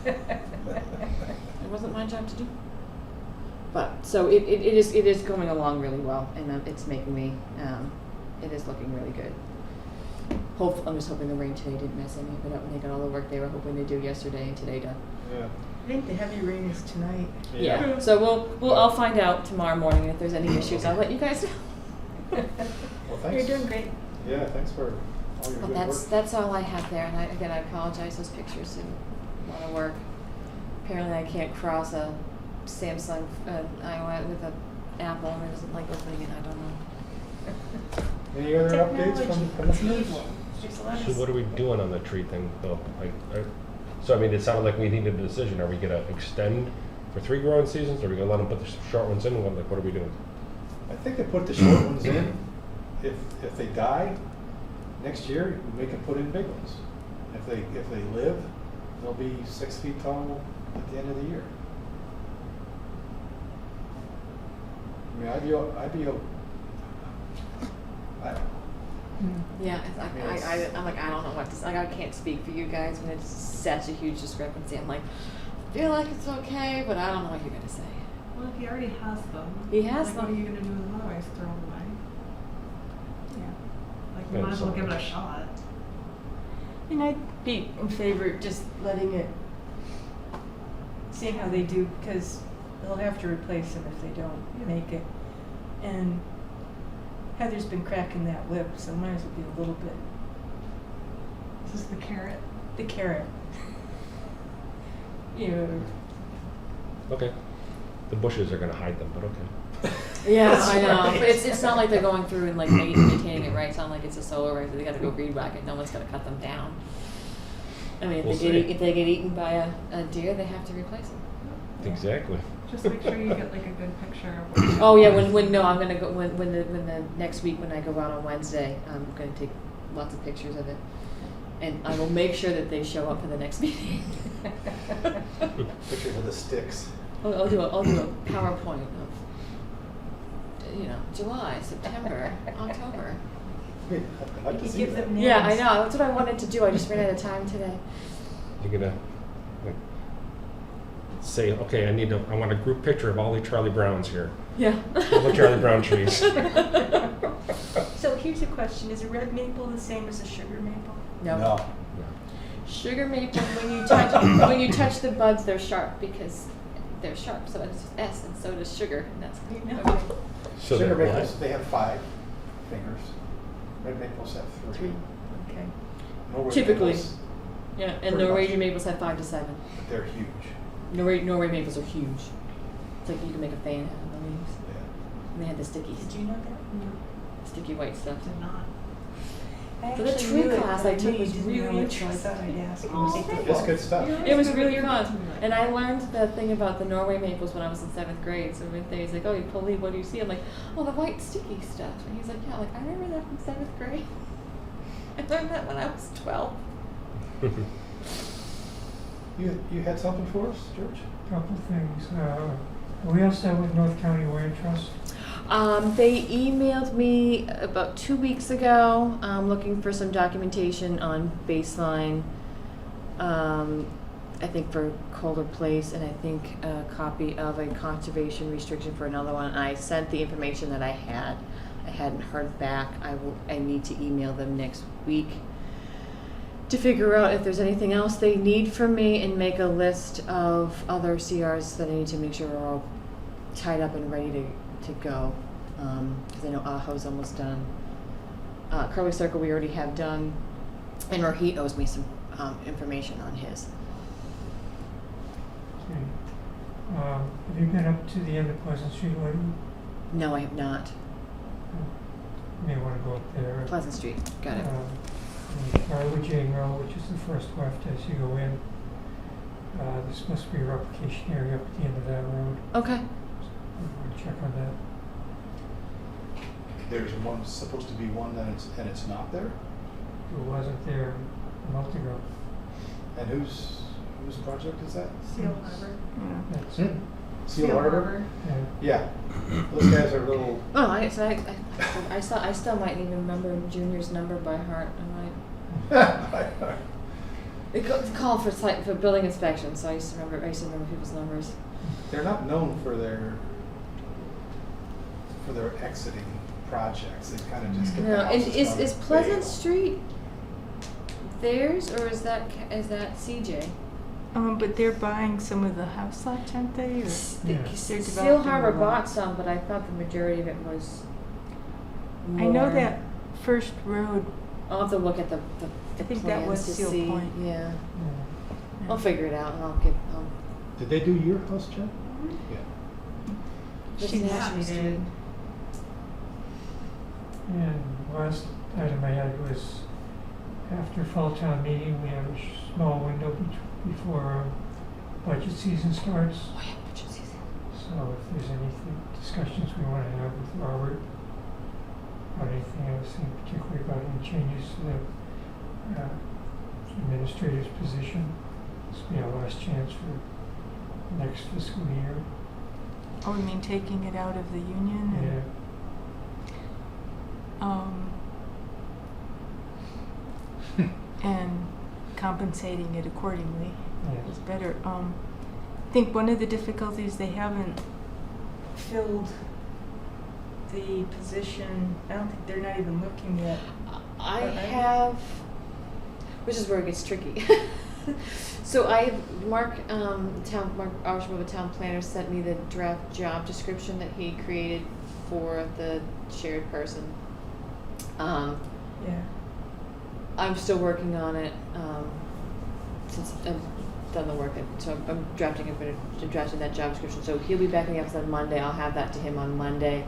G: It wasn't my job to do. But so it is going along really well, and it's making me. It is looking really good. I'm just hoping the rain today didn't mess any of it up when they got all the work they were hoping to do yesterday and today done.
A: Yeah.
B: I think the heavy rain is tonight.
G: Yeah. So I'll find out tomorrow morning if there's any issues. I'll let you guys know.
A: Well, thanks.
B: You're doing great.
A: Yeah, thanks for all your
G: But
A: good work.
G: that's all I have there. And I apologize. Those pictures didn't want to work. Apparently, I can't cross a Samsung iOS with an Apple, and it doesn't like opening it. I don't know.
A: Any other updates from commissioners?
B: There's a lot
D: So
B: of
D: what are we doing on the tree thing, though? So I mean, it sounded like we needed a decision. Are we gonna extend for 3 growing seasons? Are we gonna let them put the short ones in? What are we doing?
A: I think they put the short ones in. If they die, next year we can put in big ones. If they live, they'll be 6 feet tall at the end of the year. I mean, I don't know.
G: Yeah, I'm like, I don't know what to say. Like, I can't speak for you guys when it's such a huge discrepancy. I'm like, I feel like it's okay, but I don't know what you're gonna say.
F: Well, if he already has them.
G: He has
F: like,
G: them.
F: What are you gonna do with them otherwise? Throw them away?
B: yeah.
F: Like, you
D: Yeah,
F: might as well
D: so-
F: give it a shot.
B: And I'd be in favor of just letting it, seeing how they do, because they'll have to replace them if they don't make it. And Heather's been cracking that whip, so might as well be a little bit.
F: Is this the carrot?
B: The carrot. You know,
D: Okay. The bushes are gonna hide them, but okay.
G: Yeah, I know. But it's not like they're going through and like maintaining it right. It's not like it's a solar right, so they got to go reed whack it. No one's gonna cut them down. I mean,
D: We'll see.
G: if they get eaten by a deer, they have to replace them.
D: Exactly.
F: Just make sure you get like a good picture of what
G: Oh yeah, I'm gonna go when the next week when I go out on Wednesday, I'm gonna take lots of pictures of it, and I will make sure that they show up for the next meeting.
A: Pictures of the sticks.
G: I'll do a PowerPoint of July, September, October.
A: I'd like to
B: you
A: see
B: give
A: that.
B: them names.
G: Yeah, I know. That's what I wanted to do. I just ran out of time today.
D: You're gonna like, say, okay, I want a group picture of all the Charlie Browns here.
G: Yeah.
D: All the Charlie Brown trees.
B: So here's a question: is a red maple the same as a sugar maple?
G: No. Sugar maple, when you touch the buds, they're sharp because they're sharp. So it's S, and so does sugar, and that's
B: You know.
D: So
A: Sugar
D: they're
A: maples,
D: what?
A: they have 5 fingers. Red maples have 3.
G: Okay.
A: Norway
G: Typically.
A: maples,
G: Yeah, and
A: Pretty
G: Norwegian
A: much.
G: maples have 5 to 7.
A: but they're huge.
G: Norway maples are huge. It's like you can make a fan out of the leaves.
A: Yeah.
G: And they had the sticky,
B: Did you know that?
G: sticky white stuff.
F: Did not.
B: I
G: For the
B: actually
G: tree
B: knew it,
G: class
B: but
G: I took
B: knew
G: was
B: you didn't know
G: really
B: it, so I thought I'd ask.
A: It's good stuff.
G: It was really fun. And I learned the thing about the Norway maples when I was in 7th grade. So when he's like, oh, you pull leaf, what do you see? I'm like, oh, the white sticky stuff. And he's like, yeah, like I remember that from 7th grade. I learned that when I was 12.
A: You had something for us, George?
C: Couple things. Are we all set with North County Land Trust?
G: They emailed me about 2 weeks ago, looking for some documentation on baseline, I think for Colder Place, and I think a copy of a conservation restriction for another one. I sent the information that I had. I hadn't heard back. I need to email them next week to figure out if there's anything else they need from me and make a list of other CRs that I need to make sure are all tied up and ready to go. Because I know Aho's almost done. Curly Circle we already have done. And Rohit owes me some information on his.
C: Okay. Have you been up to the end of Pleasant Street lately?
G: No, I have not.
C: You may want to go up there.
G: Pleasant Street, got it.
C: Carla Jane Road, which is the first left as you go in. There's supposed to be a replication area up at the end of that road.
G: Okay.
C: You want to check on that?
A: There's one supposed to be one and it's not there.
C: It wasn't there a month ago.
A: And whose project is that?
F: Seal Harbor.
C: That's
A: Hmm? Seal Harbor?
C: yeah.
A: Yeah. Those guys are little.
G: Oh, I still might even remember Junior's number by heart. It's called for building inspection, so I used to remember people's numbers.
A: They're not known for their exiting projects. They kind of just get the
G: No, and
A: houses done
G: is
A: and
G: Pleasant
A: bail.
G: Street theirs or is that CJ?
B: But they're buying some of the house lots, aren't they? Or
C: Yeah.
B: they're
G: Seal
B: developing
G: Harbor
B: a lot.
G: bought some, but I thought the majority of it was
B: I know
G: more-
B: that First Road.
G: I'll have to look at the
B: I think that
G: plans
B: was
G: to
B: Seal
G: see.
B: Point.
G: Yeah,
C: Yeah.
G: I'll figure it out and I'll
A: Did they do your house, Jen? Yeah.
B: She
G: National
B: did.
G: Street.
C: And last item I had was after fall town meeting, we have a small window before budget season starts.
G: Oh yeah, budget season.
C: So if there's anything, discussions we want to have with Robert, or anything else, in particularly about any changes to the administrator's position, this will be our last chance for next fiscal year.
B: Oh, you mean taking it out of the union? And,
C: Yeah.
B: and compensating it accordingly is
C: Yes.
B: better. I think one of the difficulties, they haven't filled the position. I don't think they're not even looking yet.
G: I
B: But I-
G: have, which is where it gets tricky. So Mark Archibald, town planner, sent me the draft job description that he created for the shared person.
B: Yeah.
G: I'm still working on it, since I've done the work, so I'm drafting that job description. So he'll be back in the office on Monday. I'll have that to him on Monday.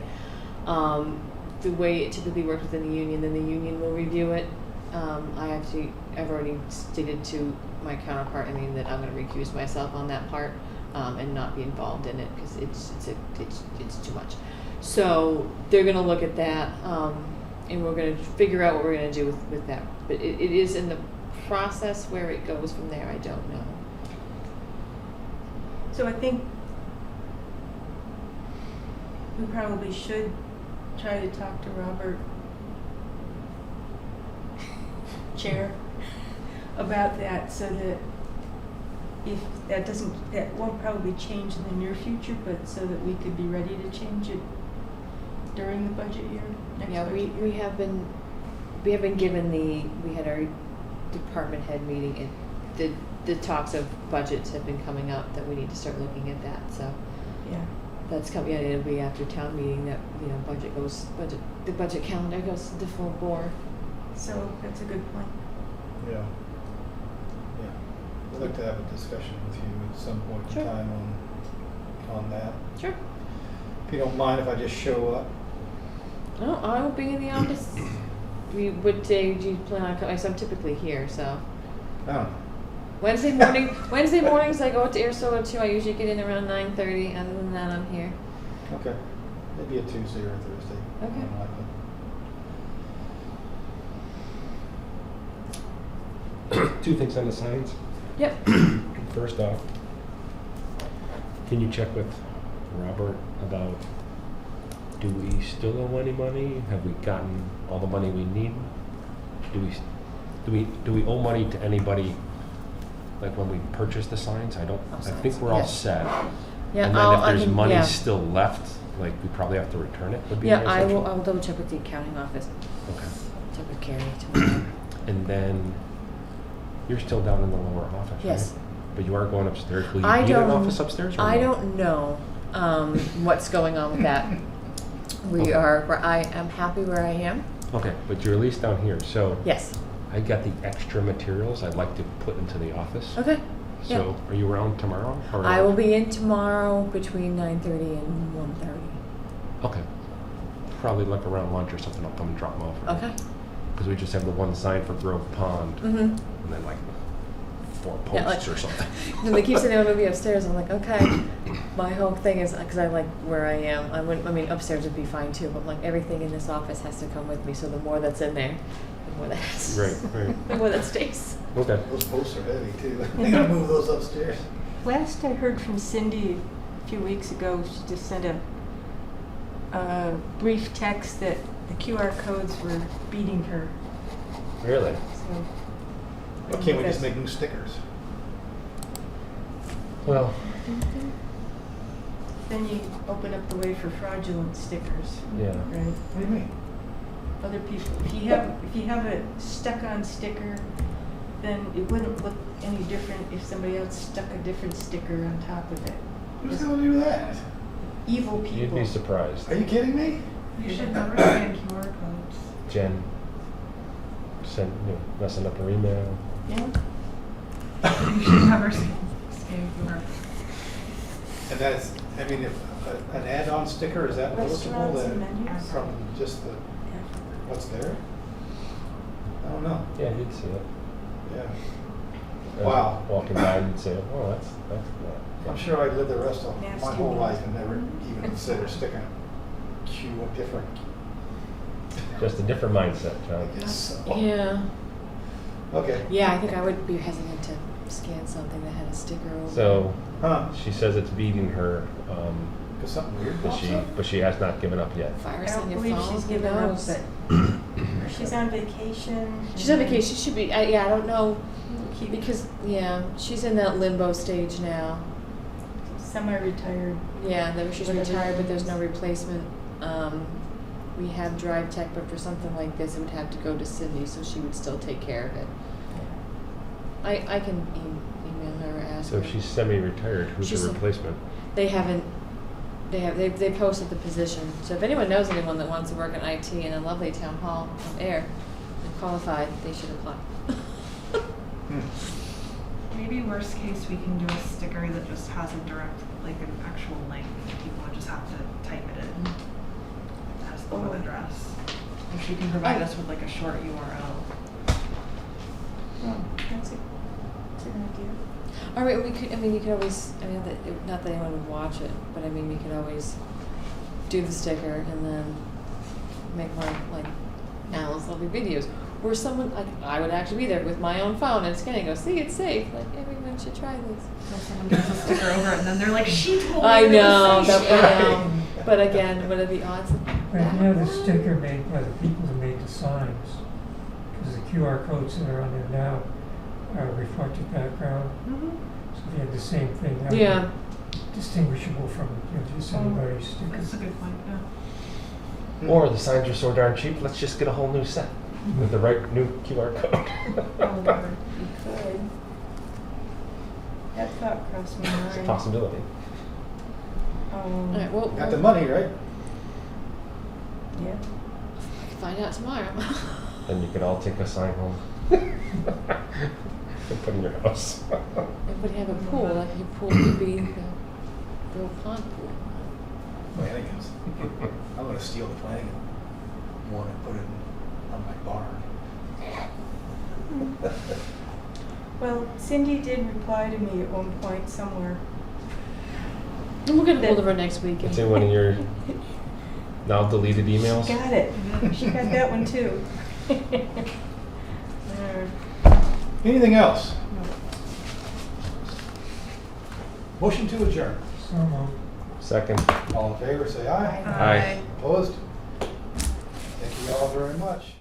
G: The way it typically works within the union, then the union will review it. I've already stated to my counterpart, that I'm going to recuse myself on that part, and not be involved in it because it's too much. So they're going to look at that, and we're going to figure out what we're going to do with that. But it is in the process. Where it goes from there, I don't know.
B: So I think we probably should try to talk to Robert, Chair, about that, so that if that won't probably change in the near future, but so that we could be ready to change it during the budget year, next
G: Yeah,
B: budget year.
G: we have been given we had our department head meeting, and the talks of budgets have been coming up that we need to start looking at that. So
B: Yeah.
G: that's coming, yeah, it'll be after town meeting that, you know, the budget calendar goes to full bore.
B: So that's a good point.
A: Yeah. Yeah. I'd like to have a discussion with you at some point in
G: Sure.
A: time on that.
G: Sure.
A: If you don't mind if I just show up.
G: No, I will be in the office. What day do you plan on coming? So I'm typically here, so.
A: I don't know.
G: Wednesday mornings I go out to Air Solo 2. I usually get in around 9:30. Other than that, I'm here.
A: Okay. Maybe a Tuesday or a Thursday.
G: Okay.
A: Unlikely.
D: Two things on the signs.
G: Yep.
D: First off, can you check with Robert about, do we still owe any money? Have we gotten all the money we need? Do we owe money to anybody, like when we purchase the signs? I think
G: signs,
D: we're all
G: yes.
D: set.
G: Yeah.
D: And then if there's money
G: yeah.
D: still left, like we probably have to return it, would be
G: Yeah,
D: the
G: I
D: assumption?
G: will double check with the accounting office.
D: Okay.
G: Check with Carrie tomorrow.
D: And then, you're still down in the lower office,
G: Yes.
D: right? But you are going upstairs. Will you
G: I
D: need an
G: don't-
D: office upstairs or
G: I
D: no?
G: don't know what's going on with that.
D: Okay.
G: I am happy where I am.
D: Okay, but you're at least down here, so
G: Yes.
D: I got the extra materials I'd like to put into the office.
G: Okay.
D: So, are you around tomorrow? Or
G: I will be in tomorrow between 9:30 and 1:30.
D: Okay. Probably like around lunch or something, I'll come and drop them off.
G: Okay.
D: Because we just have the one sign for Grove Pond,
G: Mm-hmm.
D: and then like 4
G: Yeah,
D: posts
G: like-
D: or something.
G: And they keep saying they want to be upstairs. I'm like, okay. My whole thing is, because I like where I am. I mean, upstairs would be fine too, but like everything in this office has to come with me. So the more that's in there, the more that has,
D: Right.
G: the more that stays.
D: Okay.
A: Those posts are heavy too. They gotta move those upstairs.
B: Last I heard from Cindy a few weeks ago, she just sent a brief text that the QR codes were beating her.
D: Really?
B: So
A: Why can't we just make new stickers?
D: Well,
B: then you open up the way for fraudulent stickers,
D: yeah.
B: right?
A: What do you mean?
B: Other people, if you have a stuck-on sticker, then it wouldn't look any different if somebody else stuck a different sticker on top of it.
A: Who's gonna do that?
B: Evil
D: You'd
B: people.
D: be surprised.
A: Are you kidding me?
F: You should never scan QR codes.
D: Jen messing up her email.
B: Yeah.
F: You should never scan QR codes.
A: And that's, I mean, if an add-on sticker, is that noticeable
B: Restaurants and
A: that
B: menus.
A: from just the, what's there? I don't know.
D: Yeah, you'd see it.
A: Yeah. Wow.
D: Walking by, you'd say, oh, that's not.
A: I'm sure I'd live the rest of my
B: Nasty
A: whole
B: one.
A: life and never even consider sticking a Q up different.
D: Just a different mindset, John.
A: I guess so.
G: Yeah.
A: Okay.
G: Yeah, I think I would be hesitant to scan something that had a sticker over.
D: So,
A: Huh?
D: she says it's beating her,
A: Because something weird pops up?
D: but she has not given up yet.
B: I
G: Virus
B: don't
G: on your
B: believe
G: phone.
B: she's
G: who
B: given up,
G: knows?
B: but she's on vacation.
G: She's on vacation. She should be. Yeah, I don't know
B: Keep
G: because she's in that limbo stage now.
B: semi-retired.
G: Yeah, she's
B: Whatever
G: retired,
B: that
G: but there's
B: is.
G: no replacement. We have Drive Tech, but for something like this, it would have to go to Sydney, so she would still take care of it. I can email her or ask
D: So
G: her.
D: if she's semi-retired, who's
G: She's
D: her
G: a-
D: replacement?
G: They haven't. They posted the position. So if anyone knows anyone that wants to work in IT in a lovely town hall of Air and qualified, they should apply.
F: Maybe worst case, we can do a sticker that just has a direct, like an actual link, and people would just have to type it in. It has the web
B: Oh.
F: address. And she can provide us with like a short URL.
B: Oh, that's a good idea.
G: All right, we could. I mean, you could always. I mean, not that anyone would watch it, but I mean, you could always do the sticker and then make more like Al's lovely videos where someone like I would actually be there with my own phone and scanning. Go, see, it's safe. Like everyone should try this.
F: So someone gets a sticker over it, and then they're like, she told me
G: I
F: it was
G: know
F: safe."
G: that. I know. But again, what are the odds of
C: Right
G: that?
C: now, the sticker made by the people who made the signs, because the QR codes that are on there now are reflective background,
F: Mhm.
C: so they have the same thing. That would
G: Yeah.
C: be distinguishable from just anybody's
F: That's a
C: sticker.
F: good point, yeah.
D: Or the signs are so darn cheap, let's just get a whole new set with the right new QR code.
B: Oh, Lord, you could. That thought crossed my
D: It's a
B: mind.
D: possibility.
G: All right, well,
A: Got the money, right?
B: Yeah.
G: I can find out tomorrow.
D: And you could all take a sign home. And put in your house.
G: Everybody have a pool, like your pool could be the real pond pool.
A: Flanagan's. I'm gonna steal the Flanagan one and put it on my barn.
B: Well, Cindy did reply to me at one point somewhere.
G: And we'll get a hold
B: That-
G: of her next week.
D: It's in one of your now deleted emails.
B: Got it. She got that one too.
A: Anything else? Motion to adjourn.
C: So moved.
D: Second.
A: All in favor, say aye.
D: Aye.
A: Opposed? Thank you all very much.